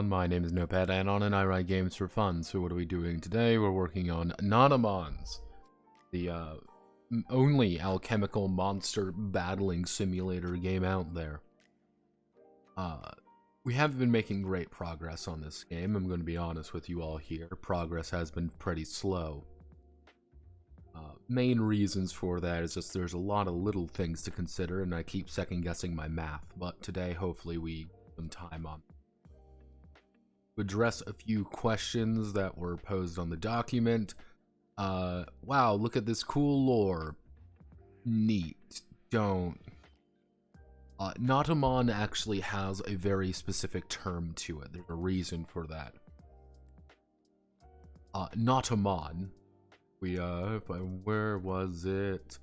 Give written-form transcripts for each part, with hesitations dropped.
everyone, my name is Notepad Anon and I write games for fun. So what are we doing today? We're working on Notamons, the only alchemical monster battling simulator game out there. We haven't been making great progress on this game, I'm going to be honest with you all here. Progress has been pretty slow. Main reasons for that is just there's a lot of little things to consider and I keep second guessing my math, but today hopefully we some time on to address a few questions that were posed on the document. Wow, look at this cool lore. Neat. Don't. Notamon actually has a very specific term to it. There's a reason for that. Notamon. Where was it?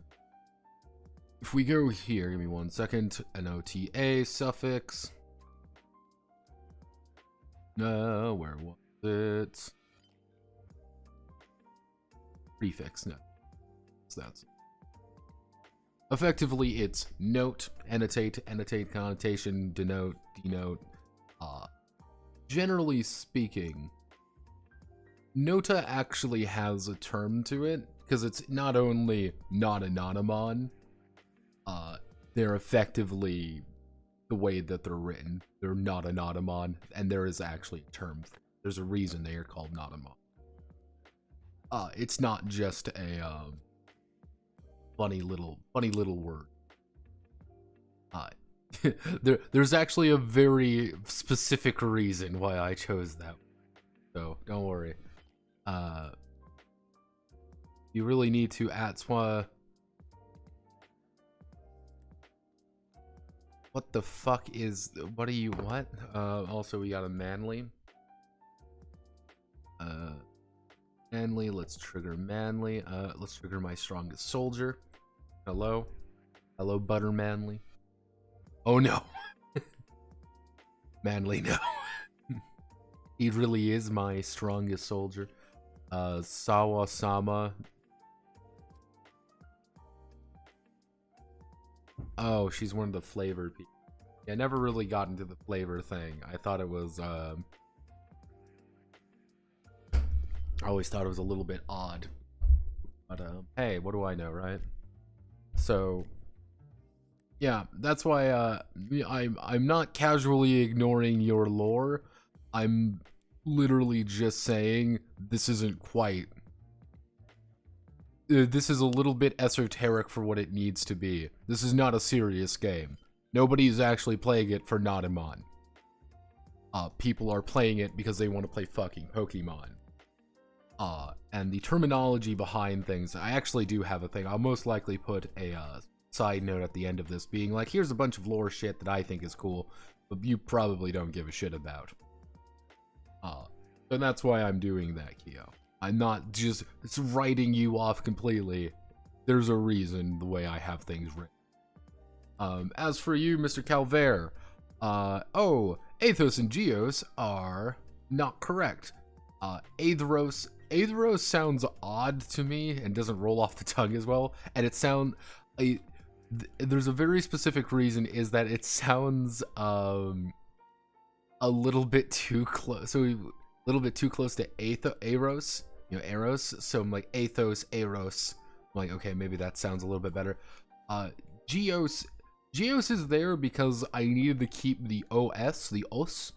If we go here, give me 1 second. Nota suffix. No, where was it? Prefix, no. So that's effectively it's note, annotate, connotation, denote. Generally speaking, Nota actually has a term to it, because it's not only not a notamon, they're effectively the way that they're written. They're not a notamon, and there is actually a term for it. There's a reason they are called notamon. It's not just a funny little word. There's actually a very specific reason why I chose that, so don't worry. You really need to what the fuck is, what are you, what? Also we got a manly. Manly, let's trigger manly. Let's trigger my strongest soldier. Hello? Hello, Buttermanly. Oh no. Manly, no. He really is my strongest soldier. Sawa-sama. Oh, she's one of the flavor people. Yeah, I never really got into the flavor thing. I thought it was, I always thought it was a little bit odd. But, hey, what do I know, right? So, yeah, that's why, I'm not casually ignoring your lore. I'm literally just saying this isn't quite. This is a little bit esoteric for what it needs to be. This is not a serious game. Nobody's actually playing it for Notamon. People are playing it because they want to play fucking Pokemon. And the terminology behind things, I actually do have a thing. I'll most likely put a side note at the end of this being like, here's a bunch of lore shit that I think is cool, but you probably don't give a shit about. And that's why I'm doing that, Kyo. I'm not just writing you off completely. There's a reason the way I have things written. As for you, Mr. Calvert, Athos and Geos are not correct. Athros sounds odd to me and doesn't roll off the tongue as well, and there's a very specific reason, is that it sounds a little bit too close. So a little bit too close to Eros, Eros. So I'm like Athos, Eros. I'm like, okay, maybe that sounds a little bit better. Geos is there because I needed to keep the os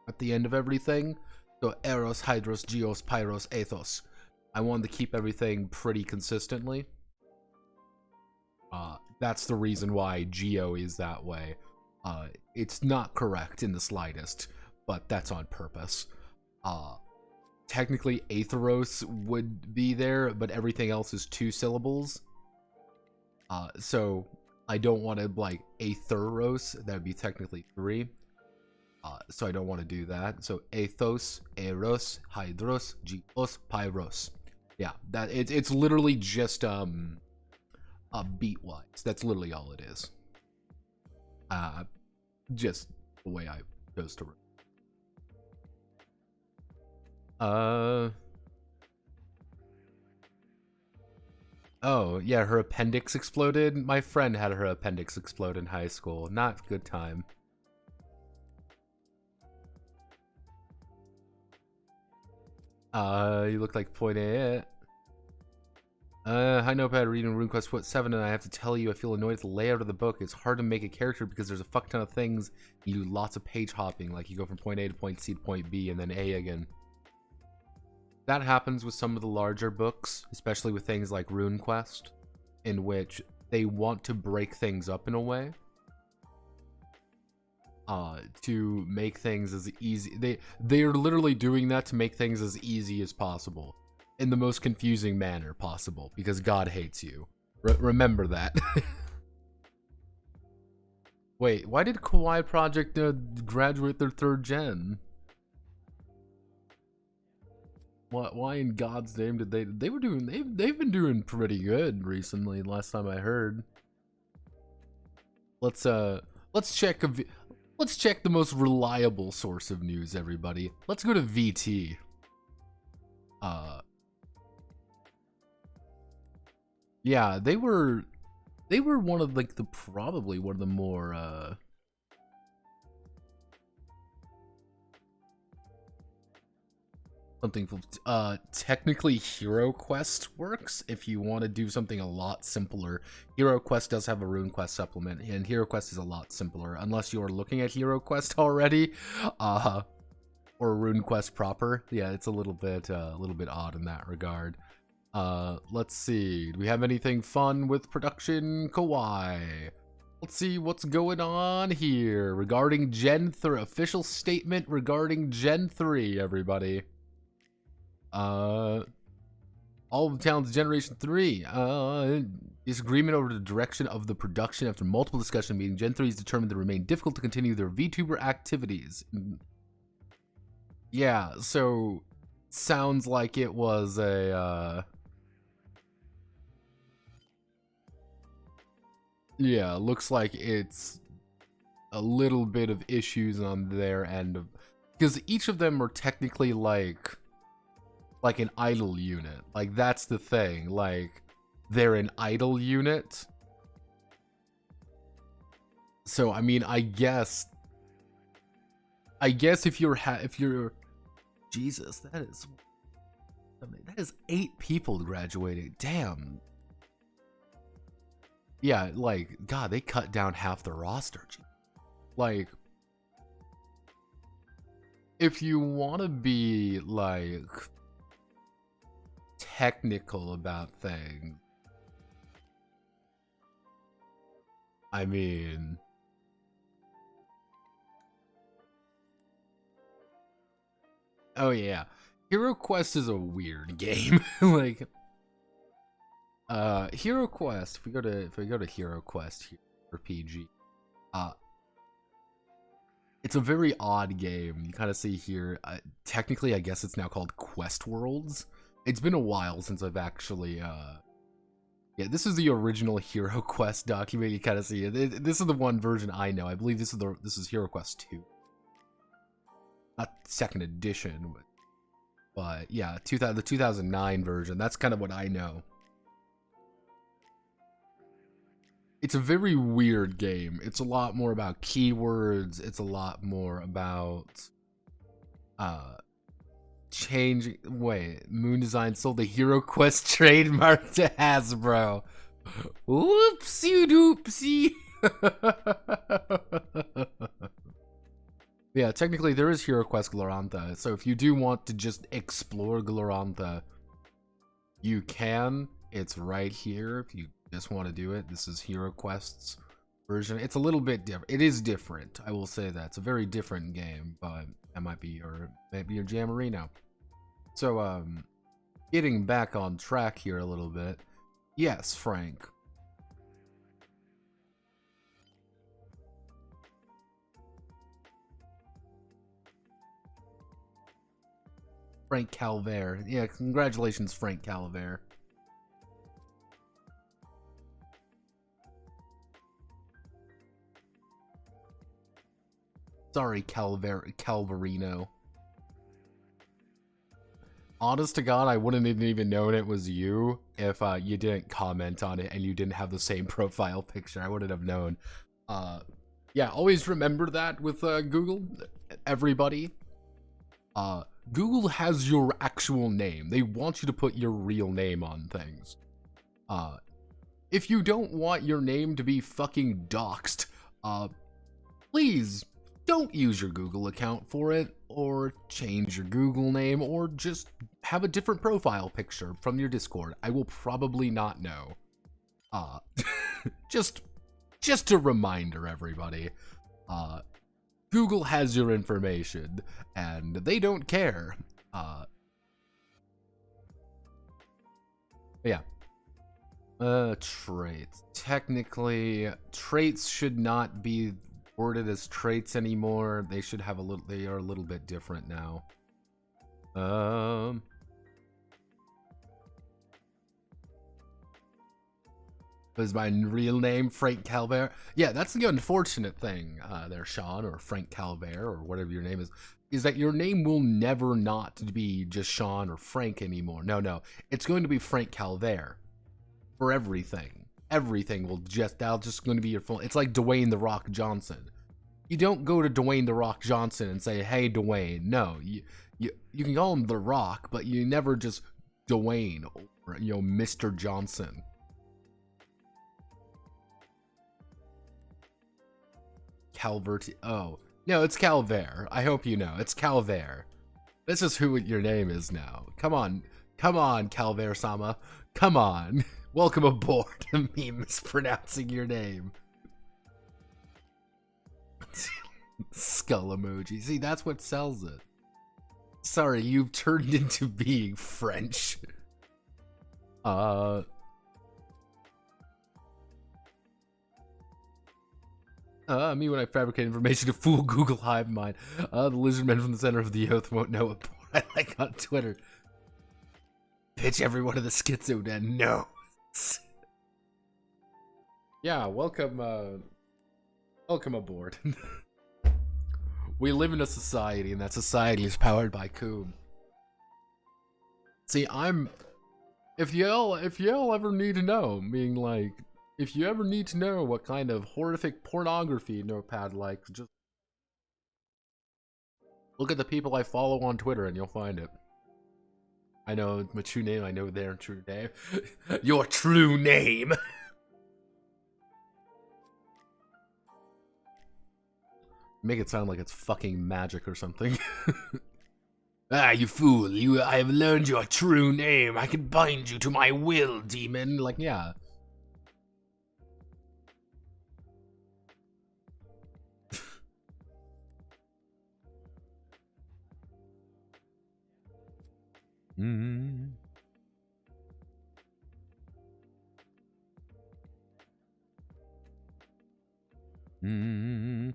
at the end of everything. So Eros, Hydros, Geos, Pyros, Athos. I wanted to keep everything pretty consistently. That's the reason why Geo is that way. It's not correct in the slightest, but that's on purpose. Technically Atheros would be there, but everything else is 2 syllables. So I don't want to like Atheros, that would be technically 3. So I don't want to do that. So Athos, Eros, Hydros, Geos, Pyros. Yeah, that it's literally just beat wise. That's literally all it is. Just the way I chose to. Oh, yeah, her appendix exploded. My friend had her appendix explode in high school. Not a good time. You look like point A. Hi Notepad, reading RuneQuest Foot 7, and I have to tell you, I feel annoyed at the layout of the book. It's hard to make a character because there's a fuck ton of things. You do lots of page hopping, like you go from point A to point C to point B, and then A again. That happens with some of the larger books, especially with things like RuneQuest, in which they want to break things up in a way. To make things as easy. They are literally doing that to make things as easy as possible. In the most confusing manner possible, because God hates you. Remember that. Wait, why did Kawaii Project graduate their 3rd gen? Why in God's name did they've been doing pretty good recently, last time I heard. Let's check the most reliable source of news, everybody. Let's go to VT. Yeah, they were one of like probably one of the more something technically HeroQuest works if you want to do something a lot simpler. HeroQuest does have a RuneQuest supplement, and HeroQuest is a lot simpler unless you are looking at HeroQuest already, or RuneQuest proper. Yeah, it's a little bit odd in that regard. Let's see. Do we have anything fun with production Kawaii? Let's see what's going on here regarding Gen 3. Official statement regarding Gen 3, everybody. All of the Talents Generation 3. Disagreement over the direction of the production after multiple discussion meetings. Gen 3 is determined to remain difficult to continue their VTuber activities. Yeah, so sounds like it was a yeah, looks like it's a little bit of issues on their end of, because each of them are technically like an idle unit. Like, that's the thing. Like, they're an idle unit. So I mean, I guess if you're Jesus, that is 8 people graduating. Damn. Yeah, like, God, they cut down half the roster. Like, if you want to be, like, technical about things, I mean, oh yeah, HeroQuest is a weird game. Like, HeroQuest, if we go to HeroQuest here for PG, it's a very odd game. You kind of see here, technically I guess it's now called Quest Worlds. It's been a while since I've actually yeah, this is the original HeroQuest document. You kind of see it. This is the one version I know. I believe this is HeroQuest 2. Not 2nd edition, but yeah, the 2009 version. That's kind of what I know. It's a very weird game. It's a lot more about keywords. It's a lot more about changing. Wait, Moon Design sold the HeroQuest trademark to Hasbro. Whoopsie doopsie. Yeah, technically there is HeroQuest Glorantha. So if you do want to just explore Glorantha, you can. It's right here if you just want to do it. This is HeroQuest's version. It's a little bit different. It is different, I will say that. It's a very different game, but that might be your jammerino. So getting back on track here a little bit. Yes, Frank. Frank Calvert. Yeah, congratulations, Frank Calvert. Sorry, Calvarino. Honest to God, I wouldn't have even known it was you if you didn't comment on it and you didn't have the same profile picture. I wouldn't have known. Yeah, always remember that with Google, everybody. Google has your actual name. They want you to put your real name on things. If you don't want your name to be fucking doxed, please don't use your Google account for it, or change your Google name, or just have a different profile picture from your Discord. I will probably not know. Just a reminder, everybody. Google has your information, and they don't care. Yeah. Traits. Technically, traits should not be worded as traits anymore. They should have they are a little bit different now. Is my real name Frank Calvert? Yeah, that's the unfortunate thing there, Sean, or Frank Calvert, or whatever your name is that your name will never not be just Sean or Frank anymore. No, it's going to be Frank Calvert for everything. Everything will that'll just going to be your full. It's like Dwayne "The Rock" Johnson. You don't go to Dwayne "The Rock" Johnson and say, "Hey, Dwayne." No, you can call him The Rock, but you never just Dwayne or Mr. Johnson. Calvert. Oh, no, it's Calvert. I hope you know. It's Calvert. This is who your name is now. Come on, Calvert-sama. Come on. Welcome aboard to me mispronouncing your name. Skull emoji. See, that's what sells it. Sorry, you've turned into being French. Me when I fabricate information to fool Google Hive Mind. The lizard men from the center of the earth won't know what I like on Twitter. Pitch every one of the schizo den knows. Yeah, welcome aboard. We live in a society, and that society is powered by Coom. See, if y'all ever need to know, meaning like, if you ever need to know what kind of horrific pornography Notepad likes, just look at the people I follow on Twitter and you'll find it. I know my true name, I know their true name. Your true name! Make it sound like it's fucking magic or something. Ah, you fool, I have learned your true name. I can bind you to my will, demon. Like, yeah. Mm-hmm. Mm-hmm.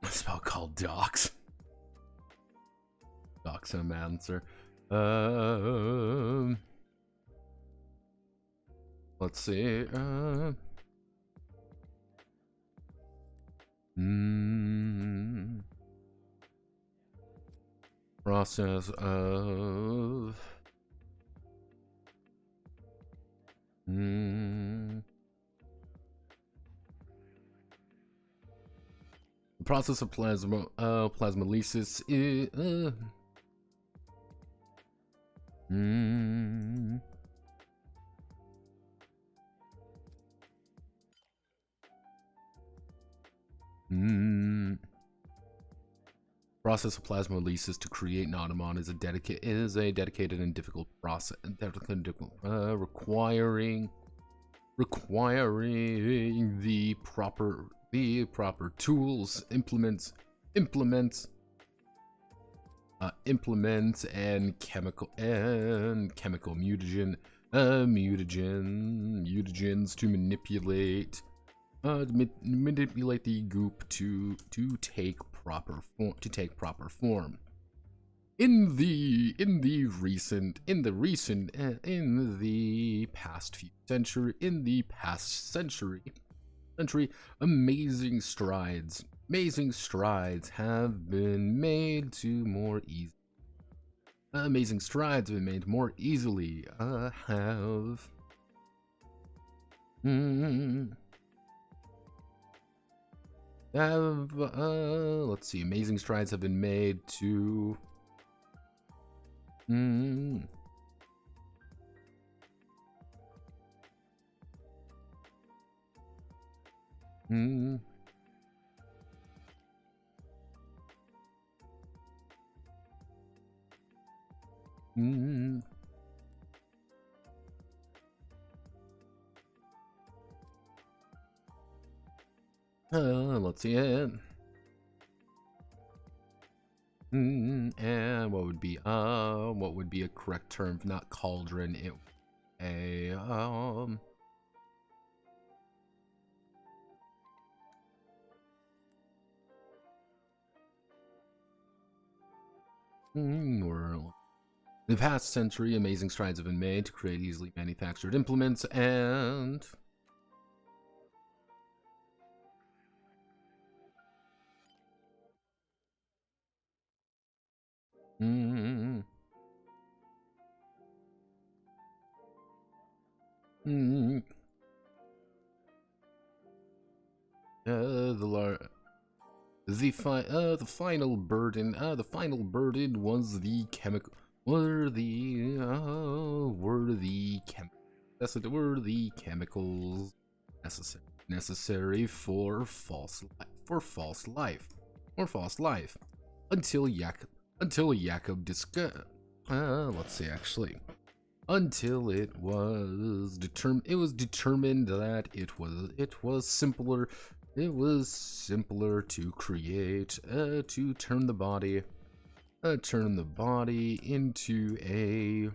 A spell called Dox. Doxomancer. Let's see. Process of. The process of plasmolysis is. Process of plasmolysis to create Notamon is a dedicated and difficult process, requiring the proper tools, implements, and chemical mutagen mutagens to manipulate manipulate the goop to take proper form. In the past century, amazing strides have been made to more easy. Amazing strides have been made more easily. Let's see. Amazing strides have been made to. Let's see it. And what would be a correct term? Not cauldron. In the past century, amazing strides have been made to create easily manufactured implements and the final burden was the chemical chemicals necessary for false life until Jacob discovered. Let's see, actually. Until it was determined that it was simpler to create, to turn the body into a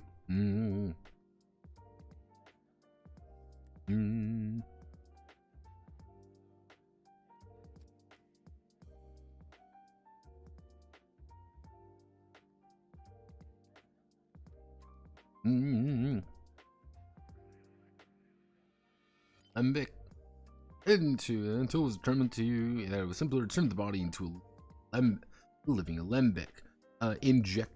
until it was determined that it was simpler to turn the body into a living alembic. The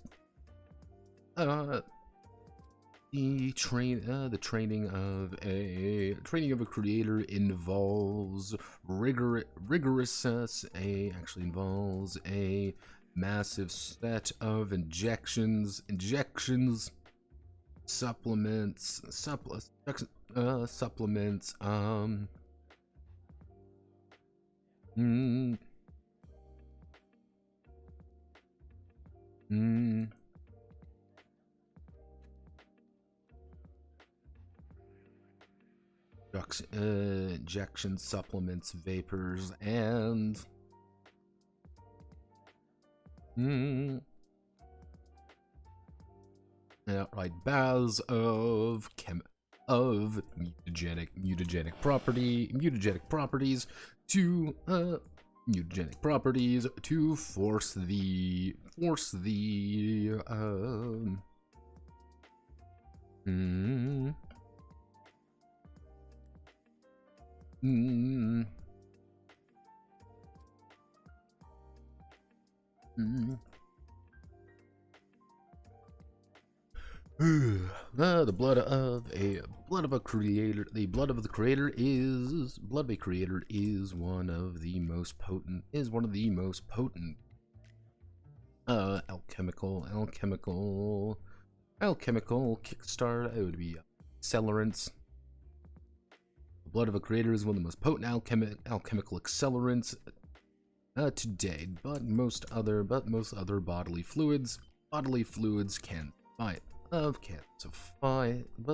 training of a creator involves involves a massive set of injections, supplements, injection supplements, vapors, and outright baths of mutagenic properties to force the the blood of a creator. The blood of a creator is one of the most potent. Alchemical kickstart. It would be accelerants. The blood of a creator is one of the most potent alchemical accelerants today. But most other bodily fluids can fight. But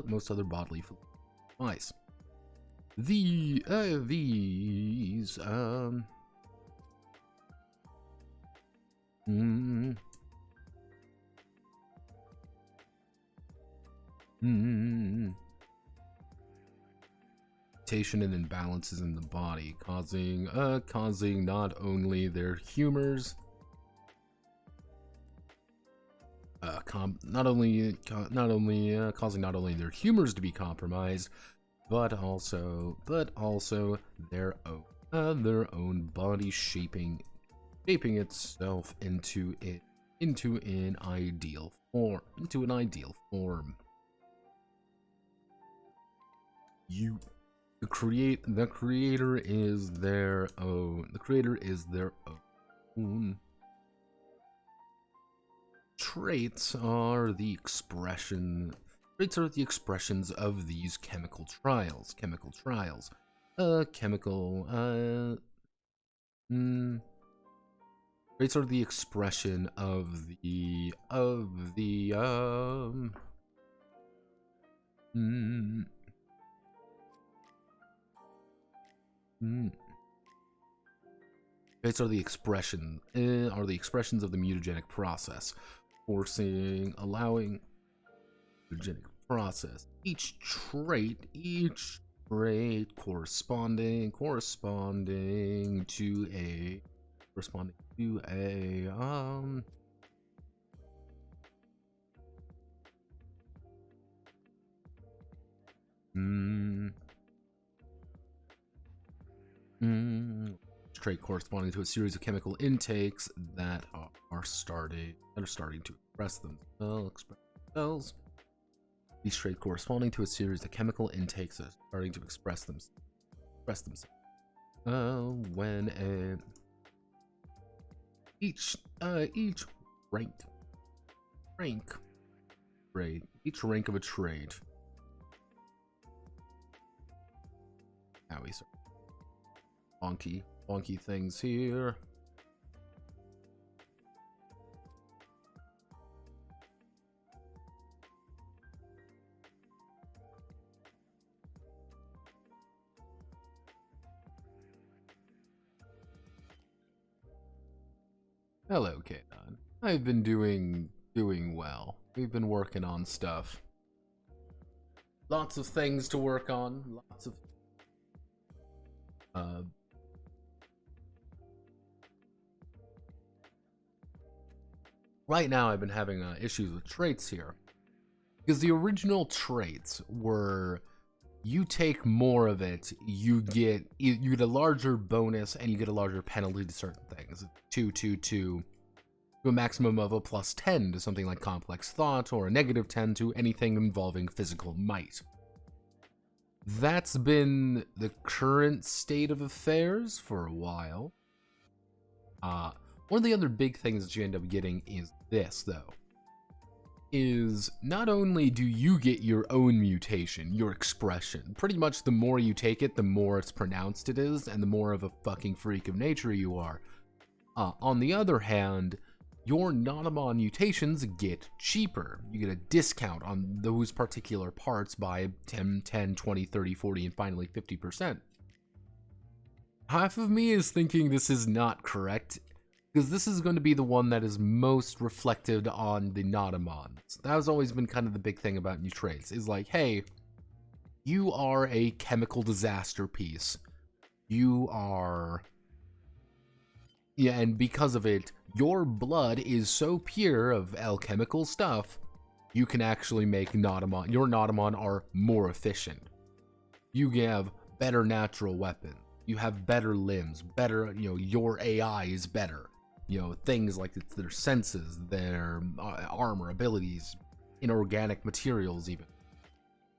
most other bodily fluids. These mutation and imbalances in the body, causing not only their humors, causing not only their humors to be compromised, but also their own body shaping itself into an ideal form. The creator is their own. Traits are the expressions of these chemical trials. Traits are the expression of the Traits are the expressions of the mutagenic process, allowing mutagenic process. Each trait corresponding to a trait corresponding to a series of chemical intakes that are starting to express themselves. Each trait corresponding to a series of chemical intakes that are starting to express themselves. Each rank of a trait. Wonky things here. Hello, Kanon. I've been doing well. We've been working on stuff. Lots of things to work on. Lots of right now I've been having issues with traits here, because the original traits were, you take more of it, you get a larger bonus and you get a larger penalty to certain things. 2 to a maximum of a +10 to something like complex thought, or a -10 to anything involving physical might. That's been the current state of affairs for a while. One of the other big things that you end up getting is this, though. Is not only do you get your own mutation, your expression. Pretty much the more you take it, the more it's pronounced it is, and the more of a fucking freak of nature you are. On the other hand, your Notamon mutations get cheaper. You get a discount on those particular parts by 10, 20, 30, 40, and finally 50%. Half of me is thinking this is not correct, because this is going to be the one that is most reflected on the Notamons. That has always been kind of the big thing about new traits, is like, hey, you are a chemical disaster piece. You are... Yeah, and because of it, your blood is so pure of alchemical stuff, you can actually make Notamon. Your Notamon are more efficient. You have better natural weapons. You have better limbs, better, your AI is better. Things like their senses, their armor, abilities, inorganic materials even.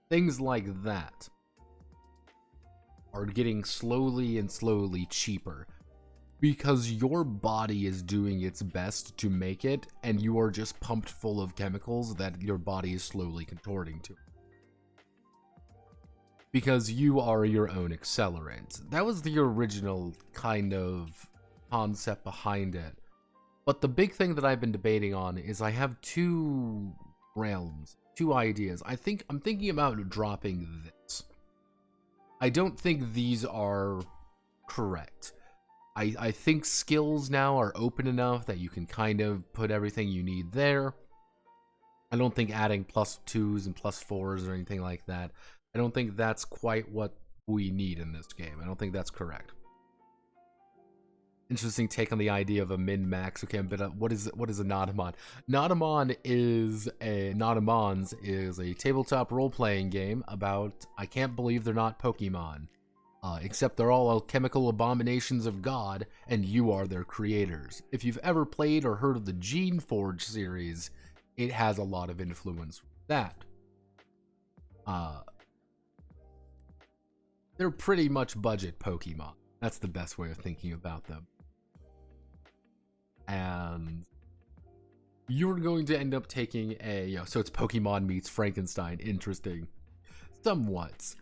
Things like that are getting slowly cheaper, because your body is doing its best to make it, and you are just pumped full of chemicals that your body is slowly contorting to. Because you are your own accelerant. That was the original kind of concept behind it. But the big thing that I've been debating on is I have two realms, two ideas. I'm thinking about dropping this. I don't think these are correct. I think skills now are open enough that you can kind of put everything you need there. I don't think adding +2s and +4s or anything like that. I don't think that's quite what we need in this game. I don't think that's correct. Interesting take on the idea of a min-max. Okay, but what is a Notamon? Notamons is a tabletop role-playing game about, I can't believe they're not Pokemon. Except they're all alchemical abominations of God, and you are their creators. If you've ever played or heard of the Gene Forge series, it has a lot of influence with that. They're pretty much budget Pokemon. That's the best way of thinking about them. And you're going to end up taking so it's Pokemon meets Frankenstein. Interesting. Somewhat.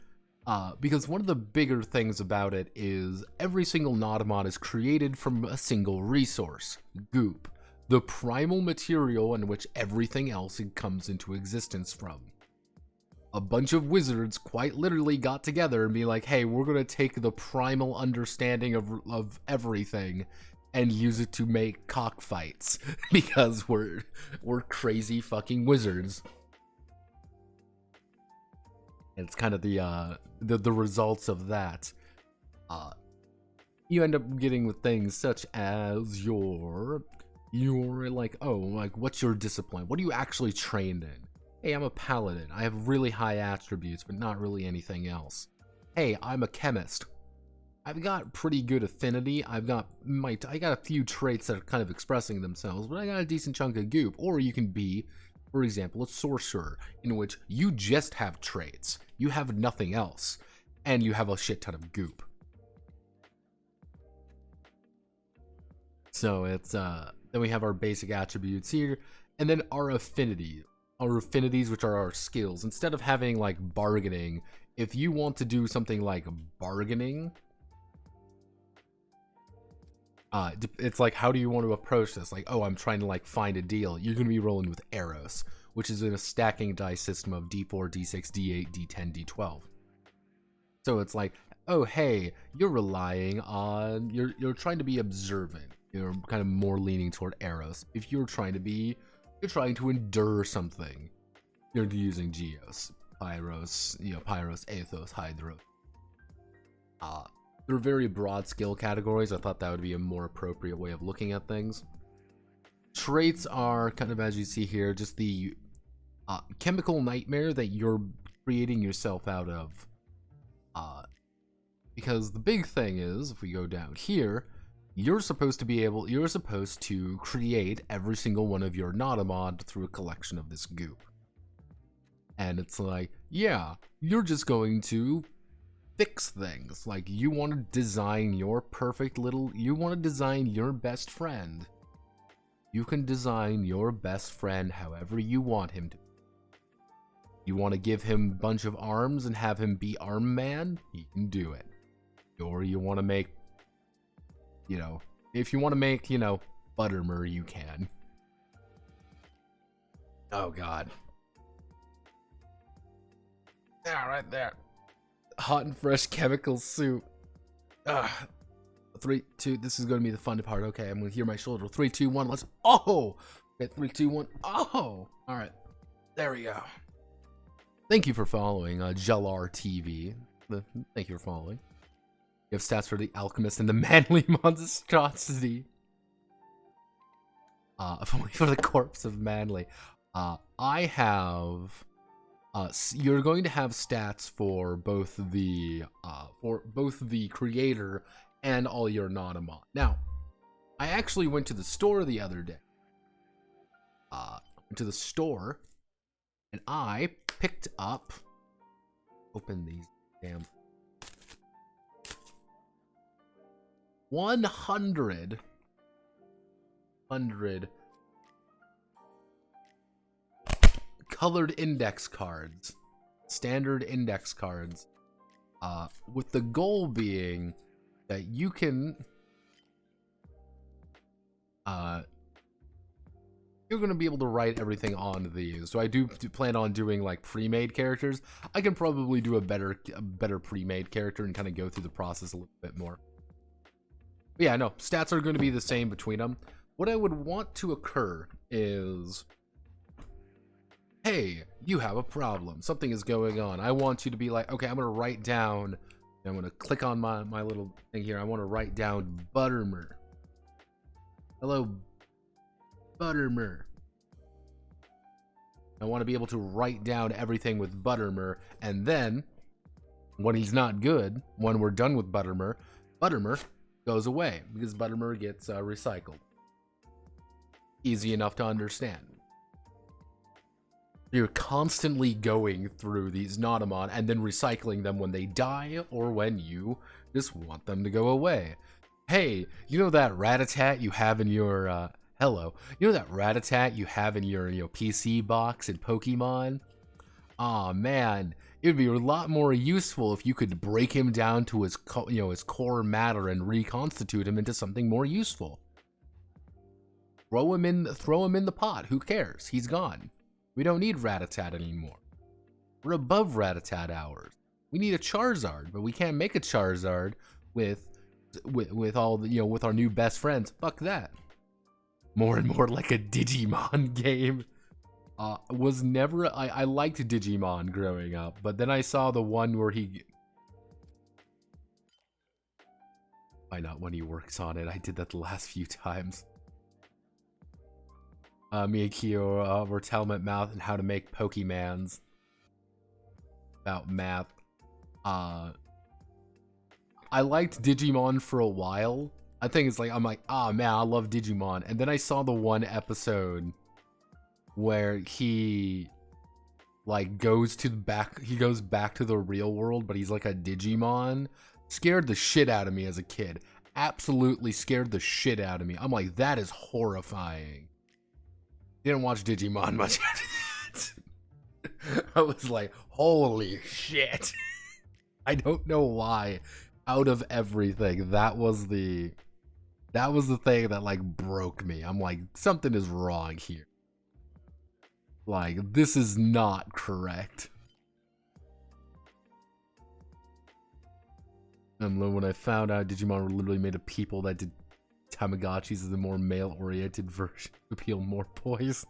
Because one of the bigger things about it is every single Notamon is created from a single resource, goop, the primal material in which everything else comes into existence from. A bunch of wizards quite literally got together and be like, hey, we're going to take the primal understanding of everything and use it to make cockfights because we're crazy fucking wizards. And it's kind of the results of that. You end up getting with things such as you're like, oh, like, what's your discipline? What are you actually trained in? Hey, I'm a paladin. I have really high attributes, but not really anything else. Hey, I'm a chemist. I've got pretty good affinity. I got a few traits that are kind of expressing themselves, but I got a decent chunk of goop. Or you can be, for example, a sorcerer, in which you just have traits. You have nothing else, and you have a shit ton of goop. So it's then we have our basic attributes here, and then our affinities. Our affinities, which are our skills. Instead of having like bargaining, if you want to do something like bargaining, it's like, how do you want to approach this? Like, oh, I'm trying to like find a deal. You're going to be rolling with arrows, which is in a stacking dice system of D4, D6, D8, D10, D12. So it's like, oh, hey, you're relying on, you're trying to be observant. You're kind of more leaning toward arrows. If you're trying to endure something, you're using Geos, Pyros, Pyros, Aethos, Hydros. They're very broad skill categories. I thought that would be a more appropriate way of looking at things. Traits are kind of, as you see here, just the chemical nightmare that you're creating yourself out of. Because the big thing is, if we go down here, you're supposed to create every single one of your Notamon through a collection of this goop. And it's like, yeah, you're just going to fix things. Like, you want to design your you want to design your best friend. You can design your best friend however you want him to. You want to give him a bunch of arms and have him be Arm Man? You can do it. Or you want to make, if you want to make, Buttermer, you can. Oh, God. Yeah, right there. Hot and fresh chemical soup. 3, 2, this is going to be the fun part. Okay, I'm going to hear my shoulder. 3, 2, 1, let's, oh! Okay, 3, 2, 1, oh! Alright, there we go. Thank you for following, Jalar TV. Thank you for following. You have stats for the Alchemist and the Manly Monstrosity. For the Corpse of Manly. I have... you're going to have stats for both the creator and all your Notamon. Now, I actually went to the store the other day. Went to the store, and I picked up. Open these damn. 100 colored index cards, standard index cards, with the goal being that you can, you're going to be able to write everything on these. So I do plan on doing like pre-made characters. I can probably do a better pre-made character and kind of go through the process a little bit more. But yeah, no, stats are going to be the same between them. What I would want to occur is, hey, you have a problem. Something is going on. I want you to be like, okay, I'm going to write down I'm gonna click on my little thing here. I want to write down Buttermer. Hello, Buttermer. I want to be able to write down everything with Buttermer, and then when he's not good, when we're done with Buttermer, Buttermer goes away because Buttermer gets recycled. Easy enough to understand. You're constantly going through these Notamon and then recycling them when they die or when you just want them to go away. Hey, you know that Rattata you have in your hello? You know that Rattata you have in your PC box in Pokemon? Aw, man, it would be a lot more useful if you could break him down to his his core matter and reconstitute him into something more useful. Throw him in the pot. Who cares? He's gone. We don't need Rattata anymore. We're above Rattata hours. We need a Charizard, but we can't make a Charizard with all the, with our new best friends. Fuck that. More and more like a Digimon game. Was never I liked Digimon growing up, but then I saw the one where why not when he works on it? I did that the last few times. Me and Kyo were telling at math and how to make Pokemans about math. I liked Digimon for a while. I think it's like I'm like, ah, man, I love Digimon, and then I saw the one episode where he goes back to the real world, but he's like a Digimon. Scared the shit out of me as a kid. Absolutely scared the shit out of me. I'm like, that is horrifying. Didn't watch Digimon much after that. I was like, holy shit. I don't know why. Out of everything, that was the thing that like broke me. I'm like, something is wrong here. Like, this is not correct. And then when I found out Digimon were literally made of people that did Tamagotchis as a more male-oriented version to appeal more boys.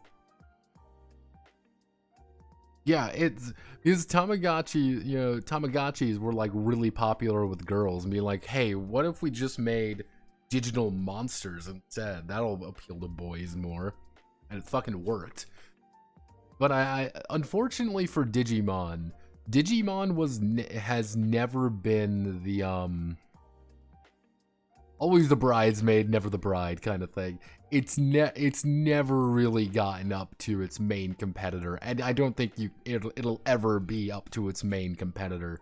Yeah, it's because Tamagotchis were like really popular with girls and be like, hey, what if we just made digital monsters instead? That'll appeal to boys more. And it fucking worked. But I unfortunately for Digimon has never been the always the bridesmaid, never the bride kind of thing. It's never really gotten up to its main competitor, and I don't think it'll ever be up to its main competitor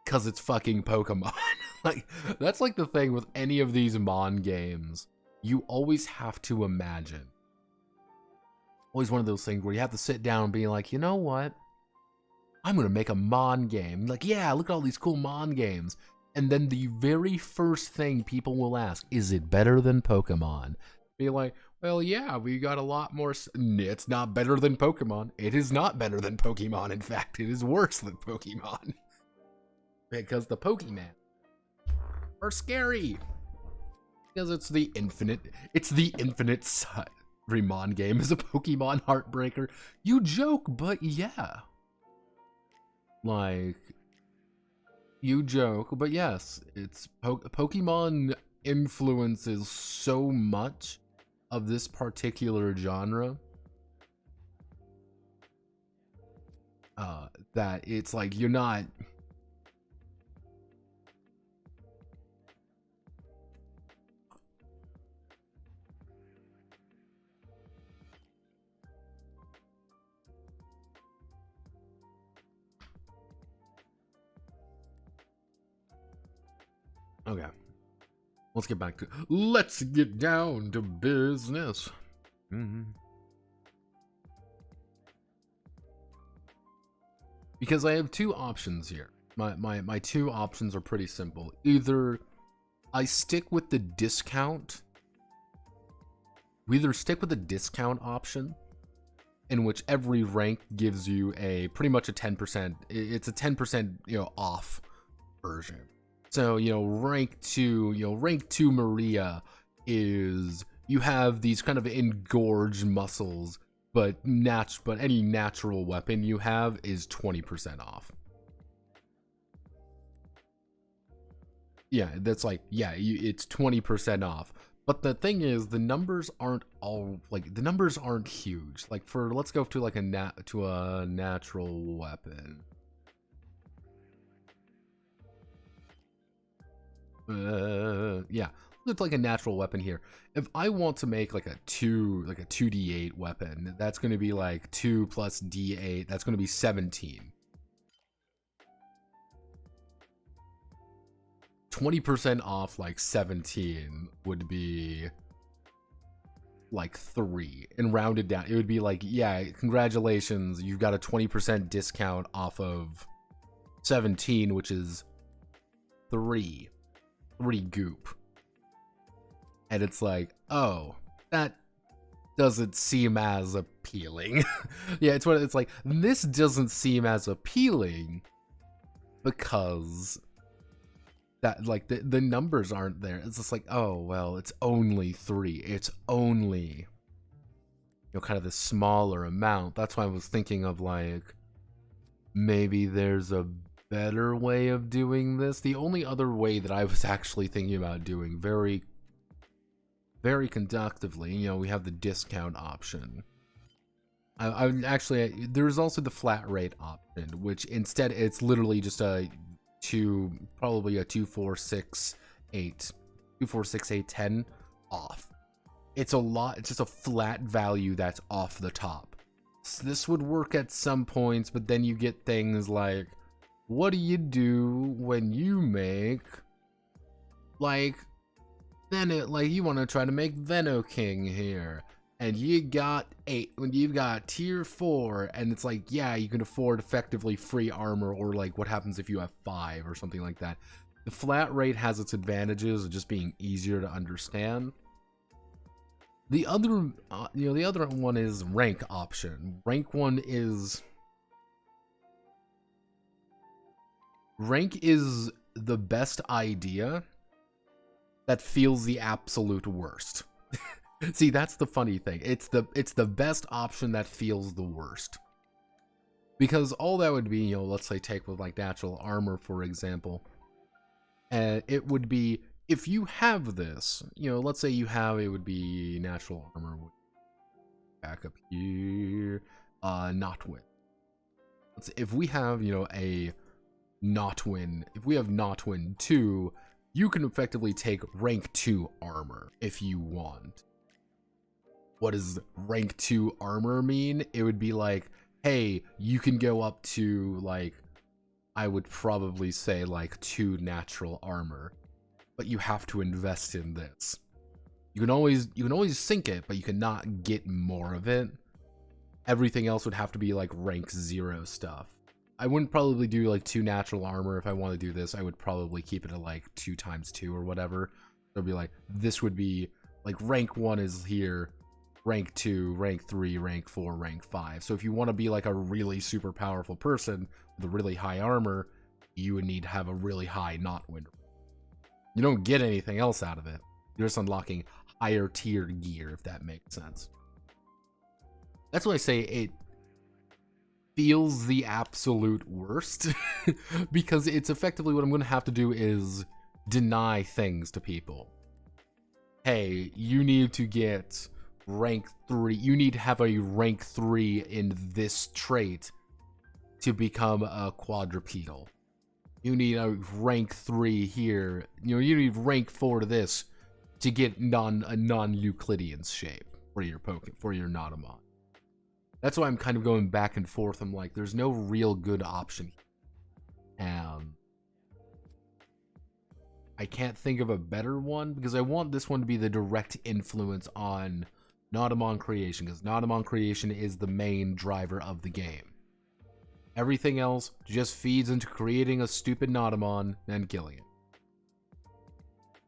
because it's fucking Pokemon. Like, that's like the thing with any of these Mon games. You always have to imagine. Always one of those things where you have to sit down and be like, you know what? I'm gonna make a Mon game. Like, yeah, look at all these cool Mon games. And then the very first thing people will ask, is it better than Pokemon? Be like, well, yeah, we got a lot more. It's not better than Pokemon. It is not better than Pokemon. In fact, it is worse than Pokemon. Because the Pokemon are scary. Because it's the infinite Mon game is a Pokemon heartbreaker. You joke, but yeah. Like, you joke, but yes, it's Pokemon influences so much of this particular genre that it's like you're not. Okay. Let's get down to business. Because I have two options here. My two options are pretty simple. Either I stick with the discount. We either stick with the discount option, in which every rank gives you pretty much a 10%. It's a 10% off version. So, rank 2 Maria is, you have these kind of engorged muscles, but any natural weapon you have is 20% off. Yeah, that's like, yeah, it's 20% off. But the thing is, the numbers aren't all like the numbers aren't huge. Like for let's go to like a natural weapon. Yeah, it's like a natural weapon here. If I want to make like a 2d8 weapon, that's going to be like 2 plus d8. That's going to be 17. 20% off like 17 would be like 3, and rounded down it would be like, yeah, congratulations, you've got a 20% discount off of 17, which is 3 goop. And it's like, oh, that doesn't seem as appealing. Yeah, it's what it's like, this doesn't seem as appealing because that like the numbers aren't there. It's just like, oh well, it's only 3. It's only, you know, kind of the smaller amount. That's why I was thinking of like, maybe there's a better way of doing this. The only other way that I was actually thinking about doing very conductively, you know, we have the discount option. I would actually, there's also the flat rate option, which instead it's literally just probably a 2, 4, 6, 8, 2, 4, 6, 8, 10 off. It's a lot. It's just a flat value that's off the top. So this would work at some points, but then you get things like, what do you do when you make like you want to try to make Venoking here, and you got 8 when you've got tier 4, and it's like, yeah, you can afford effectively free armor, or like what happens if you have 5 or something like that. The flat rate has its advantages of just being easier to understand. The other the other one is rank option. Rank is the best idea that feels the absolute worst. See, that's the funny thing. It's the best option that feels the worst. Because all that would be, you know, let's say take with like natural armor, for example. It would be, if you have this, you know, let's say you have, it would be natural armor. Back up here. Notwin. If we have, you know, a Notwin, if we have Notwin 2, you can effectively take rank 2 armor if you want. What does rank 2 armor mean? It would be like, hey, you can go up to like, I would probably say like 2 natural armor, but you have to invest in this. You can always sync it, but you cannot get more of it. Everything else would have to be like rank 0 stuff. I wouldn't probably do like 2 natural armor. If I want to do this, I would probably keep it at like 2 times 2 or whatever. It'll be like, this would be like rank 1 is here, rank 2, rank 3, rank 4, rank 5. So if you want to be like a really super powerful person with a really high armor, you would need to have a really high Notwin. You don't get anything else out of it. You're just unlocking higher tier gear, if that makes sense. That's why I say it feels the absolute worst. Because it's effectively what I'm going to have to do is deny things to people. Hey, you need to get rank 3. You need to have a rank 3 in this trait to become a quadrupedal. You need a rank 3 here. You know, you need rank 4 to this to get a non-Euclidean shape for your Notamon. That's why I'm kind of going back and forth. I'm like, there's no real good option. And I can't think of a better one, because I want this one to be the direct influence on Notamon creation, because Notamon creation is the main driver of the game. Everything else just feeds into creating a stupid Notamon and killing it.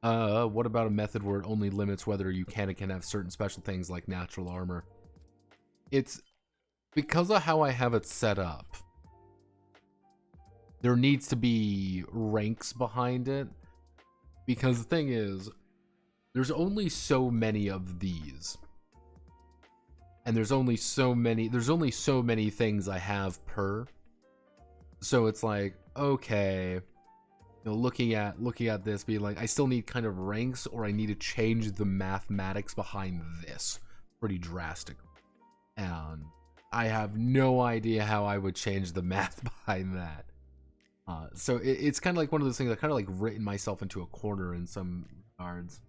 What about a method where it only limits whether you can and can have certain special things like natural armor? It's because of how I have it set up. There needs to be ranks behind it. Because the thing is, there's only so many of these. And there's only so many things I have per. So it's like, okay, looking at this, being like, I still need kind of ranks, or I need to change the mathematics behind this pretty drastically. And I have no idea how I would change the math behind that. So it's kind of like one of those things I kind of like written myself into a corner in some regards.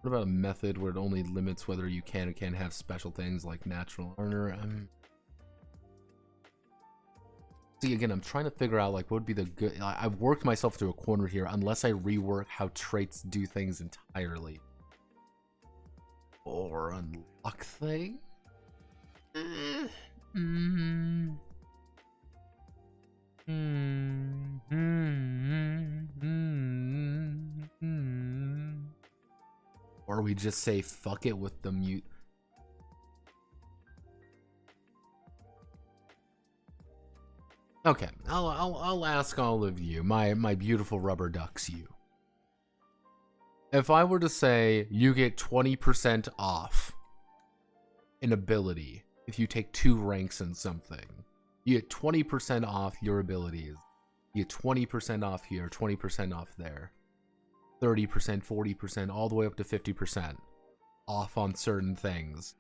What about a method where it only limits whether you can or can't have special things like natural learner? See, again, I'm trying to figure out like what would be the good. I've worked myself to a corner here unless I rework how traits do things entirely. Or unlock thing? Or we just say fuck it with the mute. Okay, I'll ask all of you, my beautiful rubber ducks, you. If I were to say you get 20% off an ability if you take 2 ranks in something, you get 20% off your abilities. You get 20% off here, 20% off there, 30%, 40%, all the way up to 50% off on certain things.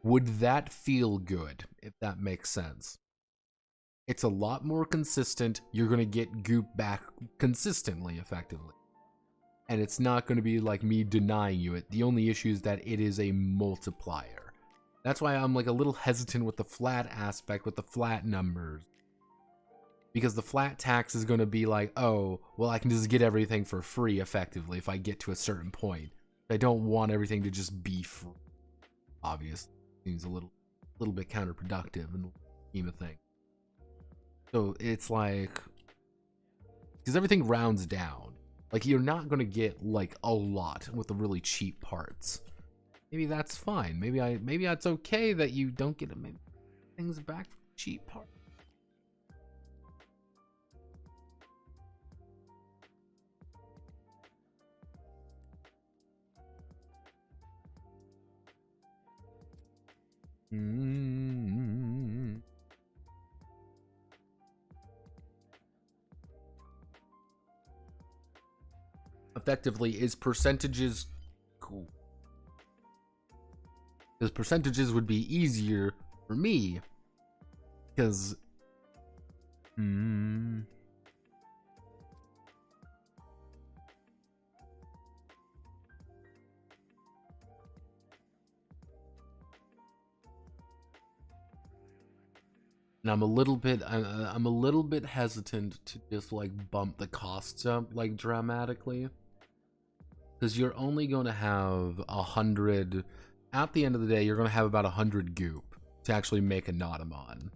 Would that feel good, if that makes sense? It's a lot more consistent. You're going to get goop back consistently, effectively. And it's not going to be like me denying you it. The only issue is that it is a multiplier. That's why I'm like a little hesitant with the flat aspect, with the flat numbers. Because the flat tax is going to be like, oh, well, I can just get everything for free, effectively, if I get to a certain point. I don't want everything to just be free. Obviously, seems a little bit counterproductive in the scheme of things. So it's like, because everything rounds down. Like, you're not going to get like a lot with the really cheap parts. Maybe that's fine. Maybe that's okay that you don't get things back for cheap parts. Effectively, is percentages cool? Because percentages would be easier for me. Because and I'm a little bit hesitant to just like bump the costs up like dramatically. Because you're only going to have 100, at the end of the day, you're going to have about 100 goop to actually make a Notamon.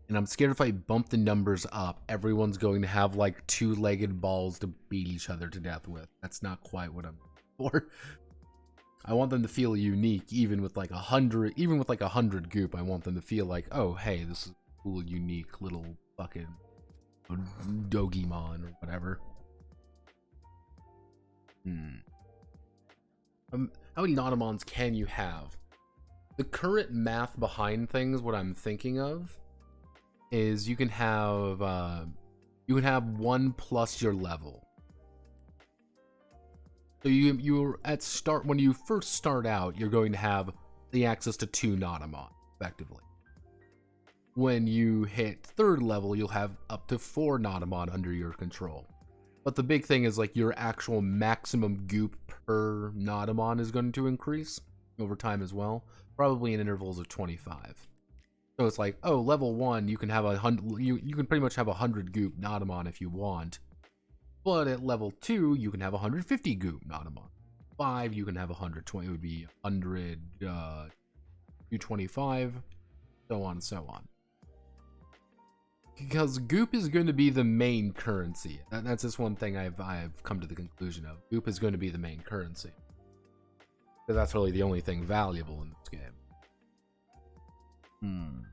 And I'm scared if I bump the numbers up, everyone's going to have like 2-legged balls to beat each other to death with. That's not quite what I'm for. I want them to feel unique, even with like 100 goop. I want them to feel like, oh, hey, this is a cool, unique little fucking Dogimon or whatever. How many Notamons can you have? The current math behind things, what I'm thinking of, is you can have 1 plus your level. So you're at start, when you first start out, you're going to have the access to 2 Notamon, effectively. When you hit 3rd level, you'll have up to 4 Notamon under your control. But the big thing is like your actual maximum goop per Notamon is going to increase over time as well, probably in intervals of 25. So it's like, oh, level 1, you can have 100. You can pretty much have 100 goop Notamon if you want. But at level 2, you can have 150 goop Notamon. 5, you can have 120. It would be 100, 225, so on and so on. Because goop is going to be the main currency. That's just one thing I've come to the conclusion of. Goop is going to be the main currency. Because that's really the only thing valuable in this game. Hmm.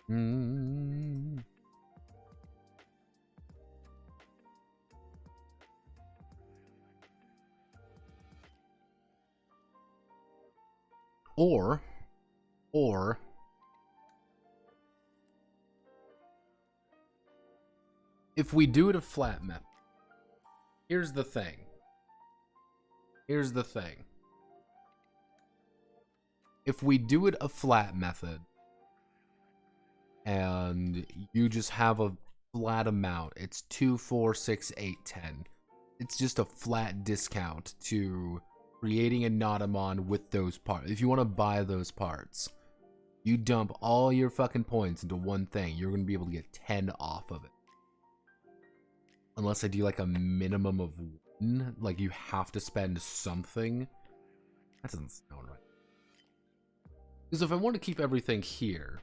Mm. Or if we do it a flat method, here's the thing. Here's the thing. If we do it a flat method, and you just have a flat amount, it's 2, 4, 6, 8, 10. It's just a flat discount to creating a Notamon with those parts. If you want to buy those parts, you dump all your fucking points into one thing, you're going to be able to get 10 off of it. Unless I do like a minimum of 1, like you have to spend something. That doesn't sound right. Because if I want to keep everything here,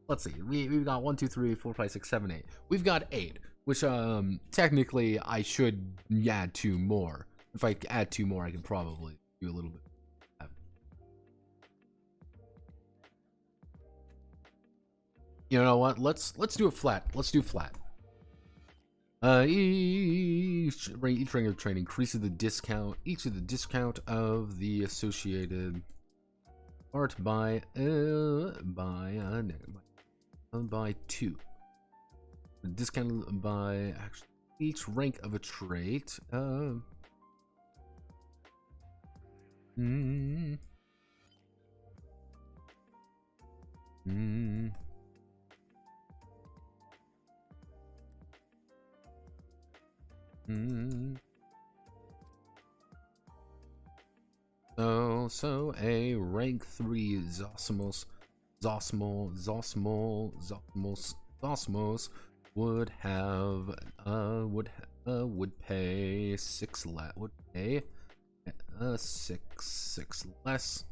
let's see, we've got 1, 2, 3, 4, 5, 6, 7, 8. We've got 8, which technically I should add 2 more. If I add 2 more, I can probably do a little bit. You know what? Let's do a flat. Let's do flat. Each ring of training increases the discount. Each of the discount of the associated part by 2. Discount by actually each rank of a trait. So a rank 3 Zosmos would have would pay 6 less, would pay 6 less.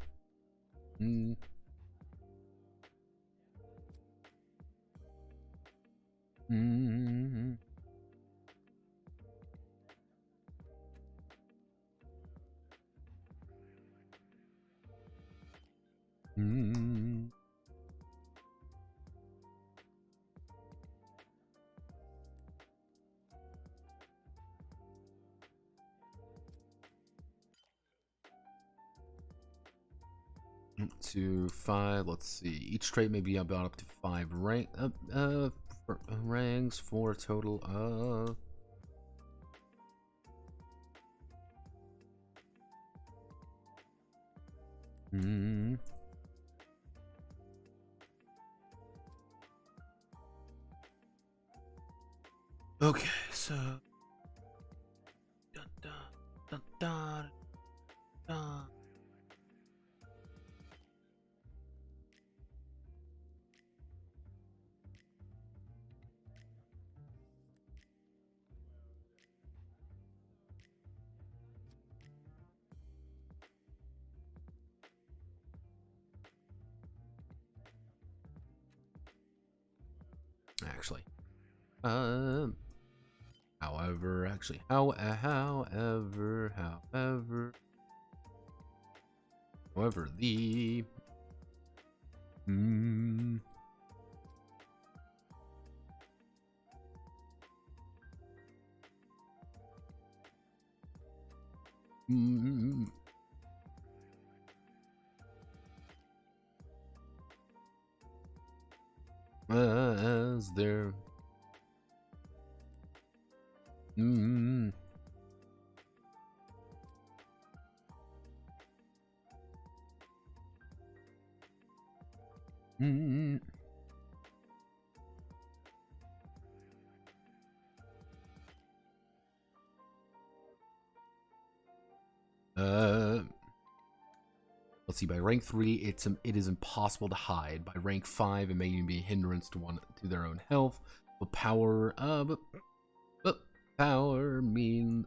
To 5. Let's see. Each trait may be about up to 5 ranks for a total of. Okay, so. Dun, dun, dun, dun, dun. Actually, however, the as there let's see, by rank 3 it is impossible to hide. By rank 5 it may even be a hindrance to their own health. But power Power means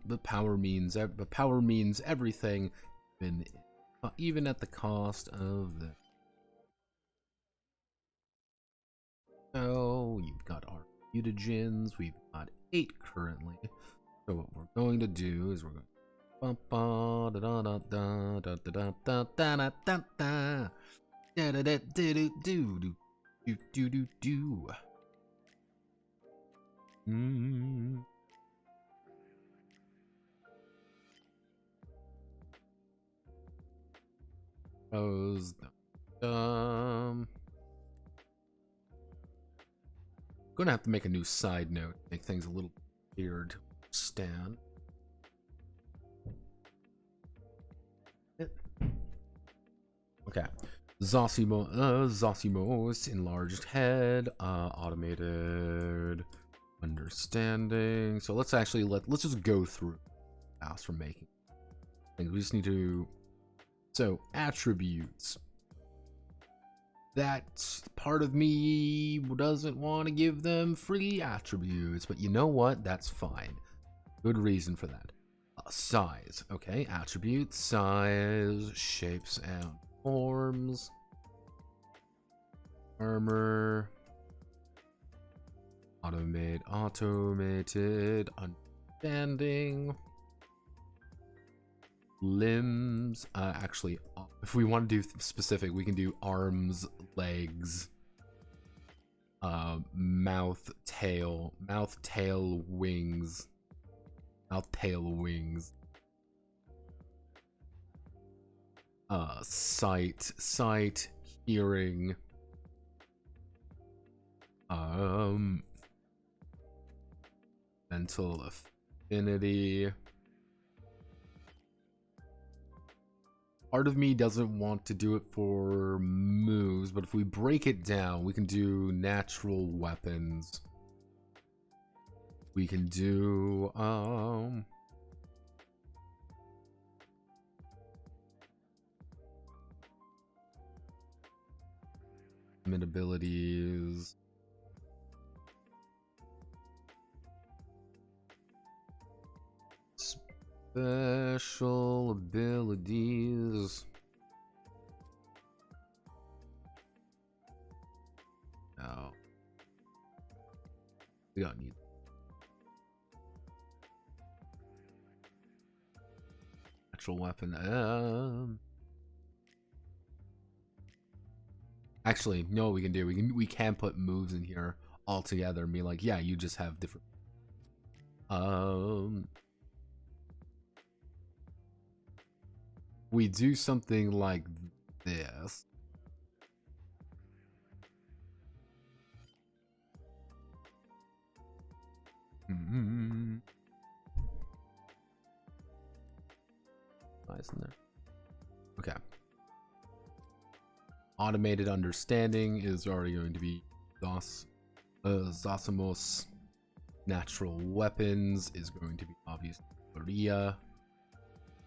everything, even at the cost of the. So you've got our mutagens. We've got 8 currently. So what we're going to do is we're going. Gonna have to make a new side note, make things a little weird to understand. Okay. Zosimos, enlarged head, automated understanding. So let's actually let's just go through fast from making things. We just need to. So attributes. That part of me doesn't want to give them free attributes, but you know what? That's fine. Good reason for that. Size. Okay, attributes, size, shapes and forms, armor, automated understanding, limbs. Actually, if we want to do specific, we can do arms, legs, mouth, tail, wings, sight, hearing, mental affinity. Part of me doesn't want to do it for moves, but if we break it down, we can do natural weapons. We can do abilities. Special abilities. No. We don't need. Natural weapon. Actually, no, we can do. We can put moves in here all together and be like, yeah, you just have different. We do something like this. Nice in there. Okay. Automated understanding is already going to be Zosimos. Natural weapons is going to be obviously Maria.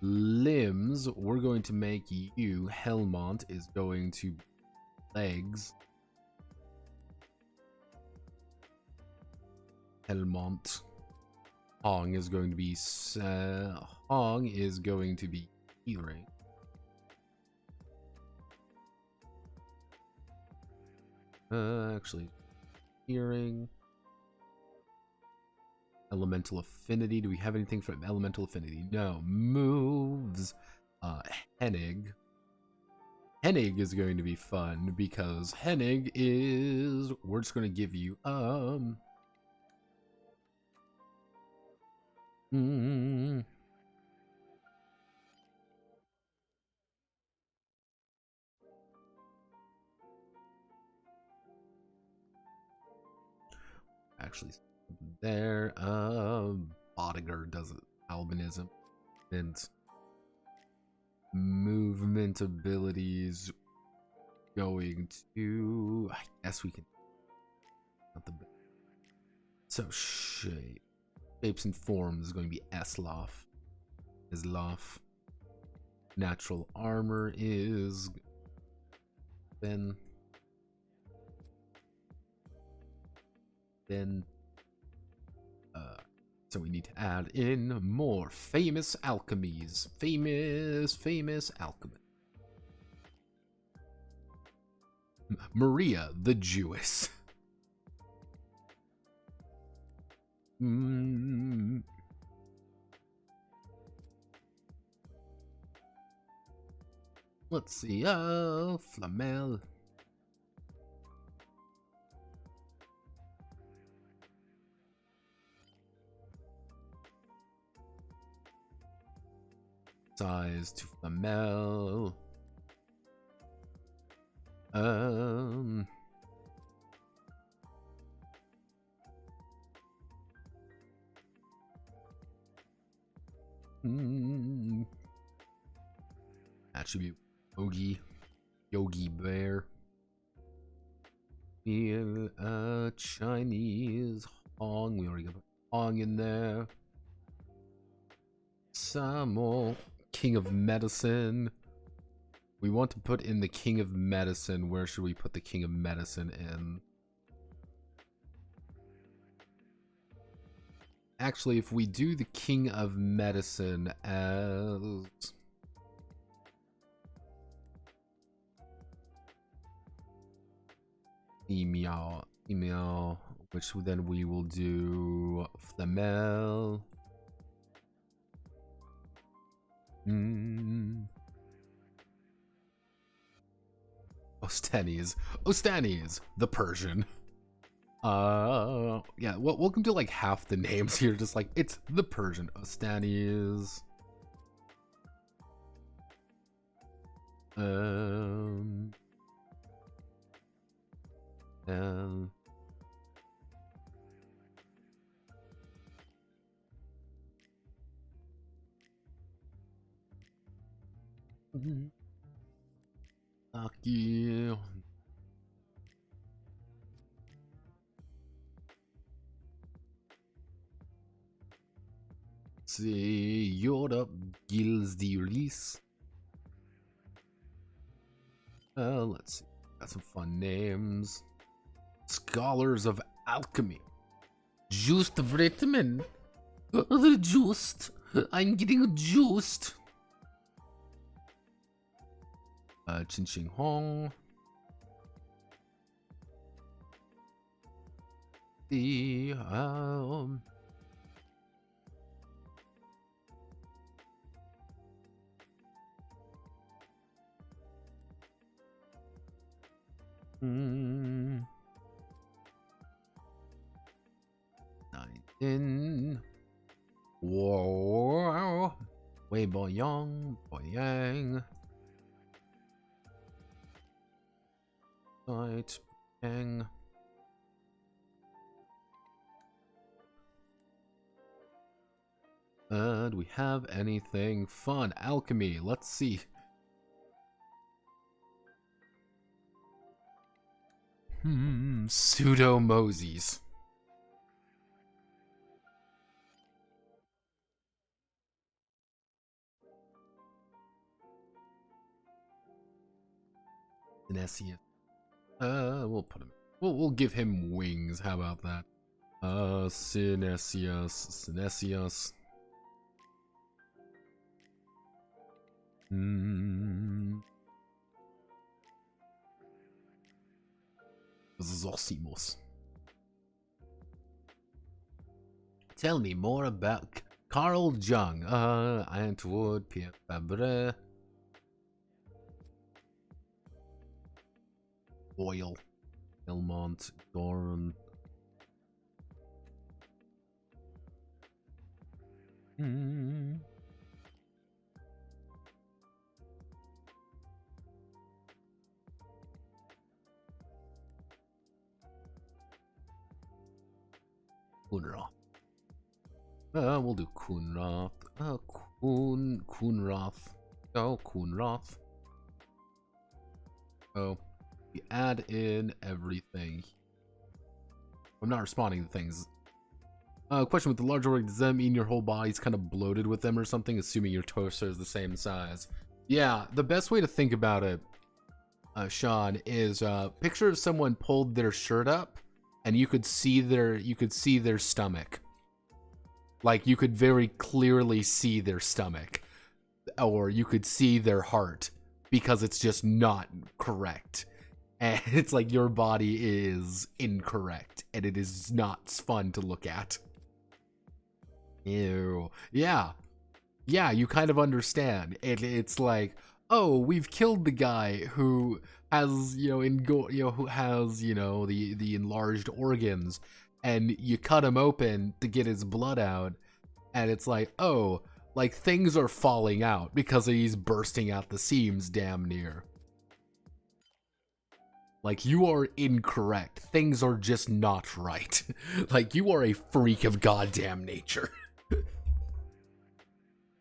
Limbs, we're going to make you. Helmont is going to be legs. Helmont. Hong is going to be hearing. Actually, hearing. Elemental affinity. Do we have anything for elemental affinity? No. Moves. Hennig. Hennig is going to be fun because Hennig is. We're just going to give you actually there. Bodiger does it. Albinism and movement abilities going to. I guess we can. Not the best. So shapes and forms is going to be Esloff. Natural armor is then So we need to add in more famous alchemies. Famous alchemy. Maria the Jewess. Let's see. Flamel. Size to Flamel. Attribute Yogi Bear. Chinese Hong. We already got Hong in there. Samo, King of Medicine. We want to put in the King of Medicine. Where should we put the King of Medicine in? Actually, if we do the King of Medicine as... Email, which then we will do Flamel. Ostanes, the Persian. Yeah, welcome to like half the names here, just like it's the Persian. Ostanes. Aki. See, Europe Gilles de Release. Let's see. Got some fun names. Scholars of Alchemy. Just vitamin. Juiced. I'm getting juiced. Chin Ching Hong. The in Whoa. Wei Boyang, Boyang. Right, Yang. Do we have anything fun? Alchemy, let's see. Pseudo Moses. Synesius. We'll put him. We'll give him wings. How about that? Synesius. Zosimos. Tell me more about Carl Jung. Antwoord, Pierre Fabre. Boyle. Belmont. Doran. Kunroth. We'll do Kunroth. Kunroth. Oh, Kunroth. Oh, we add in everything. I'm not responding to things. Question with the large org, does that mean your whole body's kind of bloated with them or something, assuming your torso is the same size? Yeah, the best way to think about it, Sean, is picture if someone pulled their shirt up and you could see their stomach. Like, you could very clearly see their stomach, or you could see their heart, because it's just not correct. And it's like your body is incorrect, and it is not fun to look at. Ew. Yeah. Yeah, you kind of understand. It's like, oh, we've killed the guy who has, who has, the enlarged organs, and you cut him open to get his blood out, and it's like, oh, like things are falling out because he's bursting out the seams damn near. Like, you are incorrect. Things are just not right. Like, you are a freak of goddamn nature.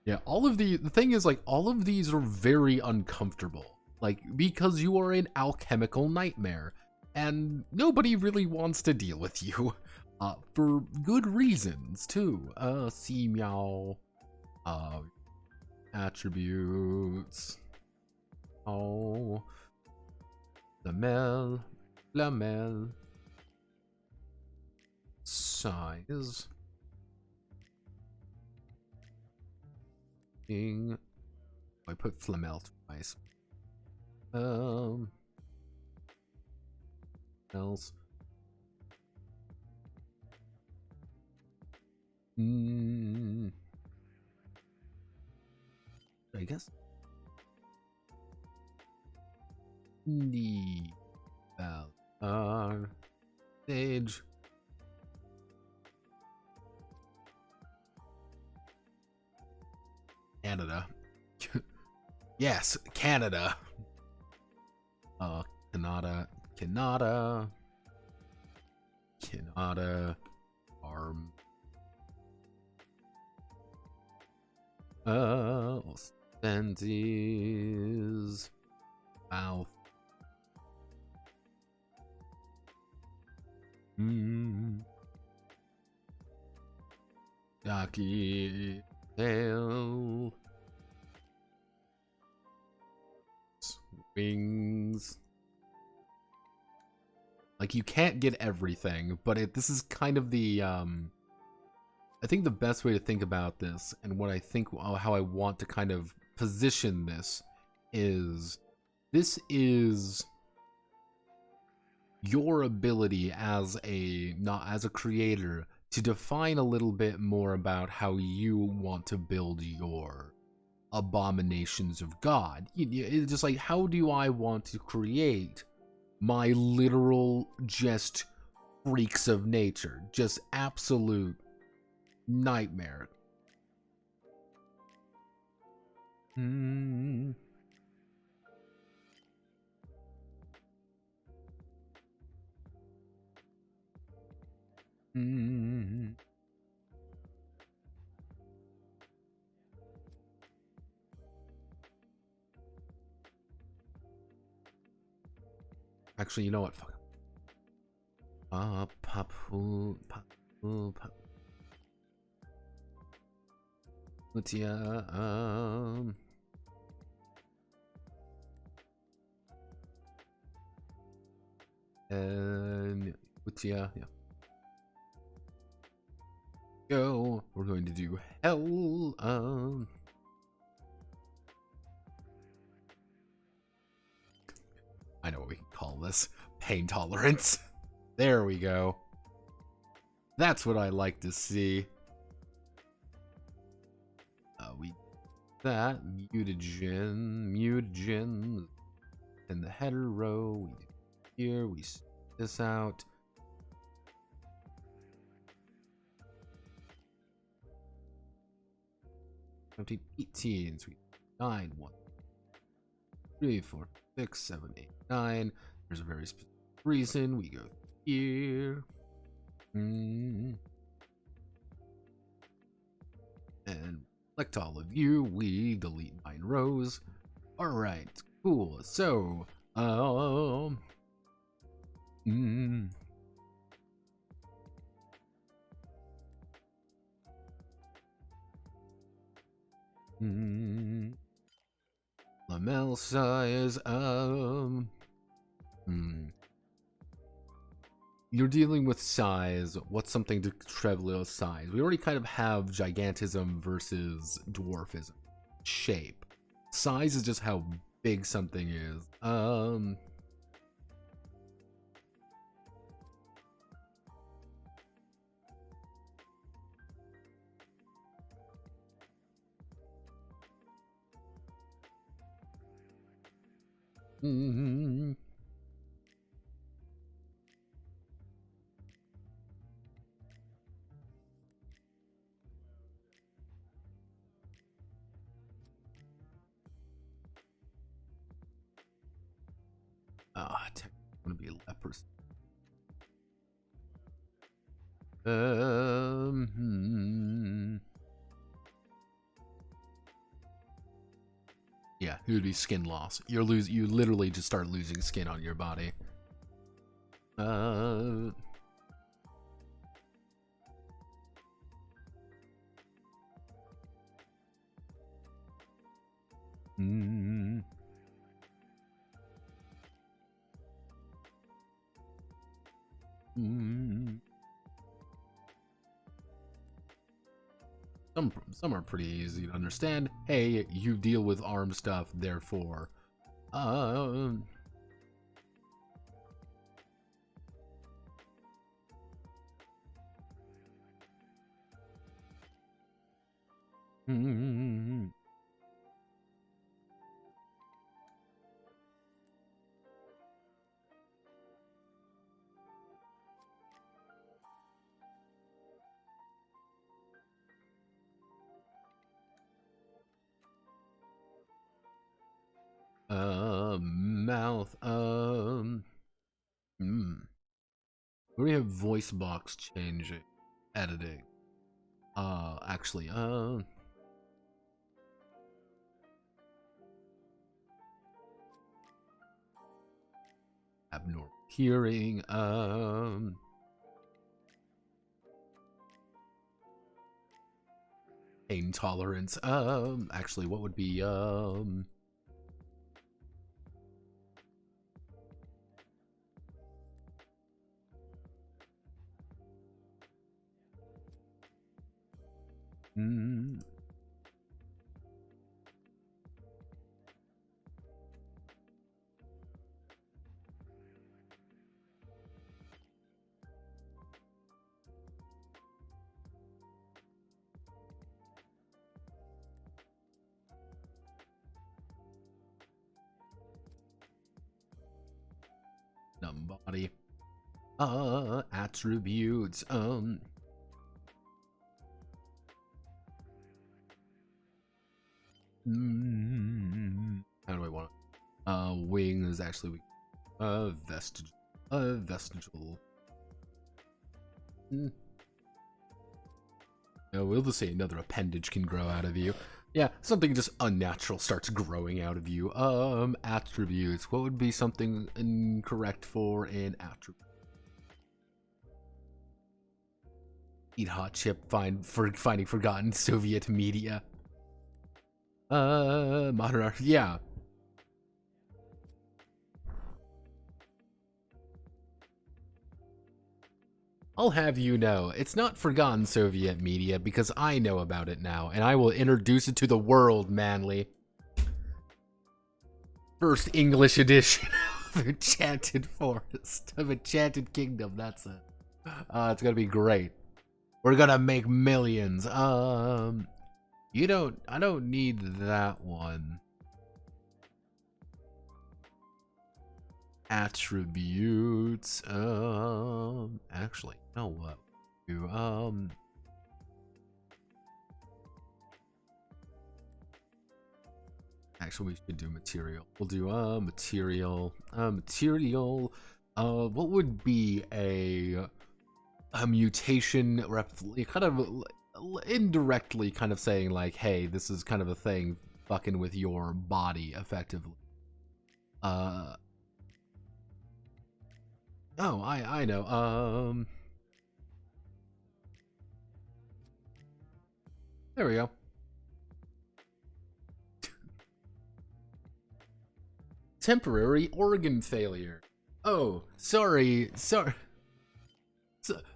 Yeah, the thing is, like, all of these are very uncomfortable. Like, because you are an alchemical nightmare, and nobody really wants to deal with you. For good reasons, too. See meow. Attributes. Oh. Lamel. Size. I put Flamel twice. Else. I guess. Stage. Canada. Yes, Canada. Canada. Arm. Senses. Mouth. Ducky. Tail. Wings. Like, you can't get everything, but this is kind of the, I think the best way to think about this, and what I think, how I want to kind of position this is your ability as a creator to define a little bit more about how you want to build your abominations of God. It's just like, how do I want to create my literal just freaks of nature, just absolute nightmare. Actually, you know what? Fuck. Yeah. Go. We're going to do hell. I know what we can call this. Pain tolerance. There we go. That's what I like to see. We that mutagen in the header row. We do here. We set this out. So 18. So 9, 1, 3, 4, 6, 7, 8, 9. There's a very specific reason we go here. And select all of you. We delete 9 rows. All right, cool. So, Lamel size, You're dealing with size. What's something to trivial size? We already kind of have gigantism versus dwarfism. Shape. Size is just how big something is. Technically gonna be leprosy. Yeah, it would be skin loss. You literally just start losing skin on your body. Some are pretty easy to understand. Hey, you deal with arm stuff, therefore. Mouth. We have voice box changing, editing. Actually, abnormal hearing. Pain tolerance. Actually, what would be numb body. Attributes. How do I want it? Wing is actually vestigial. Vestigial. No, we'll just say another appendage can grow out of you. Yeah, something just unnatural starts growing out of you. Attributes. What would be something incorrect for an attribute? Eat hot chip. Finding forgotten Soviet media. Modern art. Yeah. I'll have you know, it's not forgotten Soviet media because I know about it now, and I will introduce it to the world, Manly. First English edition of Enchanted Forest, of Enchanted Kingdom, that's it. It's gonna be great. We're gonna make millions. I don't need that one. Attributes, actually, you know what? Actually, we should do material. We'll do material. What would be a mutation? Kind of indirectly, kind of saying like, hey, this is kind of a thing, fucking with your body, effectively. Oh, I know. There we go. Temporary organ failure. Oh, sorry.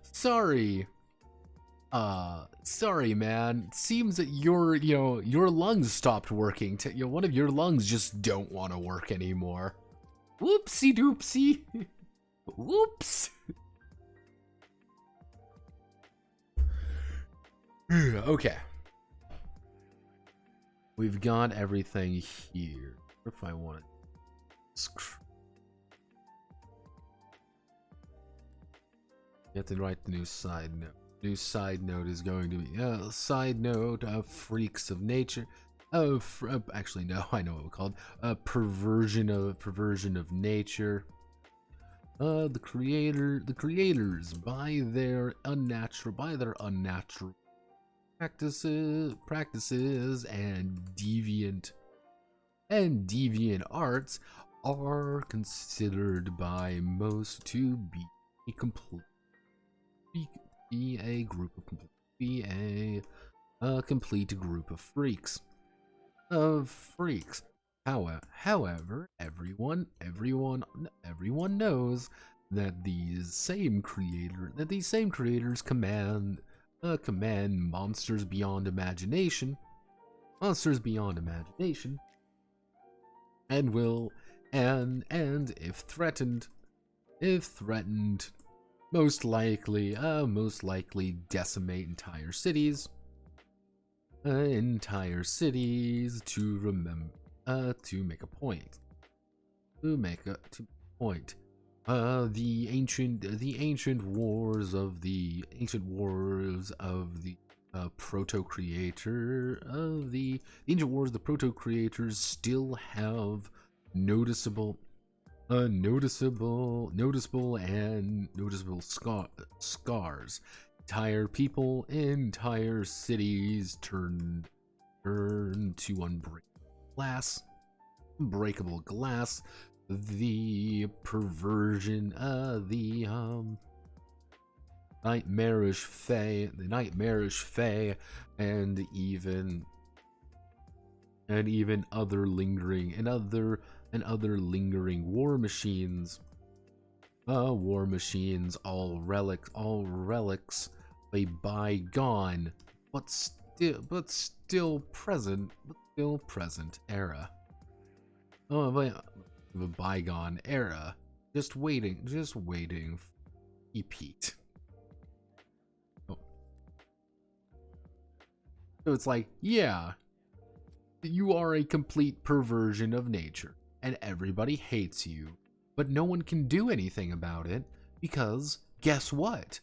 Sorry. Sorry, man. It seems that your lungs stopped working. One of your lungs just don't want to work anymore. Whoopsie doopsie. Whoops. Okay. We've got everything here. If I want to... You have to write the new side note. New side note is going to be side note of freaks of nature. Actually, no, I know what we called perversion of nature. The creators by their unnatural practices and deviant arts are considered by most to be a complete complete group of freaks. However, everyone knows that these same creators command monsters beyond imagination, and will if threatened, most likely decimate entire cities to make a point. The ancient wars of the proto creators still have noticeable scars. Entire cities turn to unbreakable glass. The perversion, the nightmarish fae, and even other lingering war machines. All relics, a bygone but still present era. Of a bygone era, just waiting for repeat. Oh. So it's like, yeah, you are a complete perversion of nature, and everybody hates you, but no one can do anything about it because guess what?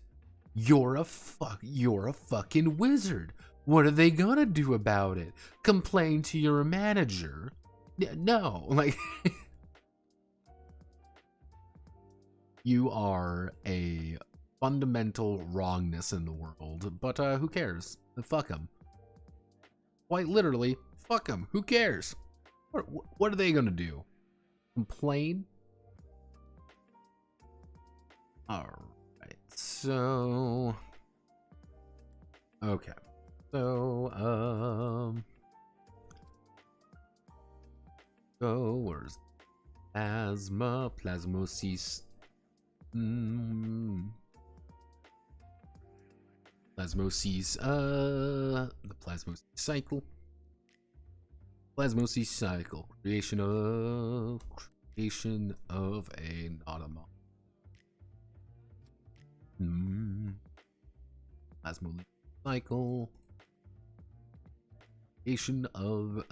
You're a fucking wizard. What are they gonna do about it? Complain to your manager? No, like. You are a fundamental wrongness in the world, but who cares? Fuck them. Quite literally, fuck them. Who cares? What are they gonna do? Complain? Alright, so... Okay. So, where's Plasmosis? Plasmosis, the Plasmosis cycle. Creation of a Notamon. Plasmosis cycle. Creation of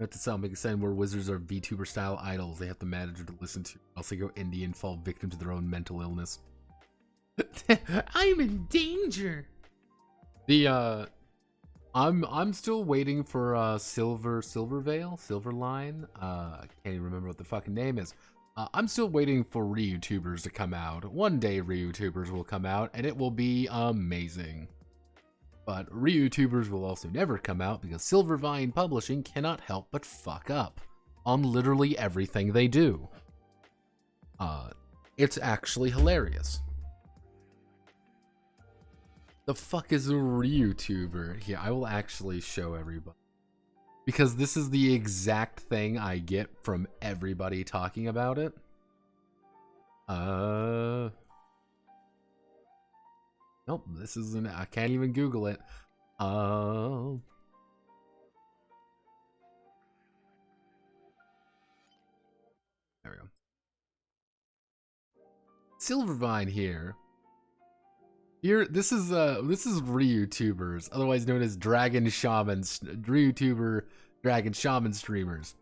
At the sound make a sound where wizards are VTuber style idols they have the manager to listen to, else they go indie and fall victim to their own mental illness. I'm in danger. I'm still waiting for Silverline. I can't even remember what the fucking name is. I'm still waiting for ReUtubers to come out. One day ReUtubers will come out and it will be amazing. But ReUtubers will also never come out because Silvervine Publishing cannot help but fuck up on literally everything they do. It's actually hilarious. The fuck is a ReUtuber? Here, I will actually show everybody. because this is the exact thing I get from everybody talking about it. Nope, this isn't. I can't even Google it. There we go. Silvervine here. Here, this is ReYoutubers, otherwise known as Dragon Shamans, ReYoutuber Dragon Shaman streamers.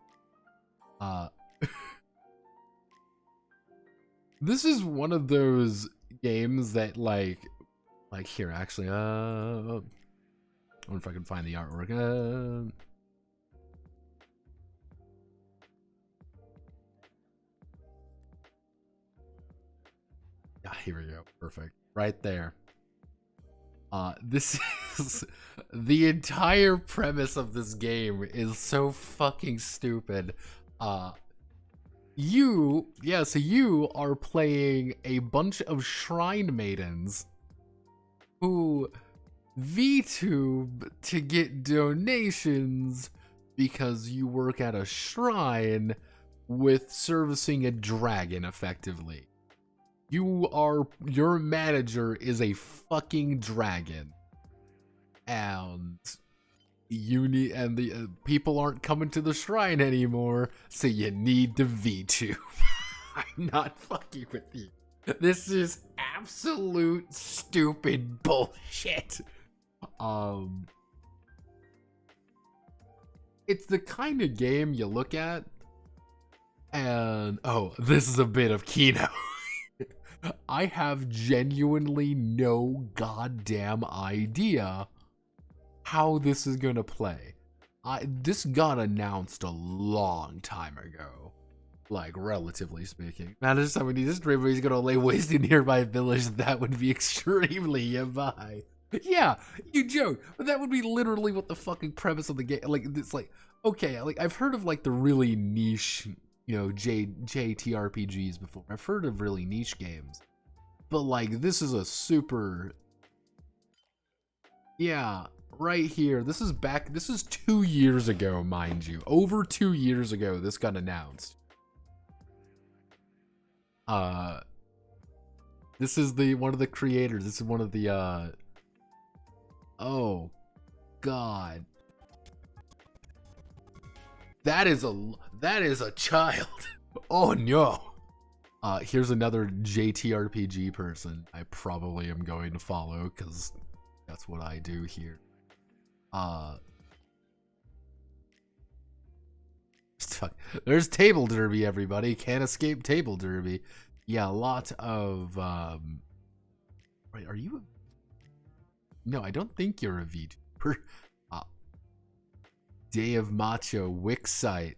This is one of those games that like here actually. I wonder if I can find the artwork. Yeah, here we go. Perfect. Right there. This is the entire premise of this game is so fucking stupid. So you are playing a bunch of shrine maidens who VTube to get donations because you work at a shrine with servicing a dragon effectively. Your manager is a fucking dragon, and the people aren't coming to the shrine anymore, so you need to VTube. I'm not fucking with you. This is absolute stupid bullshit. It's the kind of game you look at and this is a bit of Kino. I have genuinely no goddamn idea how this is gonna play. This got announced a long time ago, like relatively speaking. Now this time when this driver is gonna lay waste a nearby village, that would be extremely yabai. Yeah, you joke, but that would be literally what the fucking premise of the game. Like it's like, okay, like I've heard of like the really niche, you know, JTRPGs before. I've heard of really niche games, but like this is a super, yeah, right here. This is 2 years ago, mind you. Over 2 years ago, this got announced. This is one of the creators. This is one of the oh god. That is a child. Oh no. Here's another JTRPG person I probably am going to follow because that's what I do here. There's Table Derby, everybody. Can't escape Table Derby. Yeah, a lot of Wait, are you No, I don't think you're a VTuber. Day of Macho, Wix site.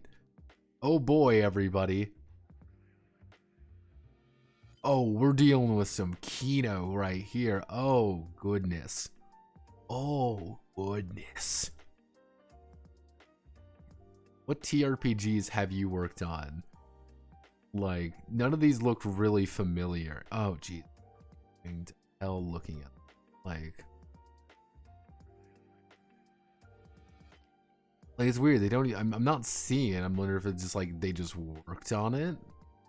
Oh boy, everybody. Oh, we're dealing with some Kino right here. Oh, goodness. Oh, goodness. What TRPGs have you worked on? Like, none of these look really familiar. Oh, geez. And hell looking at like it's weird. They don't. I'm not seeing it. I'm wondering if it's just like they just worked on it.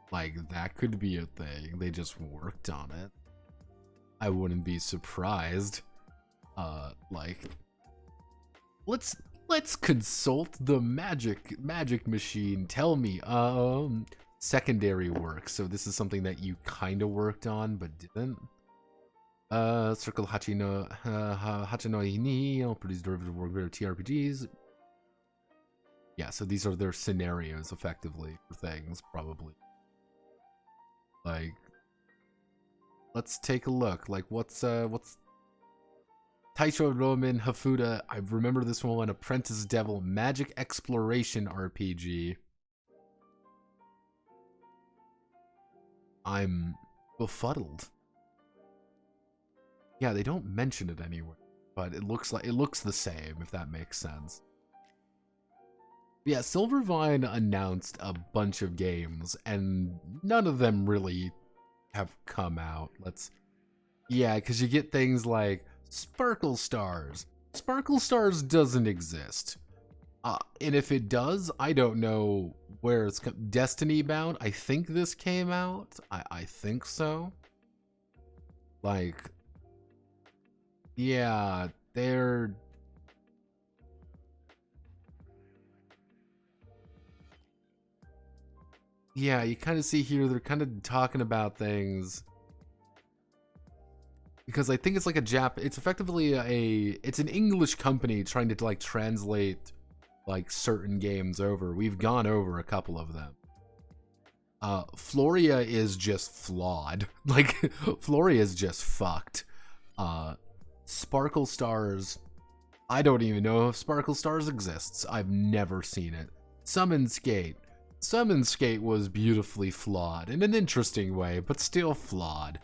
Like that could be a thing. They just worked on it. I wouldn't be surprised. Like let's consult the magic machine. Tell me, secondary work. So this is something that you kind of worked on but didn't. Circle Hachino Hachino produce derivative work for TRPGs. Yeah, so these are their scenarios, effectively, for things, probably. Like, let's take a look. Like, what's Taisho Roman Hafuda? I remember this one. Apprentice Devil Magic Exploration RPG. I'm befuddled. Yeah, they don't mention it anywhere, but it looks the same, if that makes sense. Yeah, Silvervine announced a bunch of games, and none of them really have come out. Yeah, because you get things like Sparkle Stars. Sparkle Stars doesn't exist. And if it does, I don't know where it's Destiny Bound. I think this came out. I think so. Like, yeah, they're. Yeah, you kind of see here they're kind of talking about things because I think it's like it's effectively it's an English company trying to like translate like certain games over. We've gone over a couple of them. Floria is just flawed. Like Floria is just fucked. Sparkle Stars, I don't even know if Sparkle Stars exists. I've never seen it. Summon Skate. Summon Skate was beautifully flawed in an interesting way, but still flawed.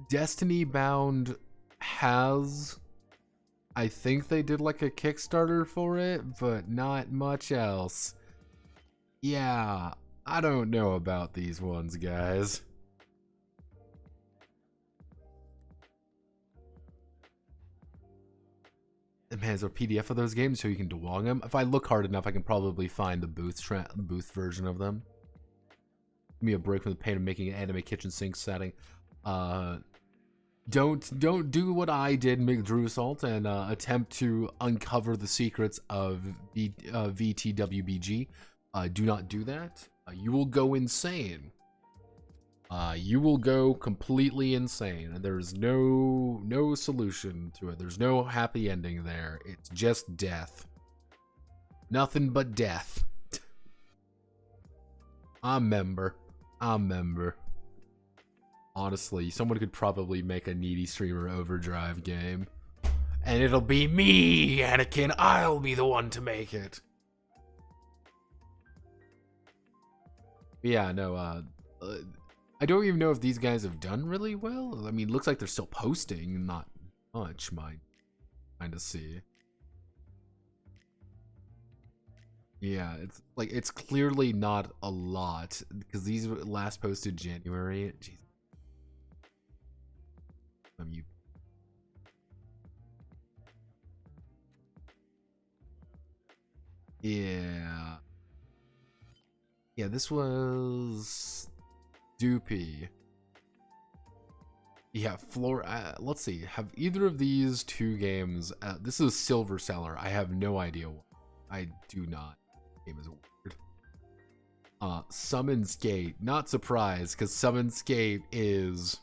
Destiny Bound has, I think they did like a Kickstarter for it, but not much else. Yeah, I don't know about these ones, guys. Man, is there a PDF of those games so you can dewong them? If I look hard enough, I can probably find the booth version of them. Give me a break from the pain of making an anime kitchen sink setting. Don't do what I did, McDrewsalt, and attempt to uncover the secrets of VTWBG. Do not do that. You will go insane. You will go completely insane, and there's no solution to it. There's no happy ending there. It's just death. Nothing but death. I'm member. Honestly, someone could probably make a Needy Streamer Overdrive game. And it'll be me, Anakin. I'll be the one to make it. Yeah, no, I don't even know if these guys have done really well. I mean, looks like they're still posting, not much, might kind of see. Yeah, it's like it's clearly not a lot because these were last posted January. Jeez. You. Yeah. Yeah, this was Doopy. Yeah, let's see. Have either of these two games? This is Silver Seller. I have no idea. I do not. Game is weird. Summon Skate. Not surprised, because Summon Skate is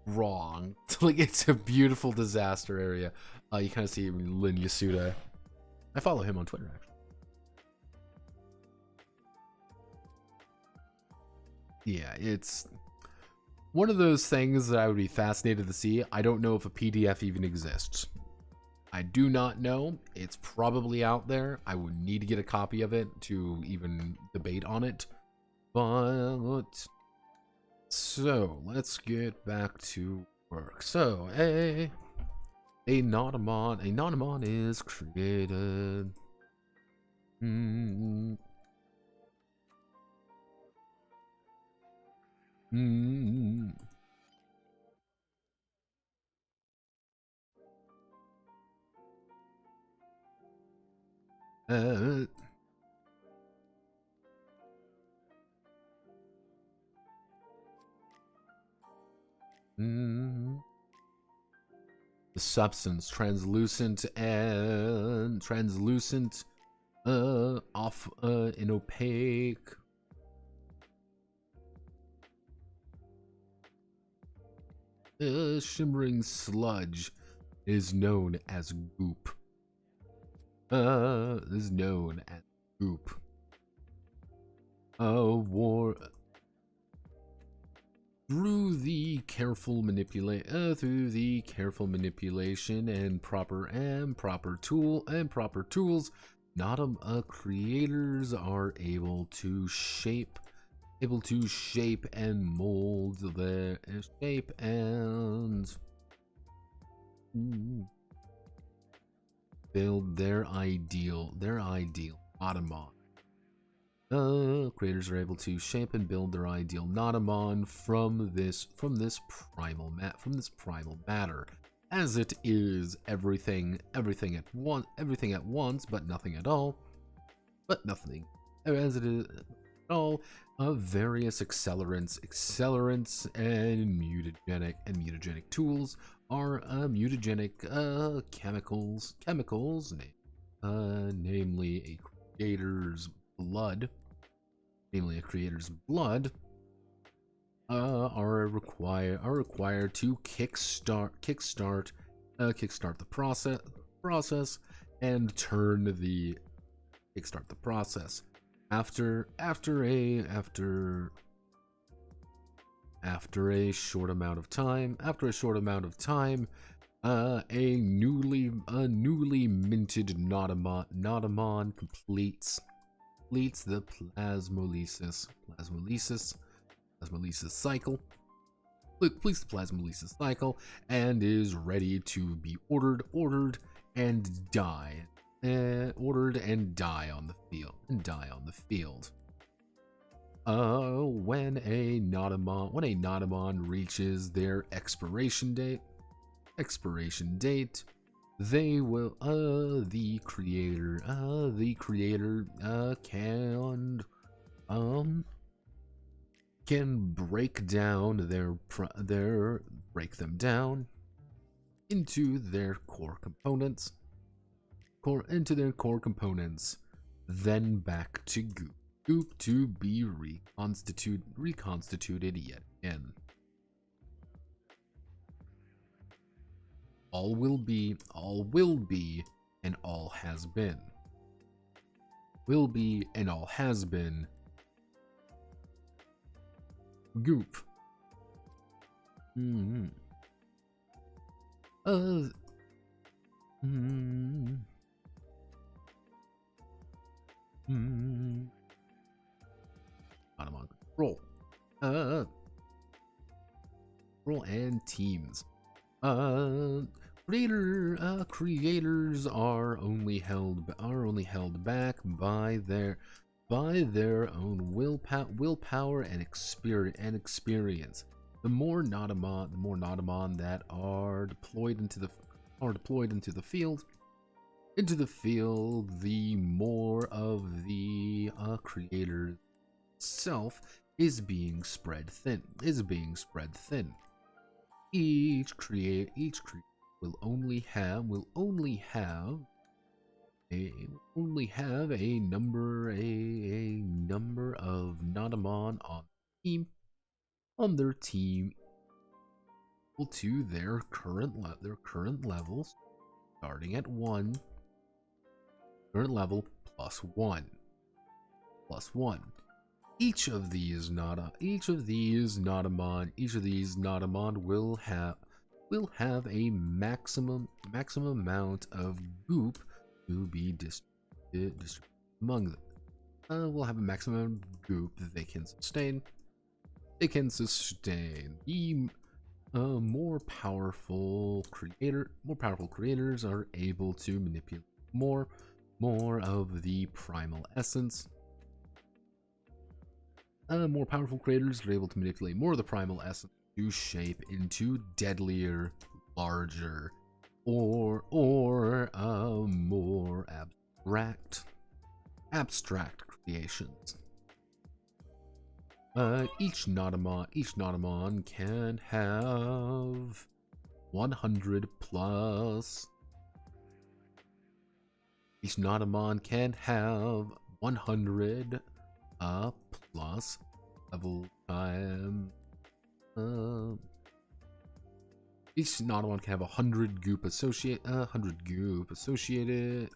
wrong. Like, it's a beautiful disaster area. You kind of see Lin Yasuda. I follow him on Twitter, actually. Yeah, it's one of those things that I would be fascinated to see. I don't know if a PDF even exists. I do not know. It's probably out there. I would need to get a copy of it to even debate on it. But so let's get back to work. So a Notamon is created. The substance, translucent and translucent, off and opaque. Shimmering sludge is known as goop. Is known as goop. Through the careful manipulation and proper tools, creators are able to shape and mold their shape and build their ideal Notamon. Creators are able to shape and build their ideal Notamon from this primal matter, as it is everything at once, but nothing at all, as it is all. Various accelerants and mutagenic tools are mutagenic chemicals, namely a creator's blood, are required to kickstart the process and turn the kickstart the process. After a short amount of time, a newly minted Notamon completes the plasmolysis cycle. Completes the plasmolysis cycle and is ready to be ordered and die on the field. When a Notamon reaches their expiration date, they will the creator can break them down into their core components, then back to goop to be reconstituted yet again. All will be, and all has been. Will be, and all has been. Goop. Notamon control. Role and teams. Creators are only held back by their own willpower and experience. The more Notamon that are deployed into the field, the more of the creator self is being spread thin. Each creator will only have a number of Notamon on their team equal to their current levels, starting at 1. Current level plus 1. Each of these Notamon will have a maximum amount of goop to be distributed among them. Will have a maximum goop that they can sustain. The more powerful creators are able to manipulate more of the primal essence. More powerful creators are able to manipulate more of the primal essence to shape into deadlier, larger, or more abstract creations. Each Notamon can have 100 plus. Each Notamon can have 100 plus level time. Each Notamon can have 100 goop associated.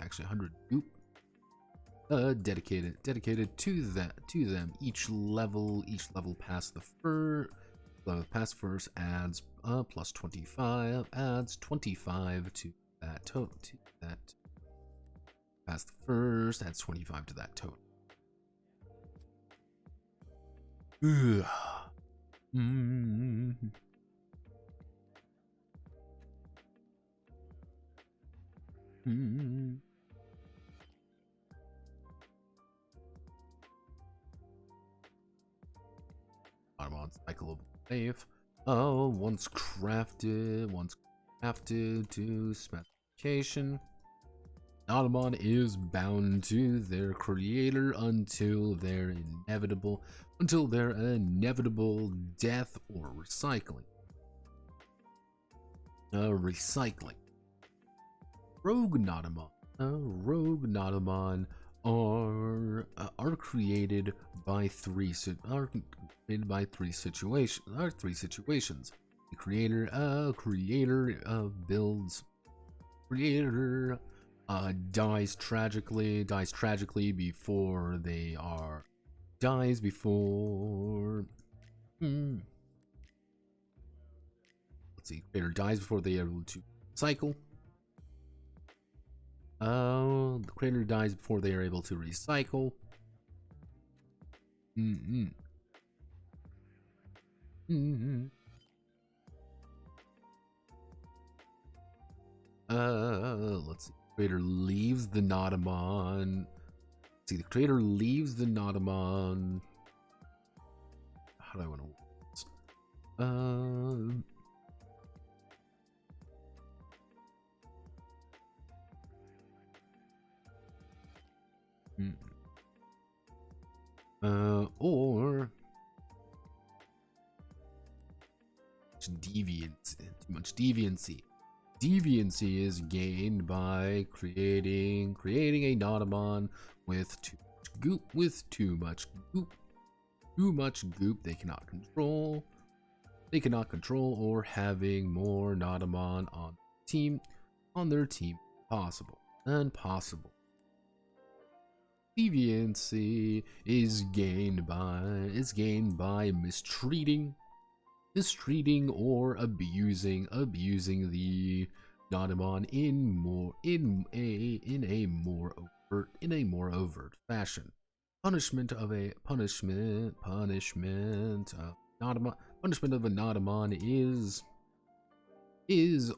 Actually, 100 goop dedicated to them. Each level past the first adds plus 25. Adds 25 to that total. Past the first adds 25 to that total. Notamon cycle of life. Once crafted, have to do specification. Notamon is bound to their creator until their inevitable death or recycling. Recycling. Rogue Notamon are created by three situations. The creator dies tragically before they are dies before let's see, creator dies before they are able to cycle. The creator dies before they are able to recycle. Let's see. Creator leaves the Notamon. Let's see, the creator leaves the Notamon. How do I want to work this? Or too much deviancy. Deviancy is gained by creating a Notamon with too much goop they cannot control. Or having more Notamon on their team possible. Deviancy is gained by mistreating or abusing the Notamon in a more overt fashion. Punishment of a Notamon is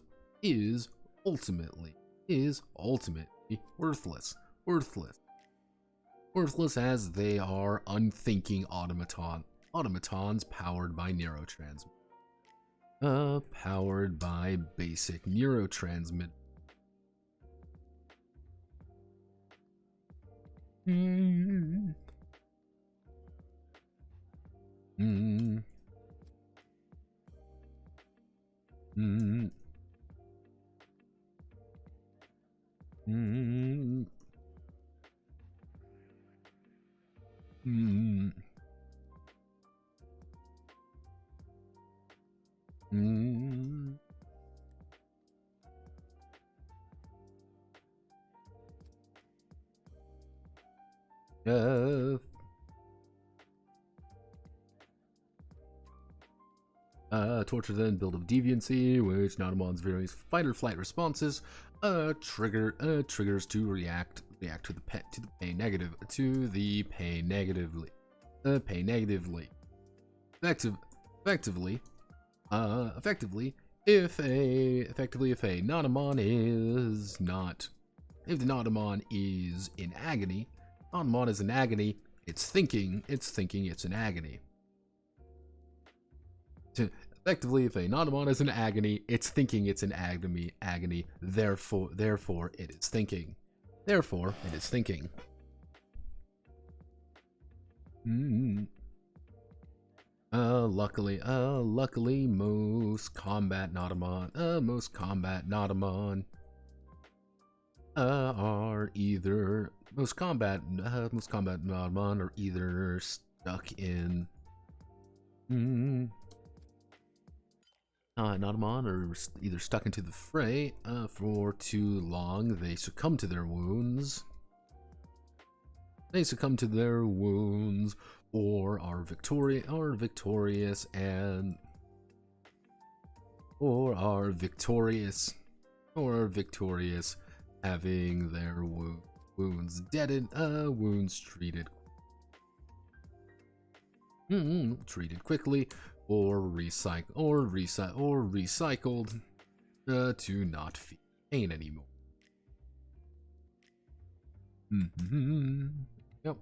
ultimately worthless as they are unthinking automatons powered by powered by basic neurotransmit. Torture then build up deviancy, which Notamon's various fight or flight responses triggers to react to the pain negatively. Effectively, if a Notamon if the Notamon is in agony, it's thinking it's in agony. Effectively, if a Notamon is in agony, it's thinking it's in agony. Therefore, it is thinking. Luckily, most combat Notamon are either stuck in Notamon are either stuck into the fray for too long. They succumb to their wounds. Or are victorious, having their wounds deadened, wounds treated quickly, or recycled to not feel pain anymore. Yep.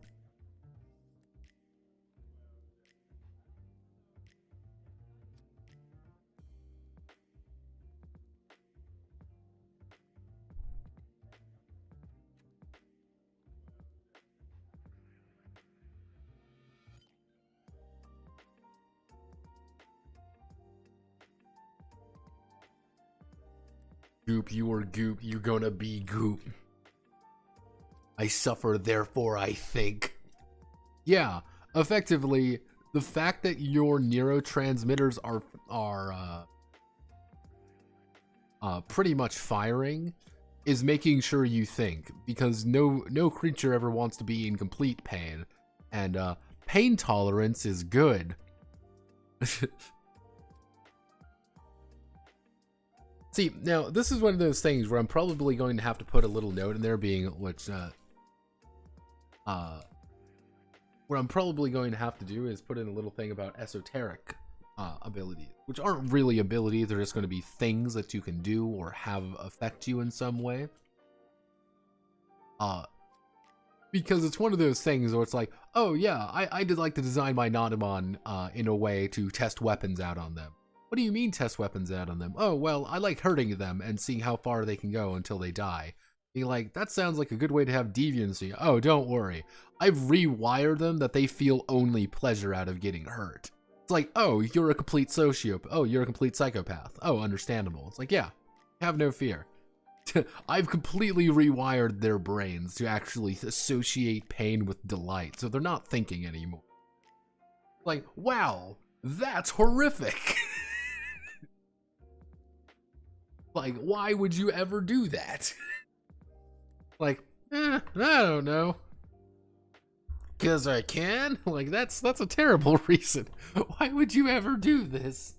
Goop, you are goop, you gonna be goop. I suffer, therefore I think. Yeah, effectively, the fact that your neurotransmitters are pretty much firing is making sure you think, because no creature ever wants to be in complete pain, and pain tolerance is good. See, now this is one of those things where I'm probably going to have to put a little note in there, being which what I'm probably going to have to do is put in a little thing about esoteric abilities, which aren't really abilities, they're just going to be things that you can do or have affect you in some way. Because it's one of those things where it's like, oh yeah, I did like to design my Notamon in a way to test weapons out on them. What do you mean test weapons out on them? Oh, well, I like hurting them and seeing how far they can go until they die. Being like, that sounds like a good way to have deviancy. Oh, don't worry. I've rewired them that they feel only pleasure out of getting hurt. It's like, oh, you're a complete sociopath. Oh, you're a complete psychopath. Oh, understandable. It's like, yeah, have no fear. I've completely rewired their brains to actually associate pain with delight, so they're not thinking anymore. Like, wow, that's horrific. Like, why would you ever do that? Like, I don't know. 'Cause I can? Like, that's a terrible reason. Why would you ever do this?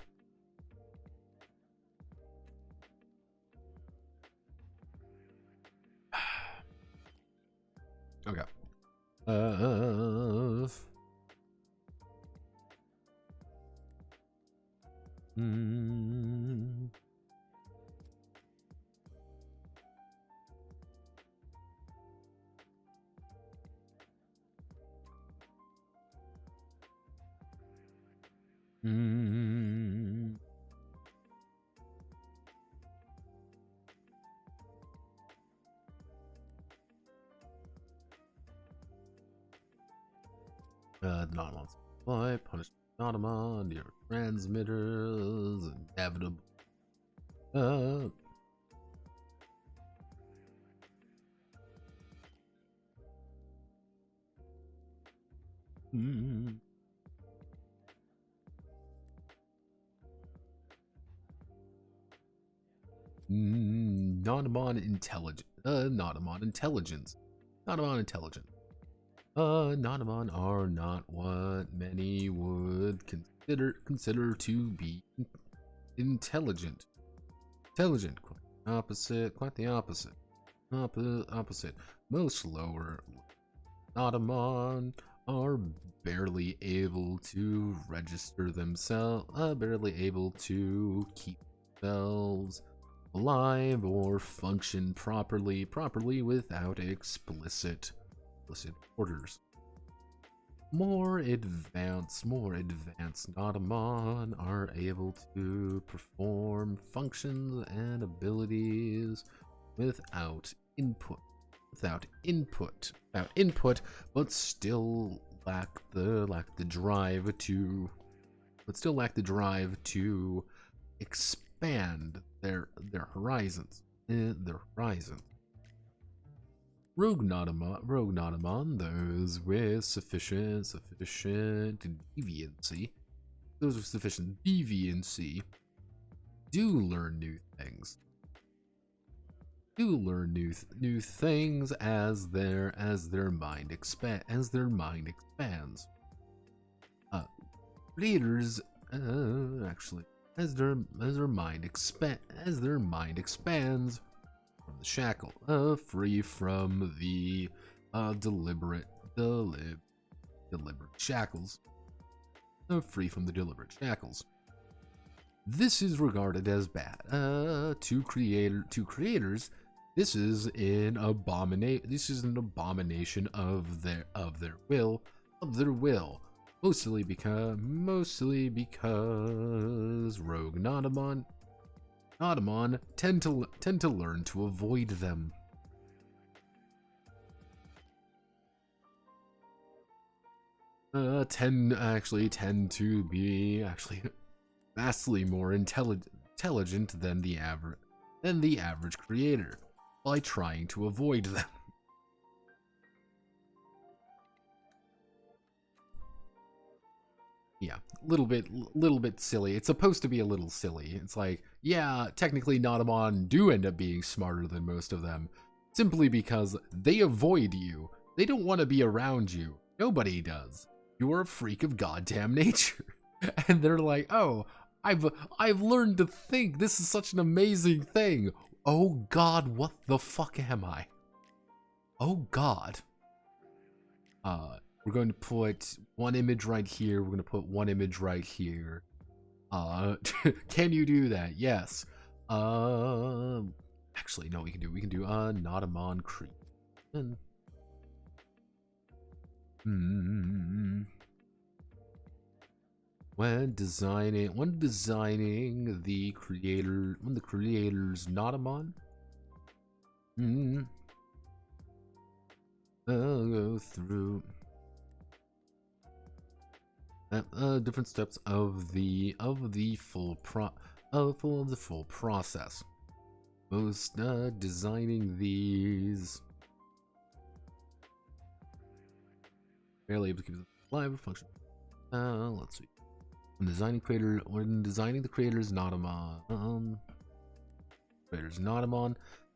Okay. Notamons. Why punish Notamon, your transmitters, inevitable. Notamon intelligence. Notamon intelligence. Notamon intelligence. Notamon are not what many would consider to be intelligent. Intelligent, quite the opposite. Opposite. Most lower Notamon are barely able to register themselves, barely able to keep themselves alive or function properly without explicit orders. More advanced Notamon are able to perform functions and abilities without input, but still lack the drive to expand their horizons. Rogue Notamon, those with sufficient deviancy, do learn new things. New things as their mind expands. Readers, actually, as their mind expands from the shackle, free from the deliberate shackles. Free from the deliberate shackles. This is regarded as bad. To creators, this is an abomination of their will. Mostly because rogue Notamon tend to learn to avoid them. Tend to be vastly more intelligent than the average. than the average creator by trying to avoid them. Yeah, little bit silly. It's supposed to be a little silly. It's like, yeah, technically Notamon do end up being smarter than most of them, simply because they avoid you. They don't want to be around you. Nobody does. You're a freak of goddamn nature. And they're like, oh, I've learned to think. This is such an amazing thing. Oh God, what the fuck am I? Oh God. We're going to put one image right here. We're going to put one image right here. Can you do that? Yes. Actually, no, we can do Notamon creep. When designing the creator's Notamon, I'll go through different steps of the full process. Most designing these barely able to keep it live function. Let's see. When designing the creator's Notamon,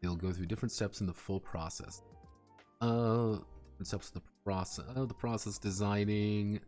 they'll go through different steps in the full process. Different steps of the process designing.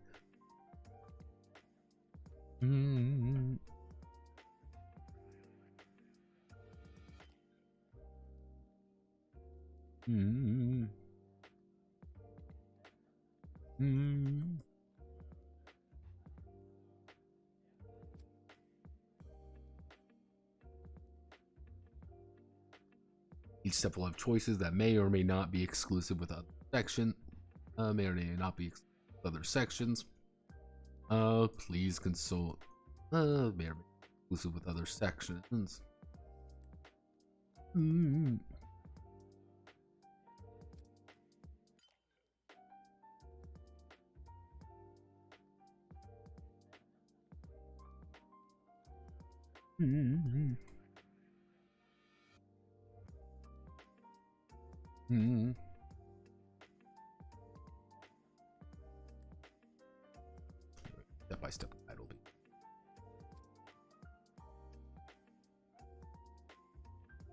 Each step will have choices that may or may not be exclusive with other sections. May or may not be exclusive with other sections. Please consult. May or may not be exclusive with other sections. Step by step guide will be.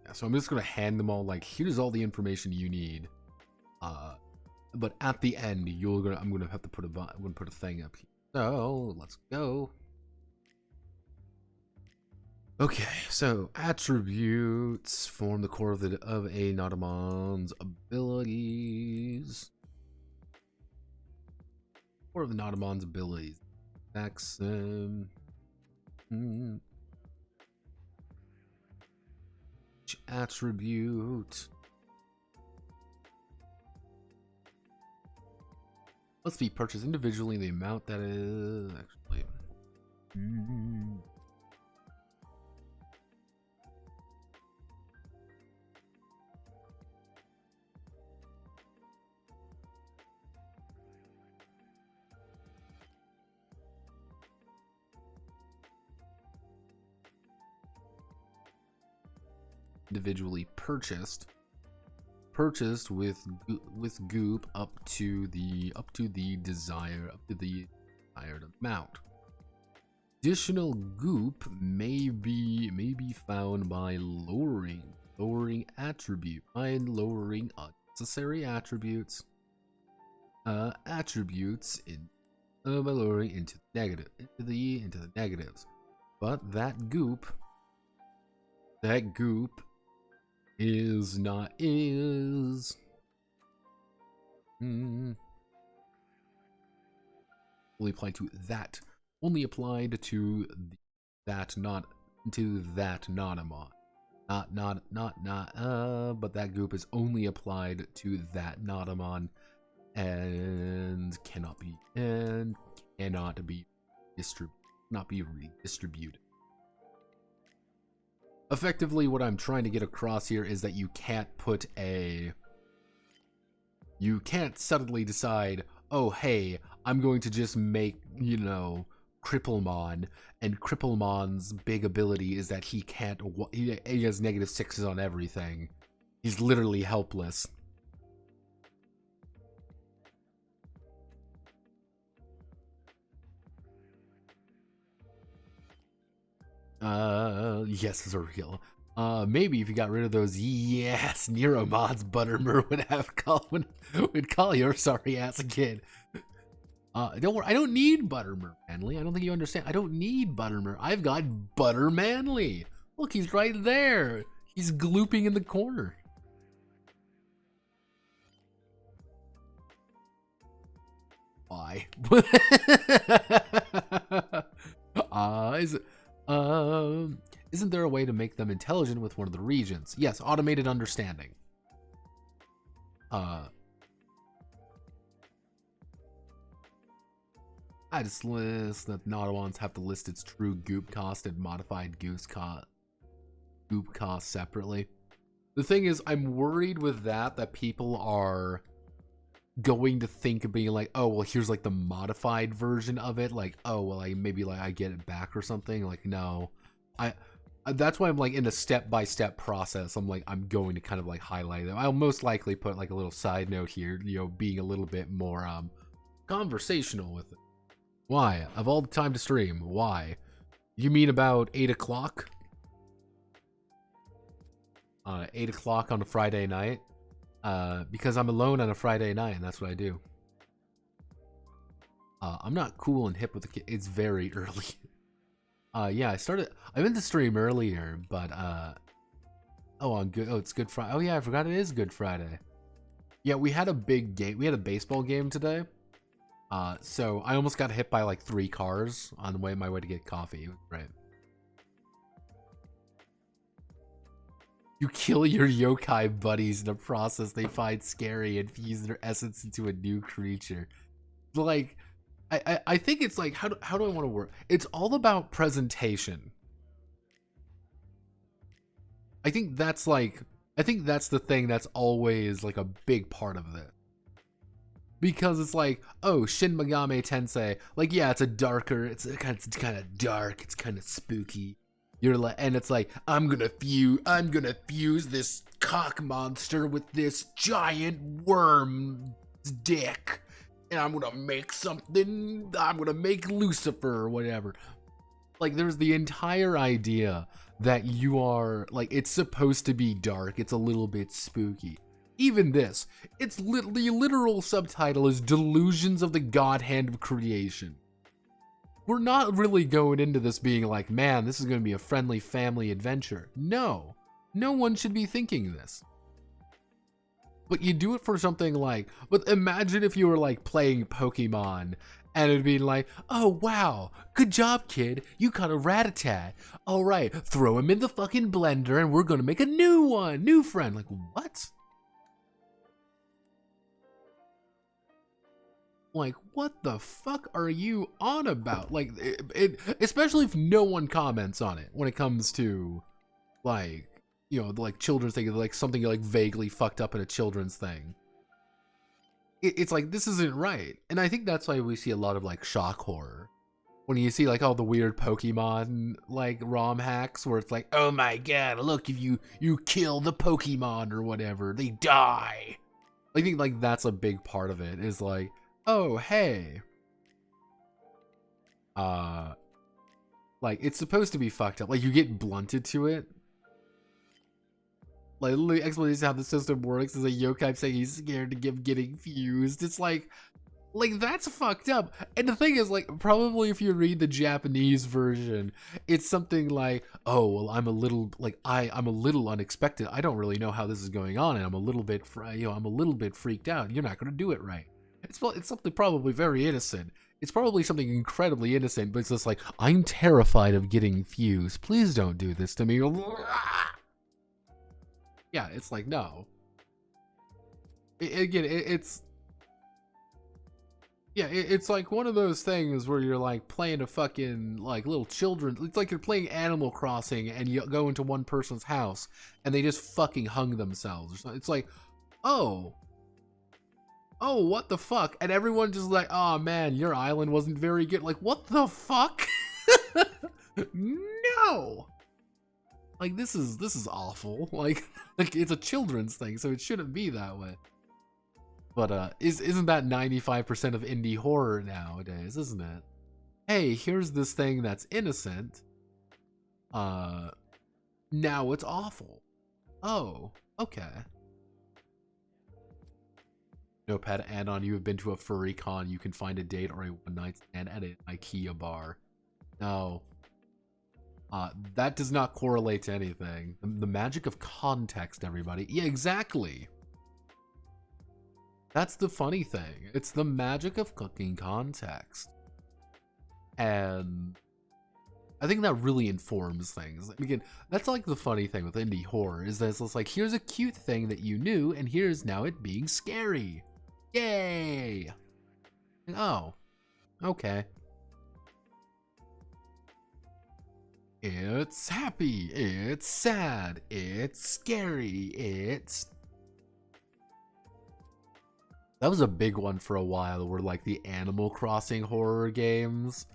Yeah, so I'm just gonna hand them all like, here's all the information you need. But at the end, I'm gonna have to put a thing up here. So let's go. Okay, so attributes form the core of a Notamon's abilities. Core of the Notamon's abilities. Maxim. Each attribute must be purchased individually in the amount that is actually. Individually purchased with goop up to the desired amount. Additional goop may be found by lowering attribute by lowering unnecessary attributes by lowering into the negatives. But that goop is only applied to that. Only applied to that, not to that Notamon. But that goop is only applied to that Notamon and cannot be redistributed. Effectively, what I'm trying to get across here is that you can't suddenly decide, oh hey, I'm going to just make, Cripplemon, and Cripplemon's big ability is that he can't. He has -6s on everything. He's literally helpless. Yes, is a real. Maybe if you got rid of those, yes, Neuromods, Buttermer would call your sorry ass a kid. Don't worry, I don't need Buttermer Manly. I don't think you understand. I don't need Buttermer. I've got Butter Manly. Look, he's right there. He's glooping in the corner. Why? Isn't there a way to make them intelligent with one of the regions? Yes, automated understanding. I just list that Notamons have to list its true goop cost and modified goop cost separately. The thing is, I'm worried with that people are going to think of being like, oh, well, here's like the modified version of it. Like, oh, well, maybe I get it back or something. Like, no. That's why I'm like in a step-by-step process. I'm going to kind of like highlight them. I'll most likely put like a little side note here, being a little bit more conversational with it. Why? Of all the time to stream, why? You mean about 8 o'clock? 8 o'clock on a Friday night? Because I'm alone on a Friday night, and that's what I do. I'm not cool and hip with the kid. It's very early. Yeah, I meant to stream earlier, but, it's Good Friday. Oh yeah, I forgot it is Good Friday. Yeah, we had a big game. We had a baseball game today. So I almost got hit by like 3 cars on my way to get coffee. Right. You kill your yokai buddies in the process they find scary and fuse their essence into a new creature. Like, I think it's like, how do I want to work? It's all about presentation. I think that's the thing that's always like a big part of it. Because it's like, oh, Shin Megami Tensei, like, yeah, it's kind of dark, it's kind of spooky. You're like, and it's like, I'm gonna fuse this cock monster with this giant worm dick, and I'm gonna make Lucifer or whatever. Like, there's the entire idea that you are, like, it's supposed to be dark, it's a little bit spooky. Even this, the literal subtitle is Delusions of the God Hand of Creation. We're not really going into this being like, man, this is going to be a friendly family adventure. No one should be thinking this. But you do it for something like, but imagine if you were like playing Pokemon and it'd be like, oh wow, good job kid, you caught a Rattata. All right, throw him in the fucking blender and we're going to make a new friend. Like, what? Like, what the fuck are you on about? Like, especially if no one comments on it when it comes to, like, like children's thing, like something like vaguely fucked up in a children's thing. It's like, this isn't right. And I think that's why we see a lot of like shock horror. When you see like all the weird Pokemon like ROM hacks where it's like, oh my god, look, if you kill the Pokemon or whatever, they die. I think like that's a big part of it, is like, oh, hey. Like, it's supposed to be fucked up. Like, you get blunted to it. Like, literally, explanation how the system works is a yokai saying he's scared to getting fused. It's like, that's fucked up. And the thing is, like, probably if you read the Japanese version, it's something like, oh, well, I'm a little unexpected. I don't really know how this is going on, and I'm a little bit freaked out. You're not going to do it right. It's something probably very innocent. It's probably something incredibly innocent, but it's just like, I'm terrified of getting fused. Please don't do this to me. Yeah, it's like, no. It's like one of those things where you're like playing a fucking like little children. It's like you're playing Animal Crossing and you go into one person's house and they just fucking hung themselves. It's like, oh, oh, what the fuck? And everyone just like, oh man, your island wasn't very good. Like, what the fuck? No. Like, this is awful. Like it's a children's thing, so it shouldn't be that way. But isn't that 95% of indie horror nowadays, isn't it? Hey, here's this thing that's innocent. Now it's awful. Oh, okay. Notepad add-on, you have been to a furry con. You can find a date or a one-night stand at an IKEA bar. No. That does not correlate to anything. The magic of context, everybody. Yeah, exactly. That's the funny thing. It's the magic of fucking context. And I think that really informs things. Again, that's like the funny thing with indie horror, is that it's like, here's a cute thing that you knew, and here's now it being scary. Yay! Oh, okay. It's happy, it's sad, it's scary, it's... That was a big one for a while, where like the Animal Crossing horror games,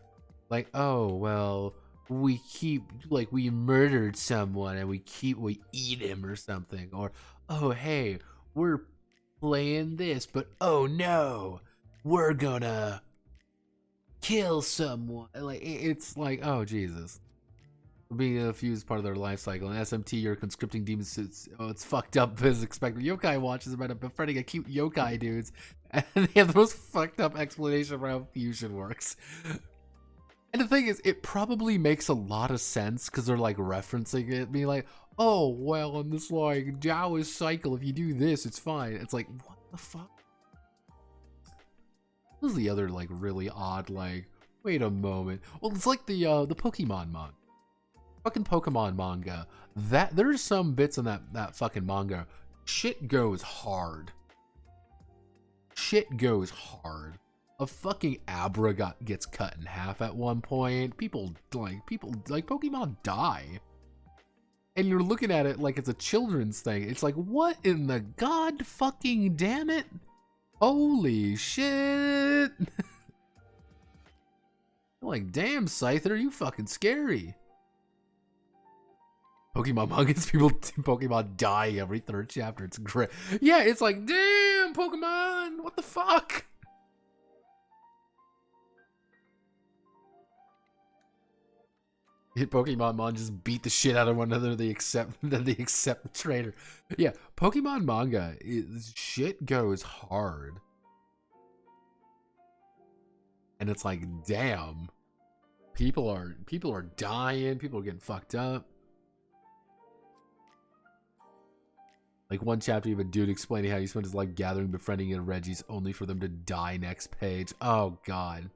like, oh, well, we murdered someone and we eat him or something, or, oh, hey, we're playing this, but oh no, we're gonna kill someone. Like, it's like, oh Jesus. Being a fused part of their life cycle. In SMT, you're conscripting demon suits. Oh, it's fucked up as expected. Yokai Watch is about befriending a cute yokai dudes, and they have the most fucked up explanation for how fusion works. And the thing is, it probably makes a lot of sense because they're like referencing it, being like, oh, well, in this like Taoist cycle, if you do this, it's fine. It's like, what the fuck? What was the other like really odd, like, wait a moment. Well, it's like the Pokemon manga. Fucking Pokemon manga. That there's some bits in that fucking manga. Shit goes hard. Shit goes hard. A fucking Abra gets cut in half at one point. People like Pokemon die. And you're looking at it like it's a children's thing. It's like, what in the god fucking damn it? Holy shit. Like, damn, Scyther, you fucking scary. Pokemon mangas, Pokemon die every third chapter. It's great. Yeah, it's like, damn, Pokemon, what the fuck? Hit Pokemon just beat the shit out of one another. They accept the trainer. Yeah, Pokemon manga shit goes hard, and it's like, damn, people are dying. People are getting fucked up. Like one chapter, you have a dude explaining how he spent his life gathering, befriending, and Reggies, only for them to die next page. Oh god.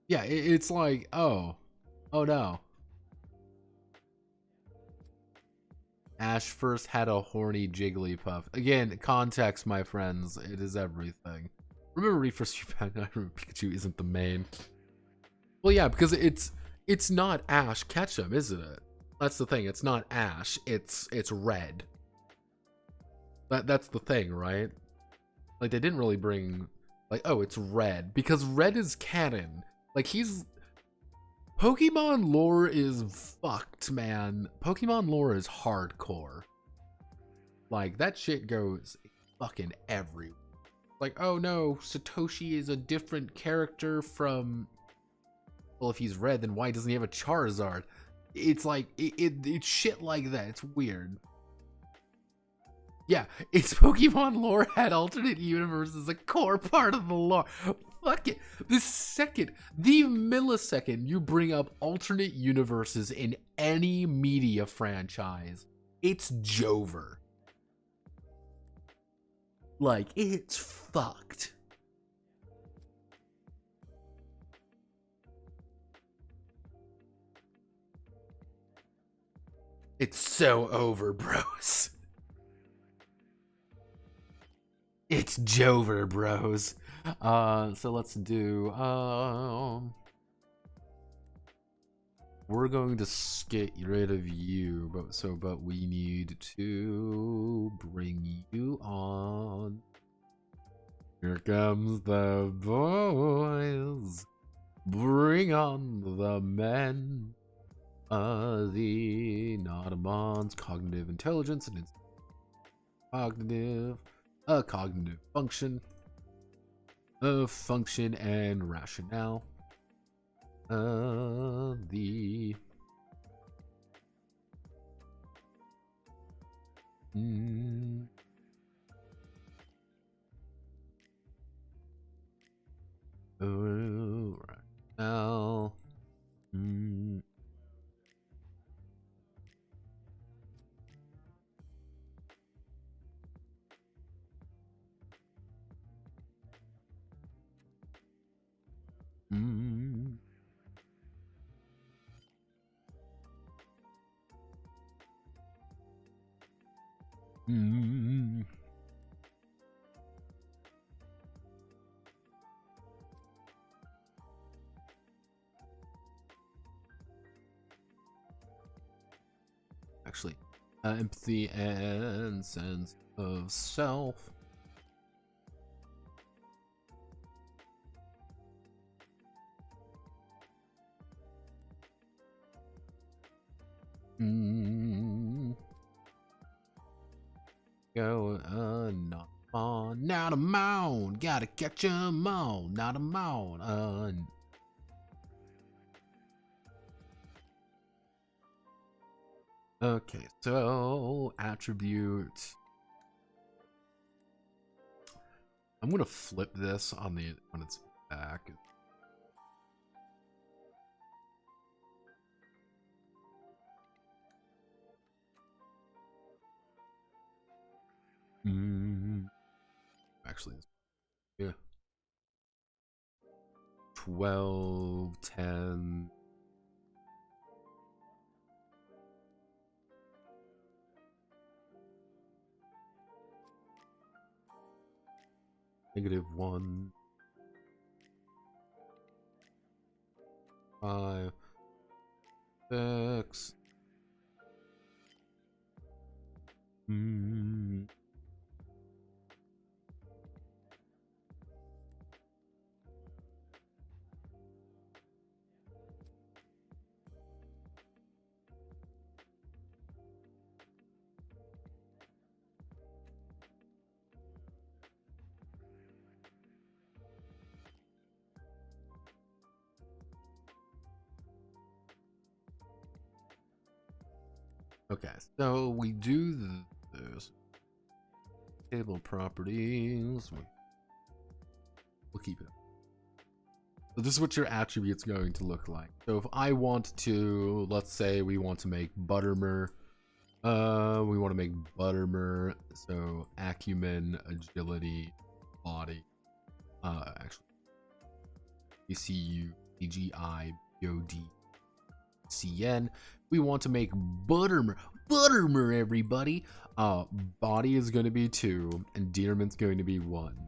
Yeah, it's like, oh no. Ash first had a horny Jigglypuff. Again, context, my friends, it is everything. Remember Refresh, I remember Pikachu isn't the main. Well, yeah, because it's not Ash Ketchum, isn't it? That's the thing. It's not Ash. It's Red. That's the thing, right? Like, they didn't really bring, like, oh, it's Red, because Red is canon. Like, Pokemon lore is fucked, man. Pokemon lore is hardcore. Like, that shit goes fucking everywhere. Like, oh no, Satoshi is a different character from... Well, if he's red, then why doesn't he have a Charizard? It's like, it's shit like that. It's weird. Yeah, it's Pokemon lore had alternate universes a core part of the lore. Fuck it. The millisecond you bring up alternate universes in any media franchise, it's Jover. Like, it's fucked. It's so over, bros. It's Jover, bros. So let's do we're going to get rid of you, but we need to bring you on. Here comes the boys. Bring on the men. The Notamons, cognitive intelligence, and cognitive function, function and rationale. The rationale. Actually, empathy and sense of self. Go not on, not a mound. Gotta catch 'em all, not a mound. Okay, so attribute. I'm gonna flip this on its back. Actually, yeah. 12, 10. -1. 5, 6. Okay, so we do this. Table properties. We'll keep it. So this is what your attribute's going to look like. So if I want to, let's say we want to make Buttermer. We want to make Buttermer. So acumen, agility, body. Actually, ECU, EGI, BOD, CN. We want to make Buttermer. Buttermer, everybody. Body is going to be 2, and Endearment's going to be 1.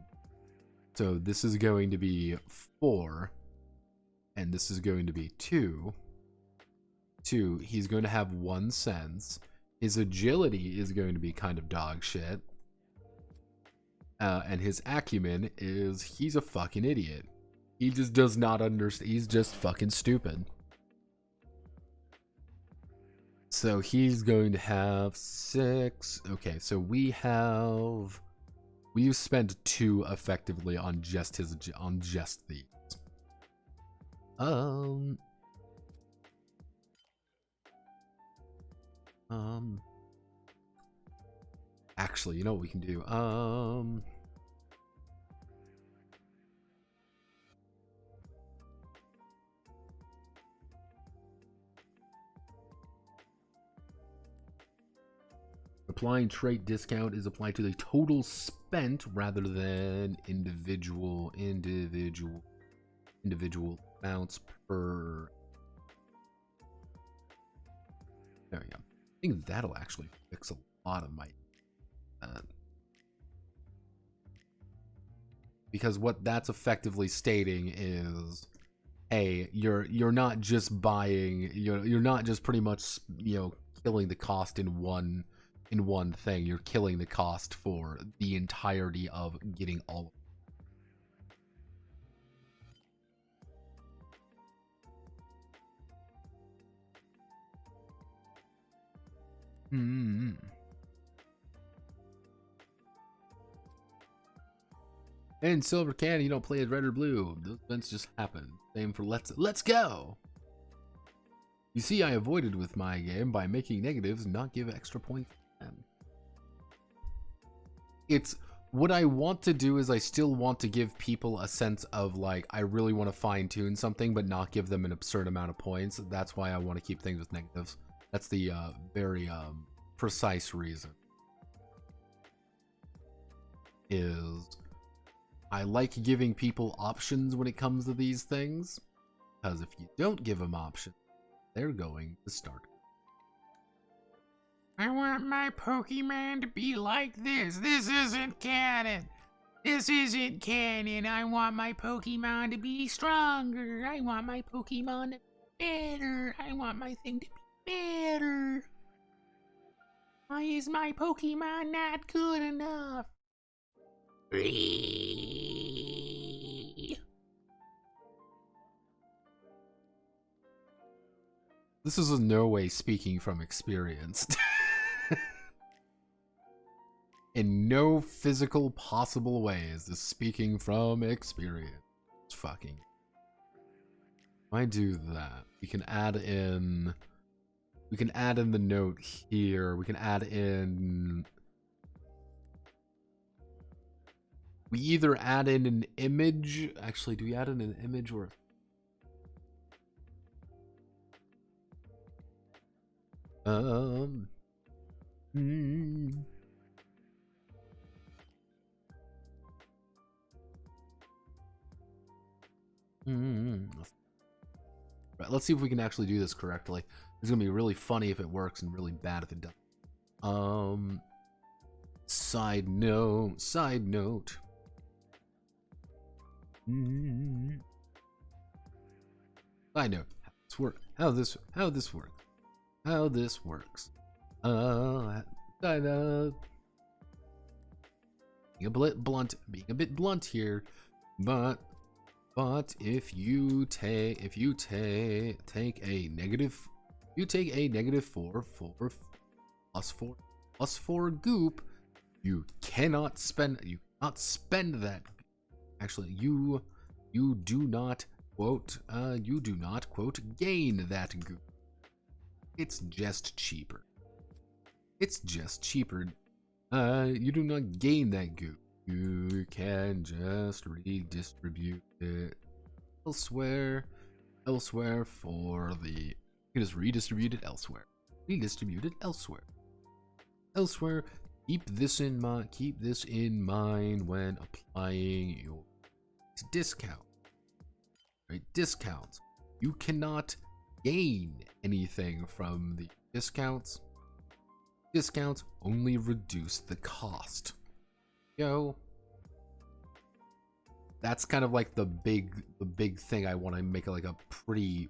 So this is going to be 4, and this is going to be 2. 2. He's going to have 1 sense. His agility is going to be kind of dog shit. And his acumen is he's a fucking idiot. He just does not understand. He's just fucking stupid. So he's going to have 6. Okay, so we've spent 2 effectively on just these. Actually, you know what we can do? Applying trait discount is applied to the total spent rather than individual amounts per. There we go. I think that'll actually fix a lot of my. Because what that's effectively stating is hey, you're not just buying, you're not just pretty much, killing the cost in one thing. You're killing the cost for the entirety of getting all. Hmm. In Silver Candy, you don't play as red or blue. Those events just happen. Same for Let's Go. You see, I avoided with my game by making negatives and not give extra points. It's what I want to do is I still want to give people a sense of like I really want to fine tune something, but not give them an absurd amount of points. That's why I want to keep things with negatives. That's the very precise reason. Is I like giving people options when it comes to these things, because if you don't give them options, they're going to start. I want my Pokemon to be like this. This isn't canon. This isn't canon. I want my Pokemon to be stronger. I want my Pokemon to be better. I want my thing to be better. Why is my Pokemon not good enough? This is in no way speaking from experience. In no physical possible way is this speaking from experience. It's fucking. Why do that? We can add in the note here. We can add in. We either add in an image. Actually, do we add in an image or? Right, let's see if we can actually do this correctly. It's gonna be really funny if it works and really bad if it doesn't. Side note. Side note, how this works. Being a bit blunt here, but if you take a negative, plus 4 goop, you cannot spend that. Actually, you do not quote gain that goop. It's just cheaper. You do not gain that goop. You can just redistribute it elsewhere for the. You can just redistribute it elsewhere. Elsewhere. Keep this in mind when applying your discount. Right? Discounts. You cannot gain anything from the discounts. Discounts only reduce the cost. That's kind of like the big thing I want to make like a pretty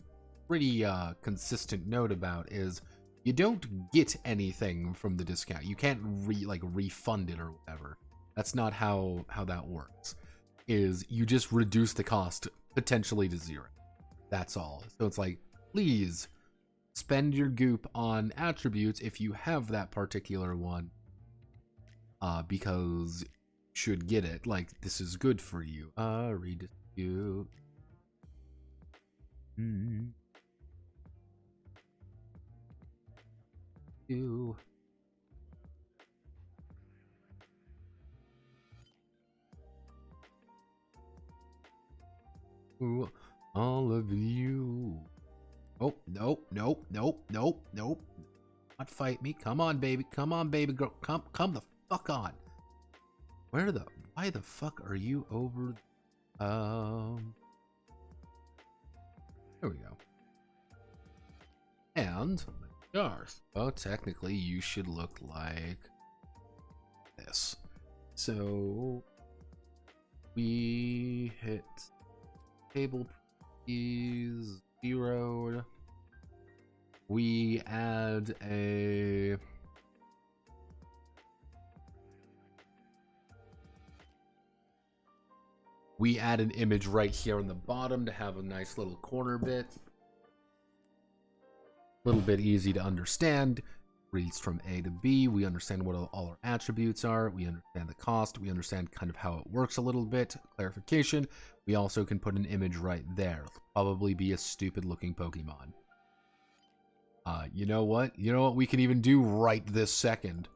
consistent note about is you don't get anything from the discount. You can't refund it or whatever. That's not how that works. Is you just reduce the cost potentially to 0. That's all. So it's like, please spend your goop on attributes if you have that particular one, because you should get it. Like, this is good for you. Redistribute. You. Ooh, all of you. Oh, nope. Not fight me. Come on, baby girl. Come the fuck on. Why the fuck are you over? There we go. And Darth. Oh, technically you should look like this. So we hit table is zeroed. We add a an image right here on the bottom to have a nice little corner bit. A little bit easy to understand. Reads from A to B. We understand what all our attributes are. We understand the cost. We understand kind of how it works a little bit. Clarification. We also can put an image right there. It'll probably be a stupid looking Pokemon. You know what? You know what we can even do right this second?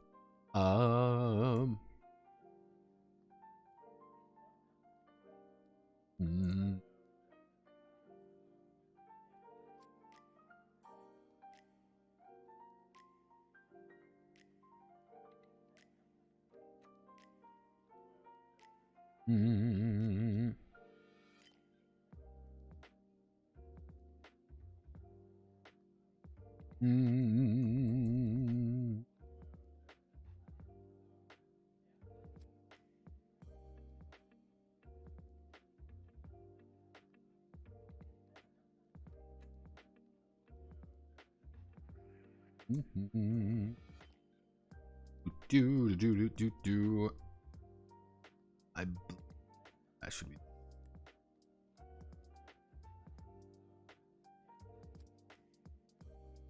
I should be.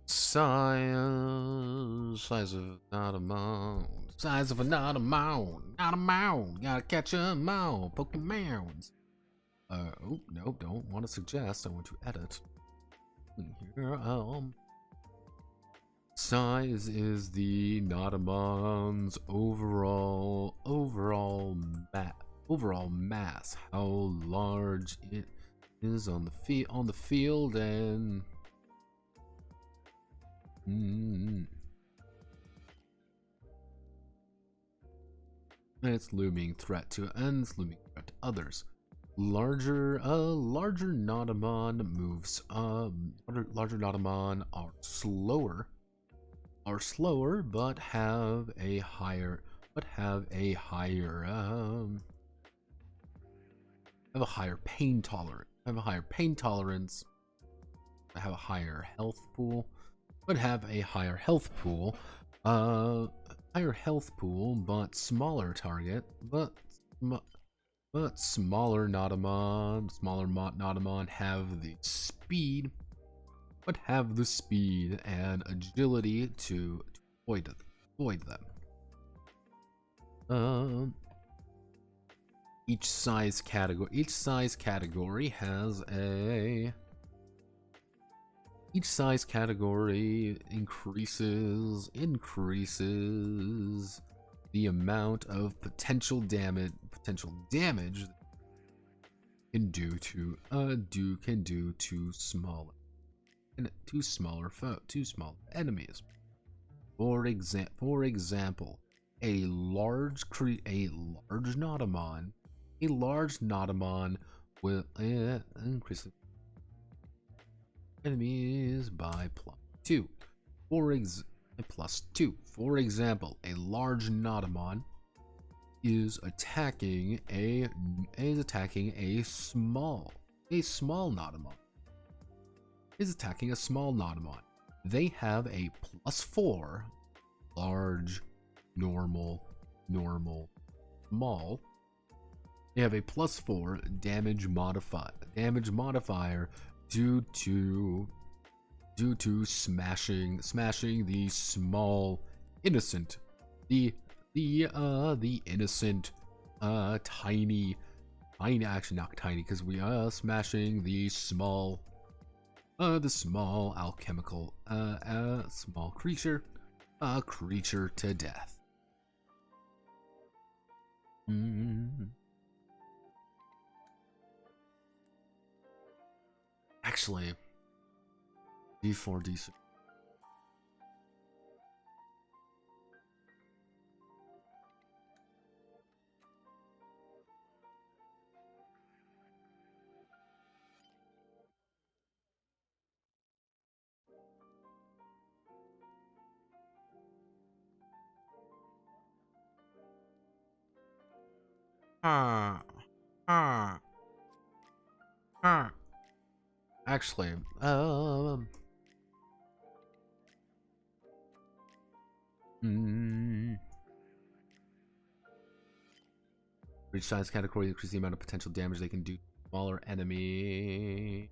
Size of not a mound. Size of a not a mound. Not a mound. Gotta catch 'em all. Pokemons. Oh no, don't want to suggest. I want to edit. Here, size is the Notamons overall mass. How large it is on the field and its looming threat to others. Larger Notamon moves. Larger Notamon are slower, but have a higher pain tolerance. Have a higher pain tolerance. Have a higher health pool. But have a higher health pool. But smaller target. But smaller Notamon have the speed, and agility to avoid them. Each size category has a. Each size category increases the amount of potential damage can do to smaller enemies. For example, a large Notamon will increase enemies by +2. +2. For example, a large Notamon is attacking a small Notamon. They have a +4 large, normal, small. They have a +4 damage modifier due to smashing the small innocent innocent tiny actually not tiny because we are smashing the small alchemical small creature to death. Actually, D4, D6. Actually, Reach size category increase the amount of potential damage they can do to smaller enemy.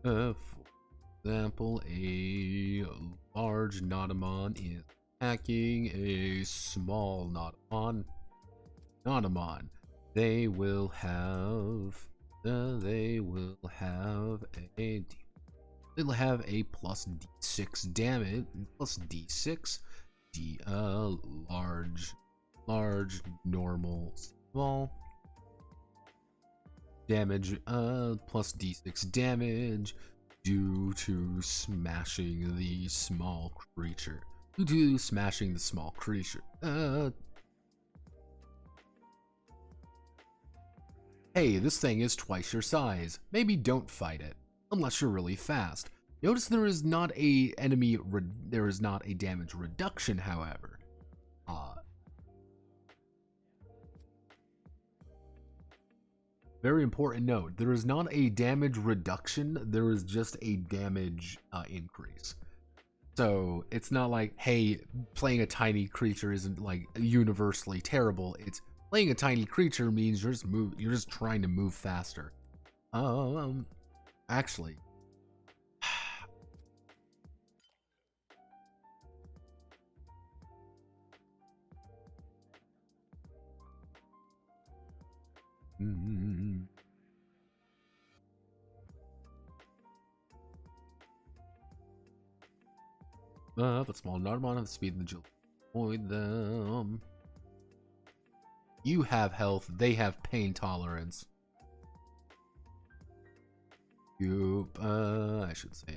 For example, a large Notamon is attacking a small Notamon. They will have a plus D6 damage, plus D6, large, normal, small damage, plus D6 damage due to smashing the small creature. Hey, this thing is twice your size. Maybe don't fight it, unless you're really fast. Notice there is not a damage reduction, however. Very important note, there is not a damage reduction, there is just a damage increase. So it's not like, hey, playing a tiny creature isn't like universally terrible. It's playing a tiny creature means you're just trying to move faster. Actually, but small Notamon have the speed and agility. Avoid them. You have health, they have pain tolerance. I should say,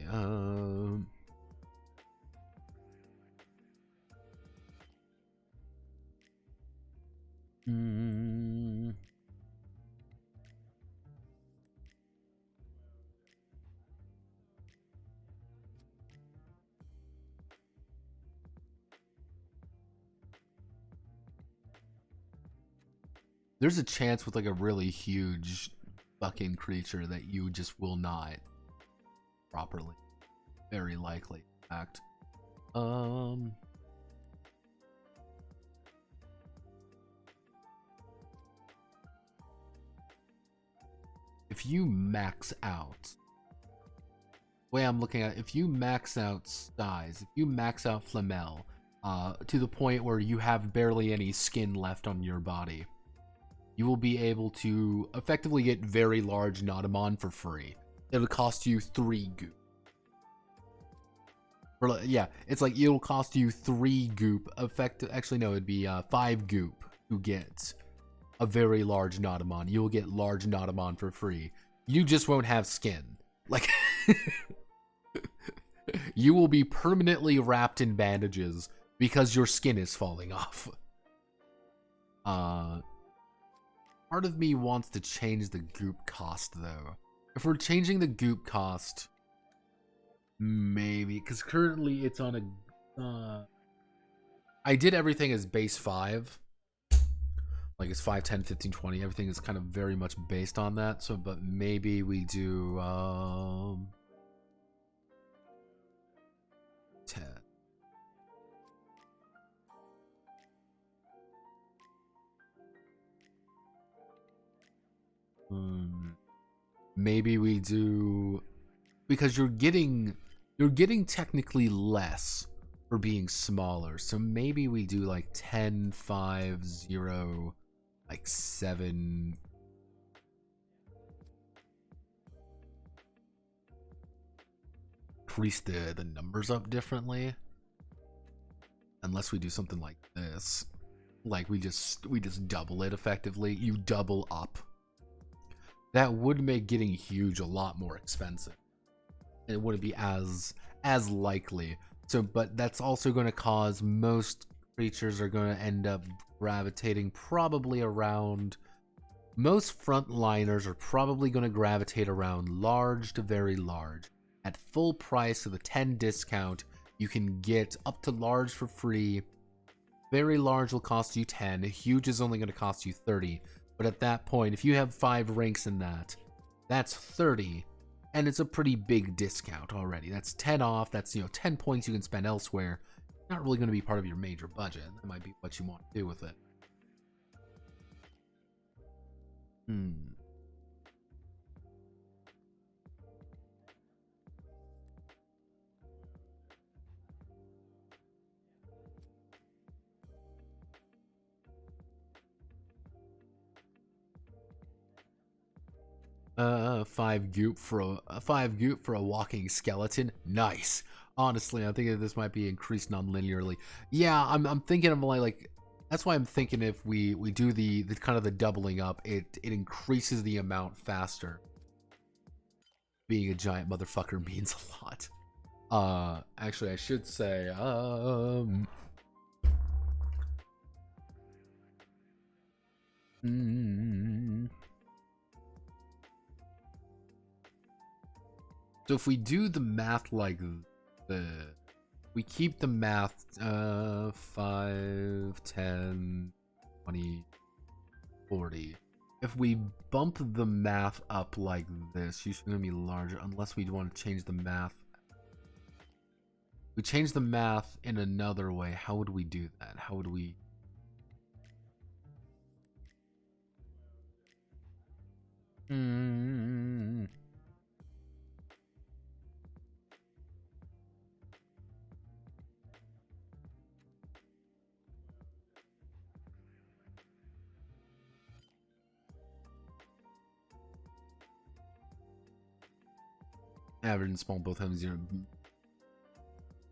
there's a chance with like a really huge fucking creature that you just will not properly. Very likely, in fact. If you max out, the way I'm looking at it, if you max out size, if you max out Flamel, to the point where you have barely any skin left on your body, you will be able to effectively get very large Notamon for free. It'll cost you 3 goop. Or, yeah, it's like it'll cost you 3 goop. Actually, no, it'd be 5 goop to get a very large Notamon. You'll get large Notamon for free. You just won't have skin. Like, you will be permanently wrapped in bandages because your skin is falling off. Part of me wants to change the goop cost, though. If we're changing the goop cost, maybe, because currently it's on a... I did everything as base 5. Like, it's 5, 10, 15, 20. Everything is kind of very much based on that. So, but maybe we do, 10. Maybe we do, because you're getting technically less for being smaller. So maybe we do like 10, 5, 0, like 7. Increase the numbers up differently. Unless we do something like this. Like we just double it effectively. You double up. That would make getting huge a lot more expensive. And it wouldn't be as likely. So, but that's also going to cause most creatures are going to end up gravitating probably around most frontliners are probably going to gravitate around large to very large. At full price of a 10 discount, you can get up to large for free. Very large will cost you 10. Huge is only going to cost you 30. But at that point, if you have 5 ranks in that, that's 30. And it's a pretty big discount already. That's 10 off. That's, 10 points you can spend elsewhere. Not really going to be part of your major budget. That might be what you want to do with it. 5 goop for a walking skeleton. Nice. Honestly, I'm thinking this might be increased non-linearly. Yeah, I'm thinking of like that's why I'm thinking if we do the kind of the doubling up, it increases the amount faster. Being a giant motherfucker means a lot. Actually, I should say, So if we do the math like we keep the math 5, 10, 20, 40. If we bump the math up like this, she's going to be larger unless we want to change the math. We change the math in another way. How would we do that? How would we... Average and small both have 0.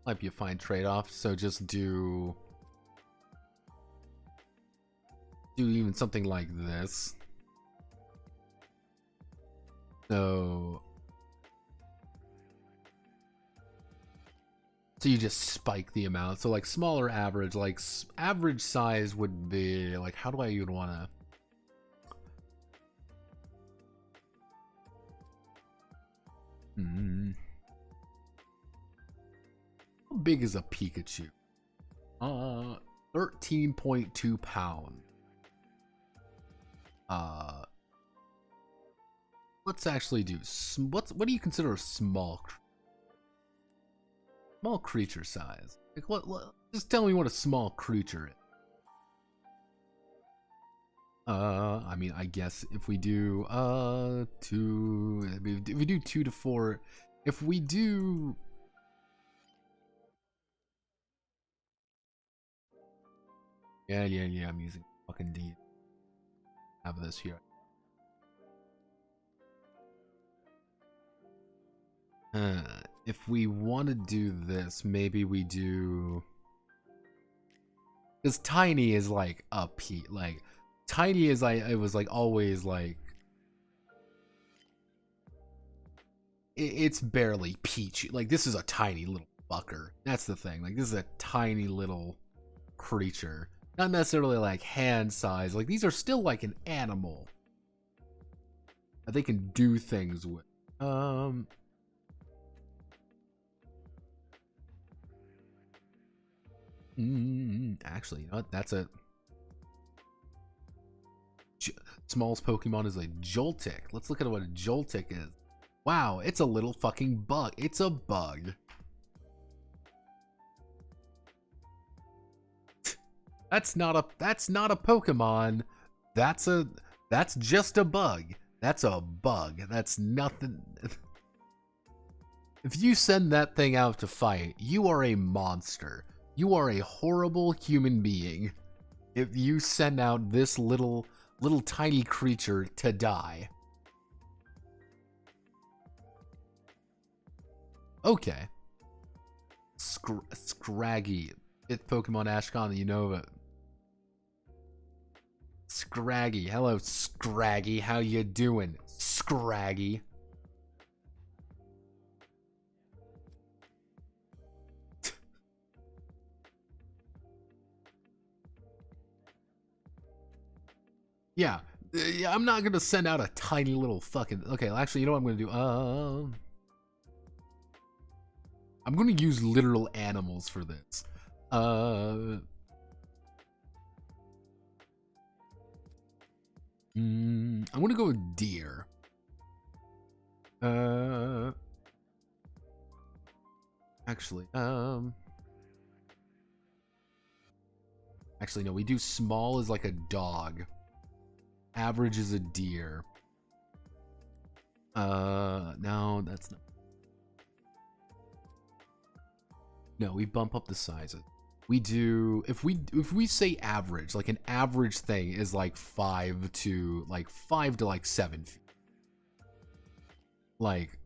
Might be a fine trade-off. So just do even something like this. So you just spike the amount. So like smaller average, like average size would be like, how do I even want to? How big is a Pikachu? 13.2 pounds. Let's actually do what do you consider a small creature size? Like what just tell me what a small creature is. I mean, I guess if we do 2, if we do 2 to 4, if we do yeah, I'm using fucking D. Have this here. If we want to do this, maybe we do, because tiny is like a P, like tiny is like, it was like always like it's barely peachy. Like this is a tiny little fucker. That's the thing. Like this is a tiny little creature, not necessarily like hand size. Like these are still like an animal that they can do things with. Actually, you know what? That's a smallest Pokemon is a Joltik. Let's look at what a Joltik is. Wow, it's a little fucking bug. It's a bug. That's not a Pokemon. That's just a bug. That's a bug. That's nothing. If you send that thing out to fight, you are a monster. You are a horrible human being. If you send out this little tiny creature to die. Okay. Scraggy. It's Pokemon Ashcon, you know it. Scraggy. Hello, Scraggy. How you doing, Scraggy? Yeah, Yeah, I'm not gonna send out a tiny little fucking. Okay, actually, you know what I'm gonna do? I'm gonna use literal animals for this. I'm gonna go with deer. Actually, no, we do small as like a dog. Average is a deer. No, that's not. No, we bump up the sizes. We do if we say average, like an average thing is like 5 to 7 feet. Like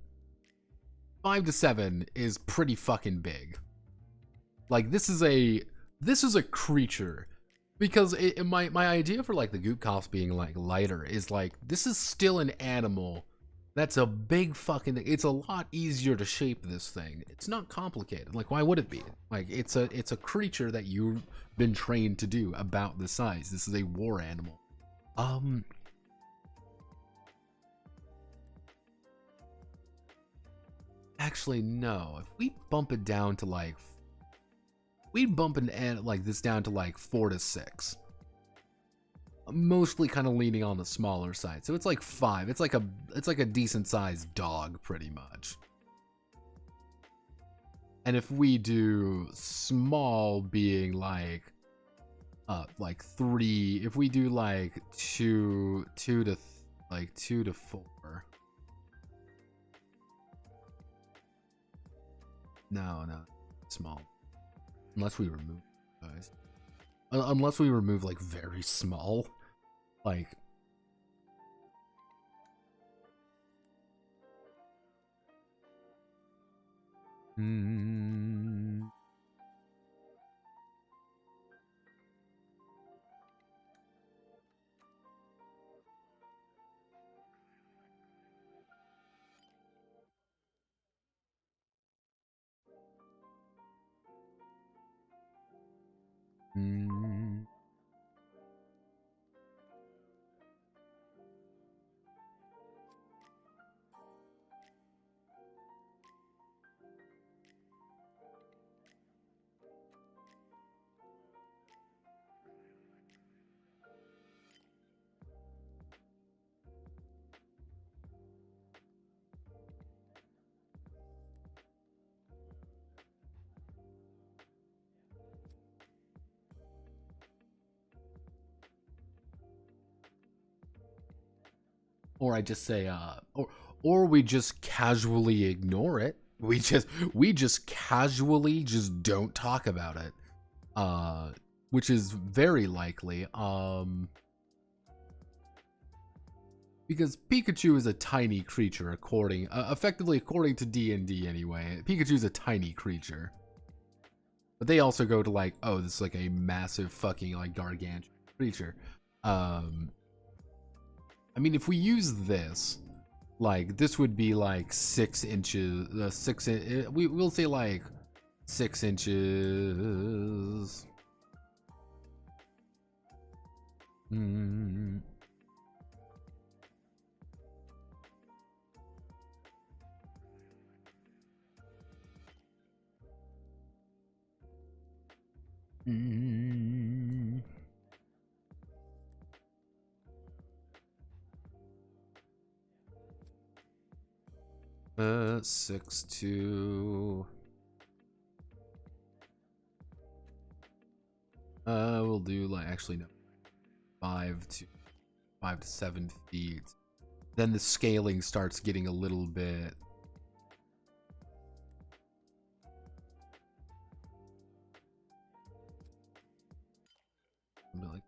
5 to 7 is pretty fucking big. Like this is a creature. Because my idea for like the goop cops being like lighter is like this is still an animal. That's a big fucking thing. It's a lot easier to shape this thing. It's not complicated. Like why would it be? Like it's a creature that you've been trained to do about this size. This is a war animal. Actually no. If we bump it down to like we'd bump an like this down to like 4 to 6. Mostly kind of leaning on the smaller side. So it's like 5. It's like a decent sized dog pretty much. And if we do small being like 3, if we do like 2 to 4. No, small. Unless we remove guys. Unless we remove like very small. Like or I just say or we just casually ignore it. We just casually just don't talk about it. Which is very likely. Because Pikachu is a tiny creature effectively according to D&D anyway. Pikachu's a tiny creature. But they also go to like, oh, this is like a massive fucking like gargantuan creature. I mean, if we use this, like this would be like 6 inches. We'll say like 6 inches. Mm. Mm. 6 to we'll do like actually no 5 to 7 feet. Then the scaling starts getting a little bit like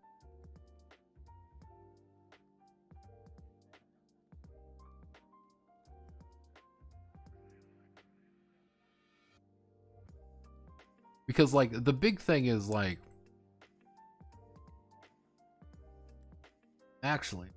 because like the big thing is like actually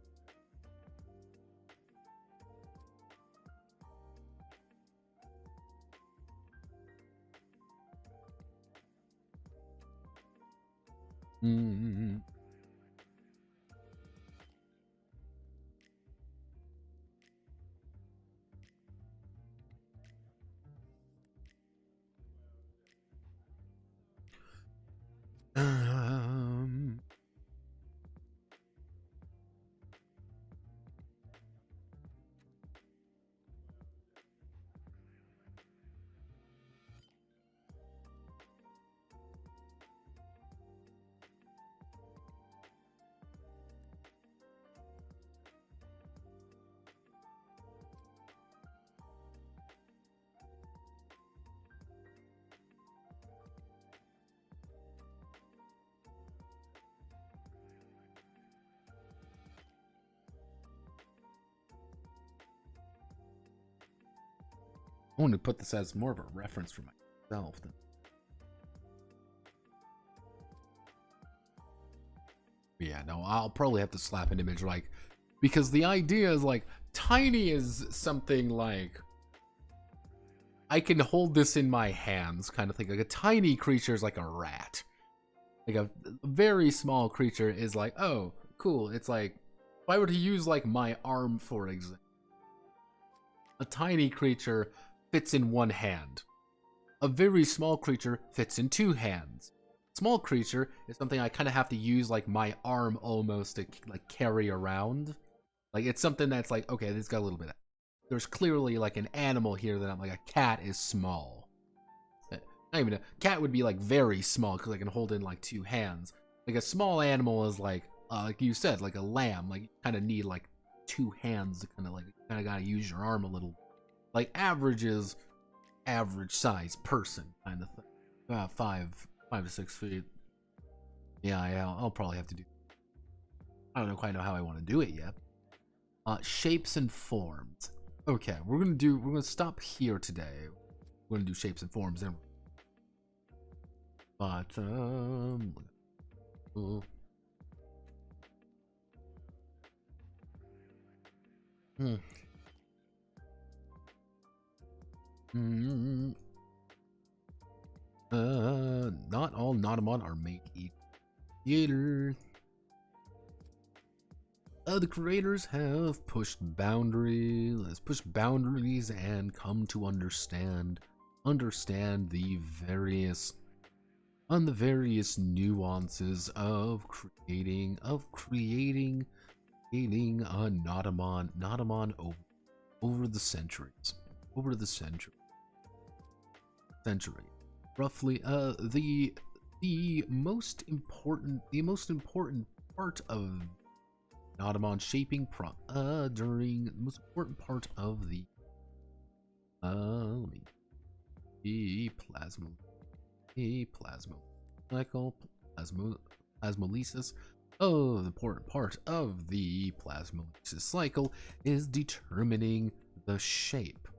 I want to put this as more of a reference for myself. Yeah, no, I'll probably have to slap an image, like, because the idea is, like, tiny is something like, I can hold this in my hands kind of thing. Like, a tiny creature is like a rat. Like, a very small creature is like, oh, cool. It's like, if I were to use, like, my arm, for example, a tiny creature fits in one hand. A very small creature fits in two hands. Small creature is something I kind of have to use, like, my arm almost to, like, carry around. Like, it's something that's like, okay, this got a little bit. There's clearly, like, an animal here that I'm like, a cat is small. Not even a cat would be, like, very small because I can hold in, like, two hands. Like, a small animal is like you said, like a lamb. Like, you kind of need, like, two hands to kind of gotta use your arm a little. Like, average is average size person kind of thing. 5 to 6 feet. Yeah, I'll probably have to do. I don't quite know how I want to do it yet. Shapes and forms. Okay, we're gonna stop here today. We're gonna do shapes and forms, and but not all Notamon are made equal. The creators have pushed boundaries and come to understand the various nuances of creating a Notamon over the centuries. Roughly, the most important part of Notamon shaping during the most important part of the plasmolysis. Oh, the important part of the plasmolysis cycle is determining the shape.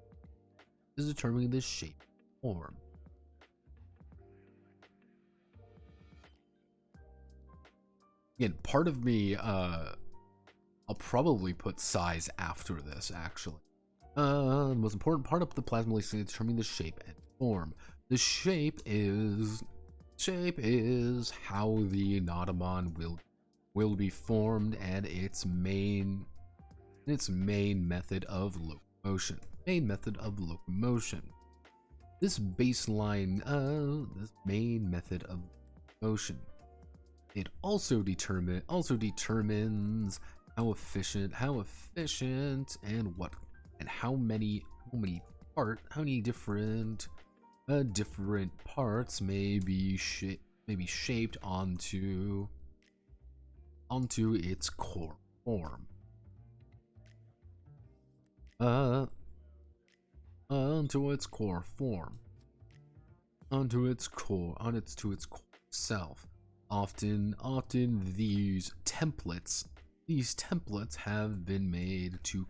Form. Again, part of me, I'll probably put size after this, actually. The most important part of the plasmolysis is determining the shape and form. The shape is how the Notamon will be formed, and its main method of locomotion. This baseline, this main method of motion. It also determines how efficient and how many different parts may be shaped onto its core form. Onto its core self. Often these templates have been made to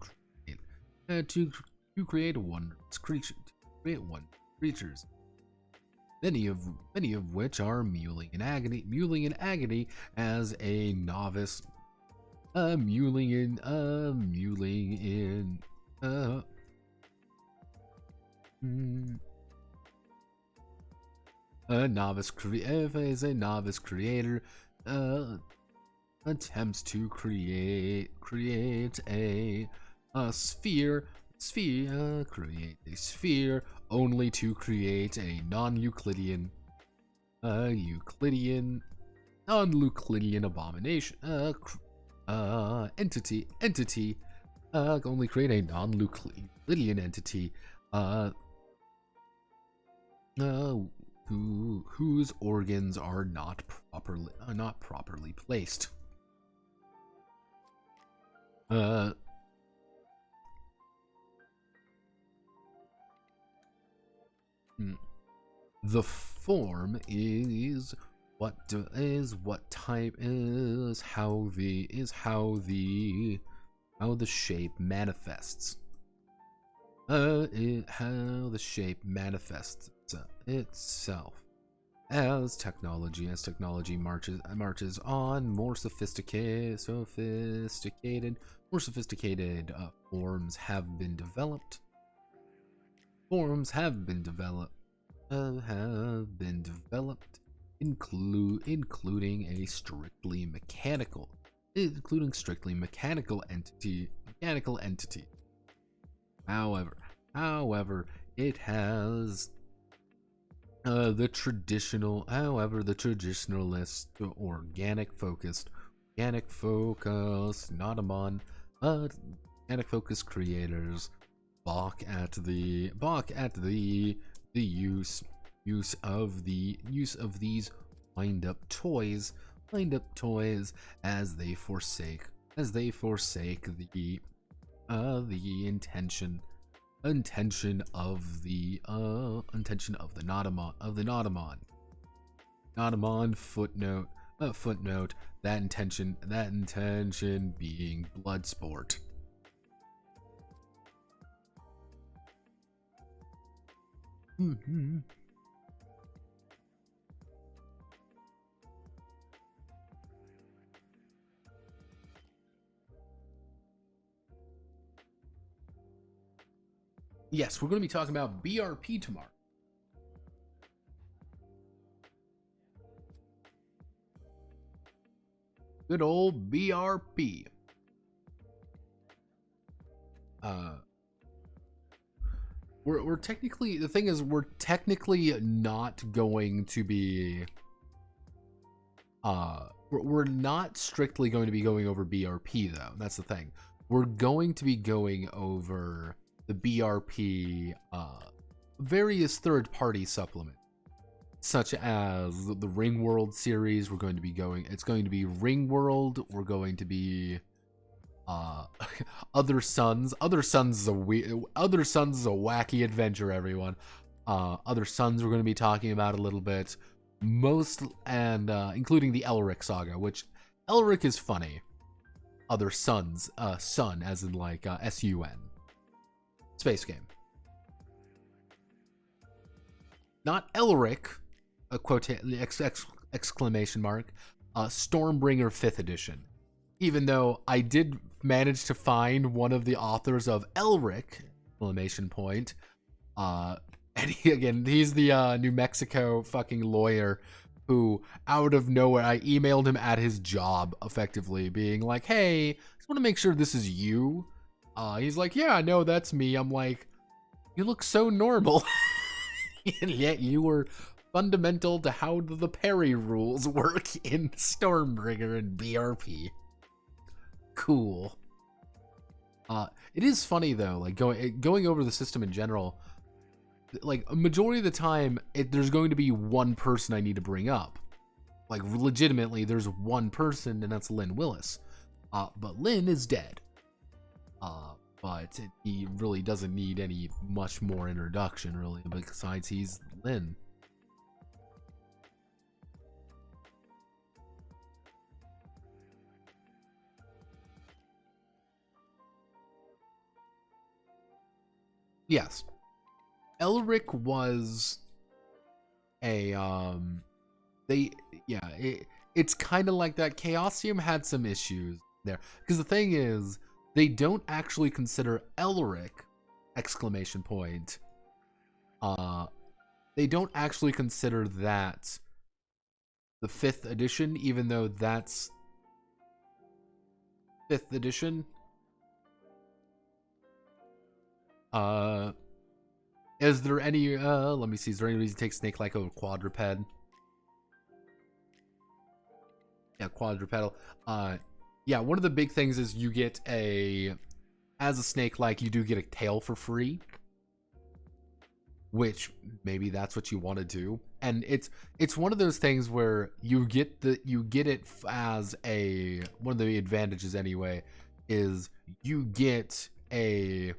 create wondrous creatures. Many of which are mewling in agony as a novice. A novice creator attempts to create a sphere, only to create a non-Euclidean abomination entity, only create a non-Euclidean entity whose organs are not properly placed. The form is how the shape manifests. how the shape manifests itself as technology marches on. More sophisticated forms have been developed. Including strictly mechanical entity. However, it has the traditionalist organic focused Notamon organic focused creators balk at the use of these wind up toys as they forsake the intention of the Notamon footnote that intention being blood sport. Yes, we're going to be talking about BRP tomorrow. Good old BRP. We're technically, the thing is, we're technically not going to be we're not strictly going to be going over BRP though. That's the thing. We're going to be going over the BRP various third-party supplements, such as the Ring World series. We're going to be it's going to be Ring World. We're going to be Other Suns is a wacky adventure, everyone. Other Suns we're going to be talking about a little bit, including the Elric saga, which Elric is funny. Other Suns, sun as in like SUN. Space game. Not Elric, exclamation mark, Stormbringer 5th edition. Even though I did manage to find one of the authors of Elric, exclamation point, and he's the New Mexico fucking lawyer who, out of nowhere, I emailed him at his job, effectively, being like, hey, just want to make sure this is you. He's like, yeah, no, that's me. I'm like, you look so normal. And yet you were fundamental to how the parry rules work in Stormbringer and BRP. Cool. It is funny though, like going over the system in general, like a majority of the time there's going to be one person I need to bring up. Like legitimately there's one person, and that's Lynn Willis. But Lynn is dead. But he really doesn't need any much more introduction, really, besides he's Lynn. Yes. Elric was a it's kind of like that. Chaosium had some issues there, because the thing is, they don't actually consider Elric, exclamation point. They don't actually consider that the 5th edition, even though that's 5th edition. Is there any let me see, is there any reason to take Snake like a quadruped? Yeah, quadrupedal. Yeah, one of the big things is you get as a snake like, you do get a tail for free, which maybe that's what you want to do. And it's one of those things where you get it as one of the advantages anyway, is you get a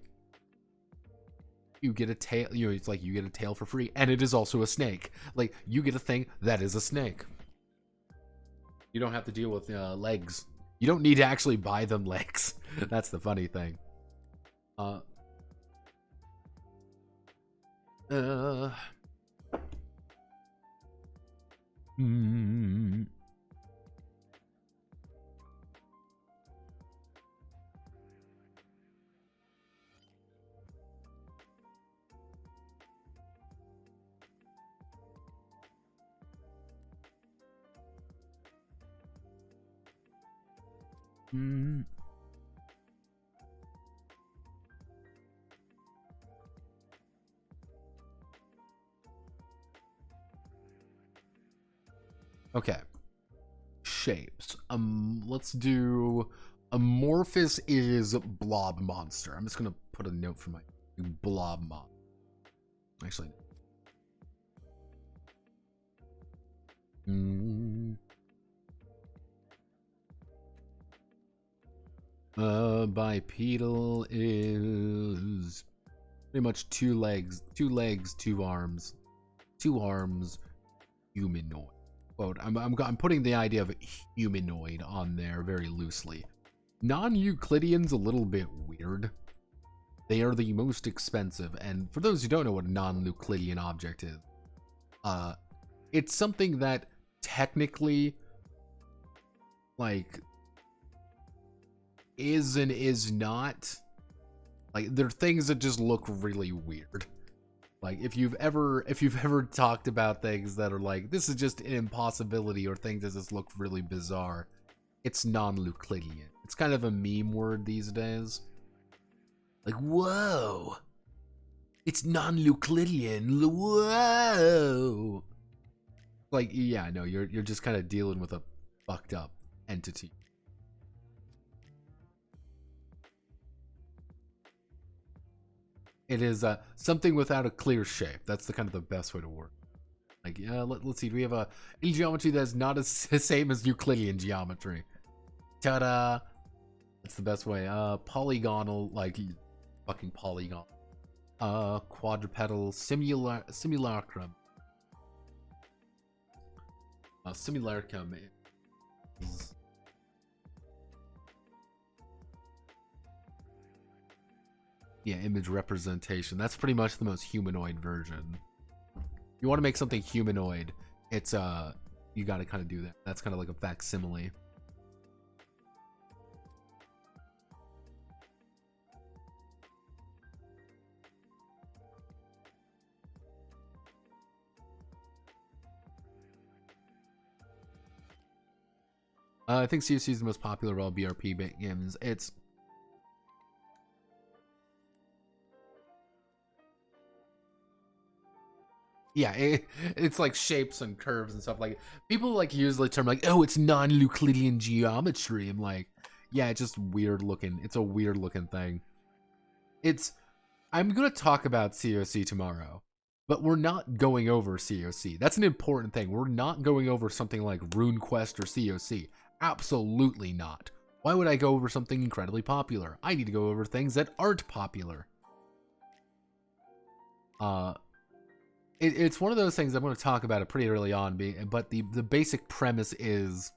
tail, it's like you get a tail for free, and it is also a snake. Like, you get a thing that is a snake. You don't have to deal with legs. You don't need to actually buy them legs. That's the funny thing. Uh. Hmm. Hmm. Okay. Shapes. Let's do amorphous is blob monster. I'm just gonna put a note for my blob monster. Actually. Bipedal is pretty much two legs, two arms, humanoid. Quote, I'm putting the idea of humanoid on there very loosely. Non-Euclidean's a little bit weird. They are the most expensive, and for those who don't know what a non-Euclidean object is, it's something that technically, like, is and is not. Like, they're things that just look really weird. Like, if you've ever talked about things that are like, this is just an impossibility, or things that just look really bizarre, it's non-Euclidean. It's kind of a meme word these days. Like, whoa, it's non-Euclidean. Whoa. Like, yeah, no, you're just kind of dealing with a fucked up entity. It is something without a clear shape. That's the kind of the best way to work. Like, yeah, let's see. Do we have any geometry that's not as same as Euclidean geometry? Ta-da! That's the best way. Polygonal, like fucking polygon. Quadrupedal simulacrum. Simulacrum is. Yeah, image representation. That's pretty much the most humanoid version. You want to make something humanoid, it's you got to kind of do that. That's kind of like a facsimile. I think COC is the most popular of all BRP games. It's yeah, it's like shapes and curves and stuff. Like, people like use the term like, oh, it's non-Euclidean geometry. I'm like, yeah, it's just weird looking. It's a weird looking thing. I'm gonna talk about COC tomorrow, but we're not going over COC. That's an important thing. We're not going over something like RuneQuest or COC. Absolutely not. Why would I go over something incredibly popular? I need to go over things that aren't popular. It's one of those things I'm going to talk about it pretty early on, but the basic premise is,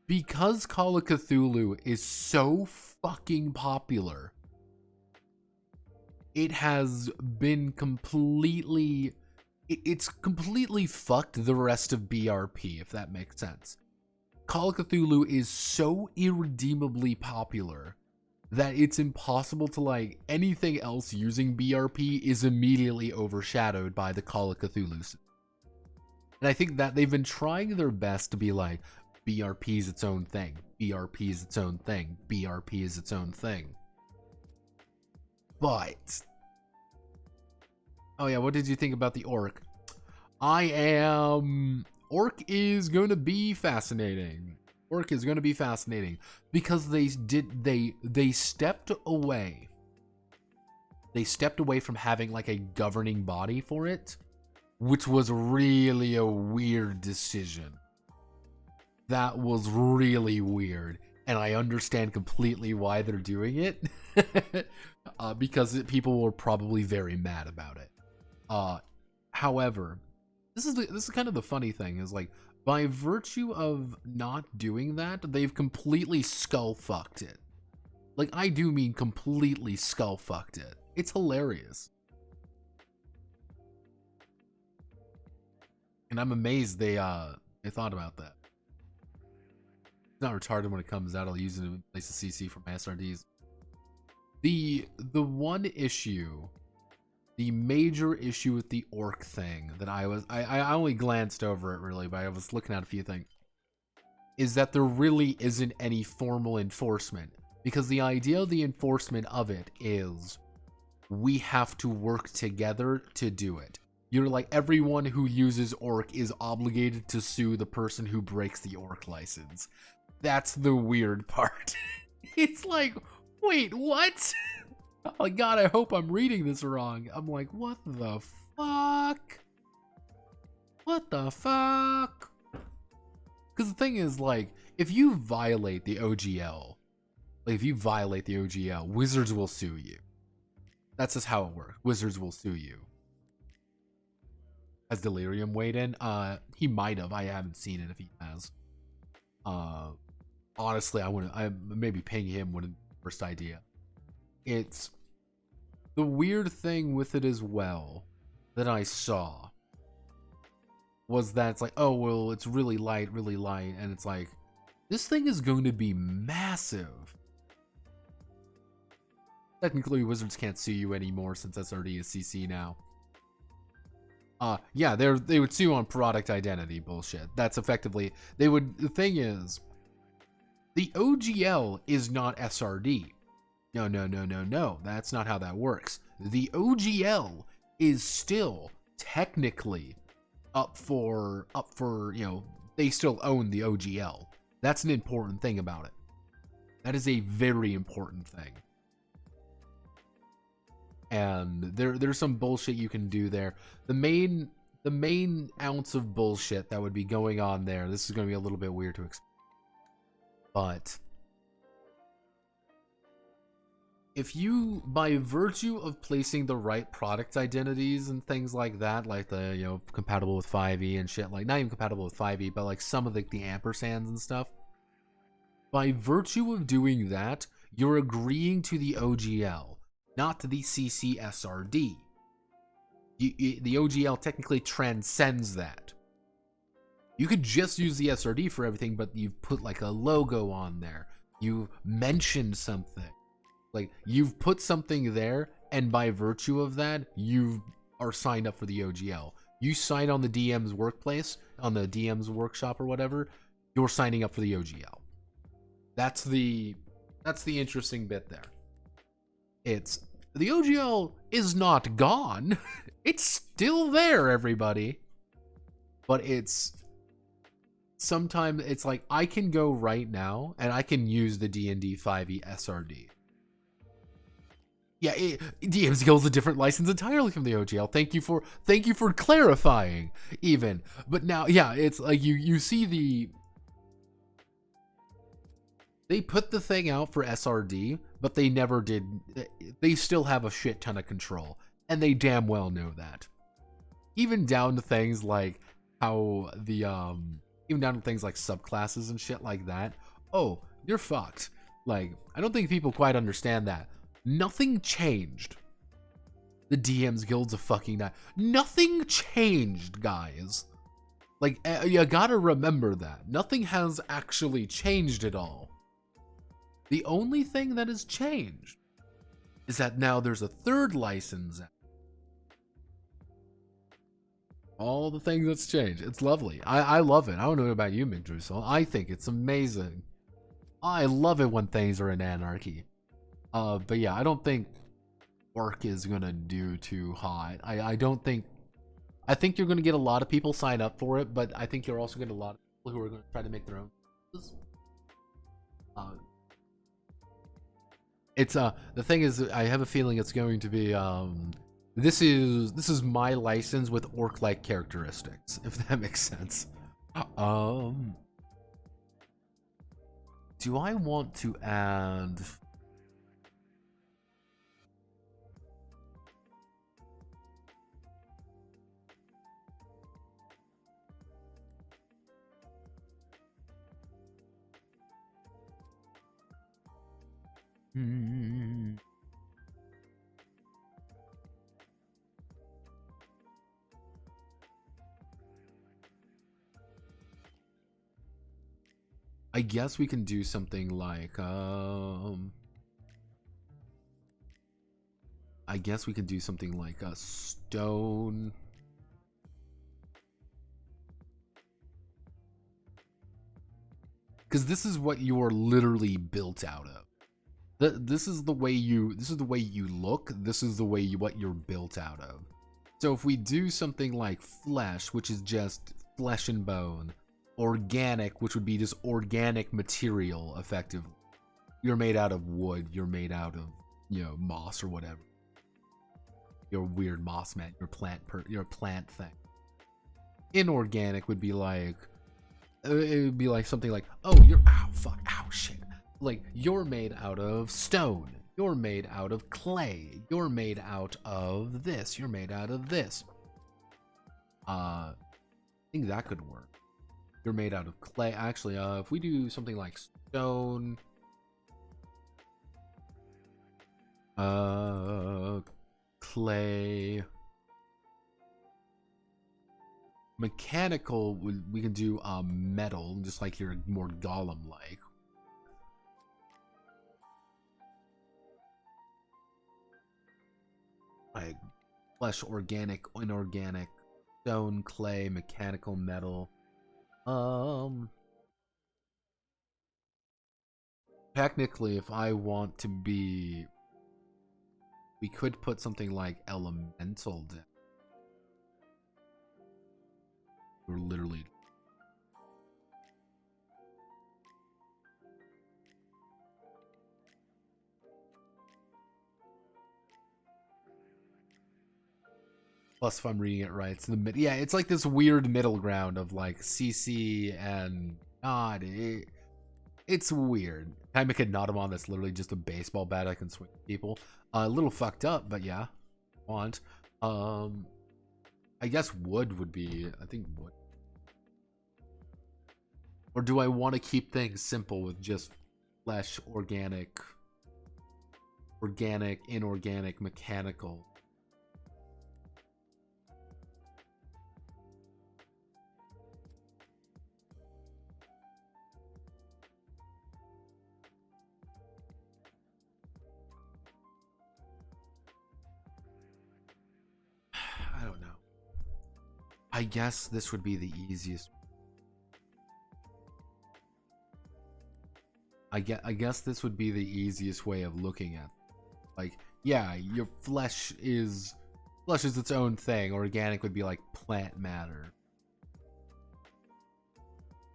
because Call of Cthulhu is so fucking popular, it has been completely, it's completely fucked the rest of BRP, if that makes sense. Call of Cthulhu is so irredeemably popular that it's impossible to like anything else using BRP is immediately overshadowed by the Call of Cthulhu. And I think that they've been trying their best to be like, BRP is its own thing, BRP is its own thing, BRP is its own thing. But, oh yeah, what did you think about the orc? Orc is going to be fascinating. Orc is going to be fascinating because they stepped away. They stepped away from having like a governing body for it, which was really a weird decision. That was really weird, and I understand completely why they're doing it, because people were probably very mad about it. However, this is kind of the funny thing, is like, by virtue of not doing that, they've completely skull-fucked it. Like, I do mean completely skull-fucked it. It's hilarious. And I'm amazed they thought about that. It's not retarded when it comes out. I'll use it in place of CC for my SRDs. The one issue, the major issue with the orc thing that I only glanced over it really, but I was looking at a few things, is that there really isn't any formal enforcement. Because the idea of the enforcement of it is we have to work together to do it. You're like, everyone who uses orc is obligated to sue the person who breaks the orc license. That's the weird part. It's like, wait, what? Oh god, I hope I'm reading this wrong. I'm like, what the fuck? What the fuck? Because the thing is, like, if you violate the OGL, Wizards will sue you. That's just how it works. Wizards will sue you. Has Delirium weighed in? He might have. I haven't seen it if he has. Honestly, I maybe ping him when first idea. It's the weird thing with it as well that I saw was that it's like, oh well, it's really light, and it's like, this thing is going to be massive. Technically, Wizards can't sue you anymore since SRD is CC now. Yeah, they would sue on product identity bullshit. That's effectively, they would, the thing is, the OGL is not SRD. No, that's not how that works. The OGL is still technically up for, you know, they still own the OGL. That's an important thing about it. That is a very important thing. And there's some bullshit you can do there. The main ounce of bullshit that would be going on there, this is going to be a little bit weird to explain, but if you, by virtue of placing the right product identities and things like that, like the, you know, compatible with 5e and shit, like not even compatible with 5e, but like some of the ampersands and stuff, by virtue of doing that, you're agreeing to the OGL, not to the CCSRD. The OGL technically transcends that. You could just use the SRD for everything, but you've put like a logo on there. You mentioned something. Like, you've put something there, and by virtue of that, you are signed up for the OGL. You sign on the DM's workplace, on the DM's workshop or whatever, you're signing up for the OGL. That's the interesting bit there. It's, the OGL is not gone. It's still there, everybody. But it's, sometimes it's like, I can go right now and I can use the D&D 5e SRD. Yeah, DM's Guild's a different license entirely from the OGL. Thank you for clarifying, even. But now, yeah, it's like you see they put the thing out for SRD, but they never did. They still have a shit ton of control, and they damn well know that. Even down to things like how the even down to things like subclasses and shit like that. Oh, you're fucked. Like, I don't think people quite understand that. Nothing changed. The DM's Guild's a fucking nothing changed, guys. Like, you gotta remember that. Nothing has actually changed at all. The only thing that has changed is that now there's a third license. All the things that's changed. It's lovely. I love it. I don't know about you, McDrussel. I think it's amazing. I love it when things are in anarchy. But yeah, I don't think work is gonna do too hot. I think you're gonna get a lot of people sign up for it, but I think you're also gonna get a lot of people who are gonna try to make their own. It's the thing is, I have a feeling it's going to be this is my license with orc-like characteristics, if that makes sense. Do I want to add? I guess we can do something like I guess we can do something like a stone. Because this is what you are literally built out of. This is the way you look. This is the way what you're built out of. So if we do something like flesh, which is just flesh and bone, organic, which would be just organic material, effectively. You're made out of wood. You're made out of, you know, moss or whatever. You're a weird moss man. You're a plant thing. Inorganic would be like, it would be like something like, oh, ow, shit. Like, you're made out of stone. You're made out of clay. You're made out of this. You're made out of this. I think that could work. You're made out of clay. Actually, if we do something like stone, clay, mechanical, we can do metal, just like you're more golem-like. Like flesh, organic, inorganic, stone, clay, mechanical, metal. Technically, if I want to be, we could put something like elemental down. We're literally. Plus, if I'm reading it right, it's the mid. Yeah, it's like this weird middle ground of like CC and not. It's weird. Can I make a Notamon that's literally just a baseball bat I can swing at people? A little fucked up, but yeah, want. I guess wood would be. I think wood. Or do I want to keep things simple with just flesh, organic, inorganic, mechanical? I don't know. I guess this would be the easiest. I guess this would be the easiest way of looking at it. Like, yeah, your flesh is its own thing. Organic would be like plant matter.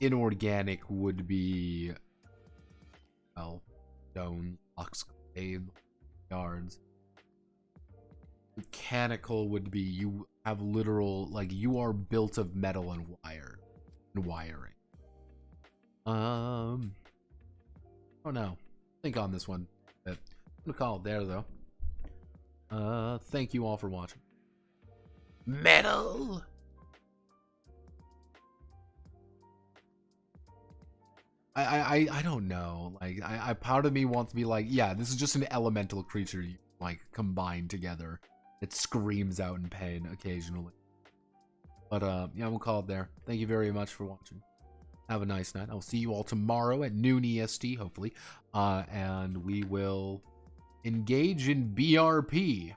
Inorganic would be, well, stone, blocks, clay, yards. Mechanical would be you have literal, like, you are built of metal and wiring. I don't know. Think on this one. But I'm gonna call it there, though. Thank you all for watching. Metal. I don't know. Like, I part of me wants to be like, yeah, this is just an elemental creature you like combined together. It screams out in pain occasionally. But yeah, we'll call it there. Thank you very much for watching. Have a nice night. I'll see you all tomorrow at noon EST, hopefully. And we will engage in BRP.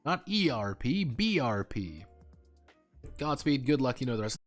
Not ERP, BRP. Godspeed, good luck, you know the rest.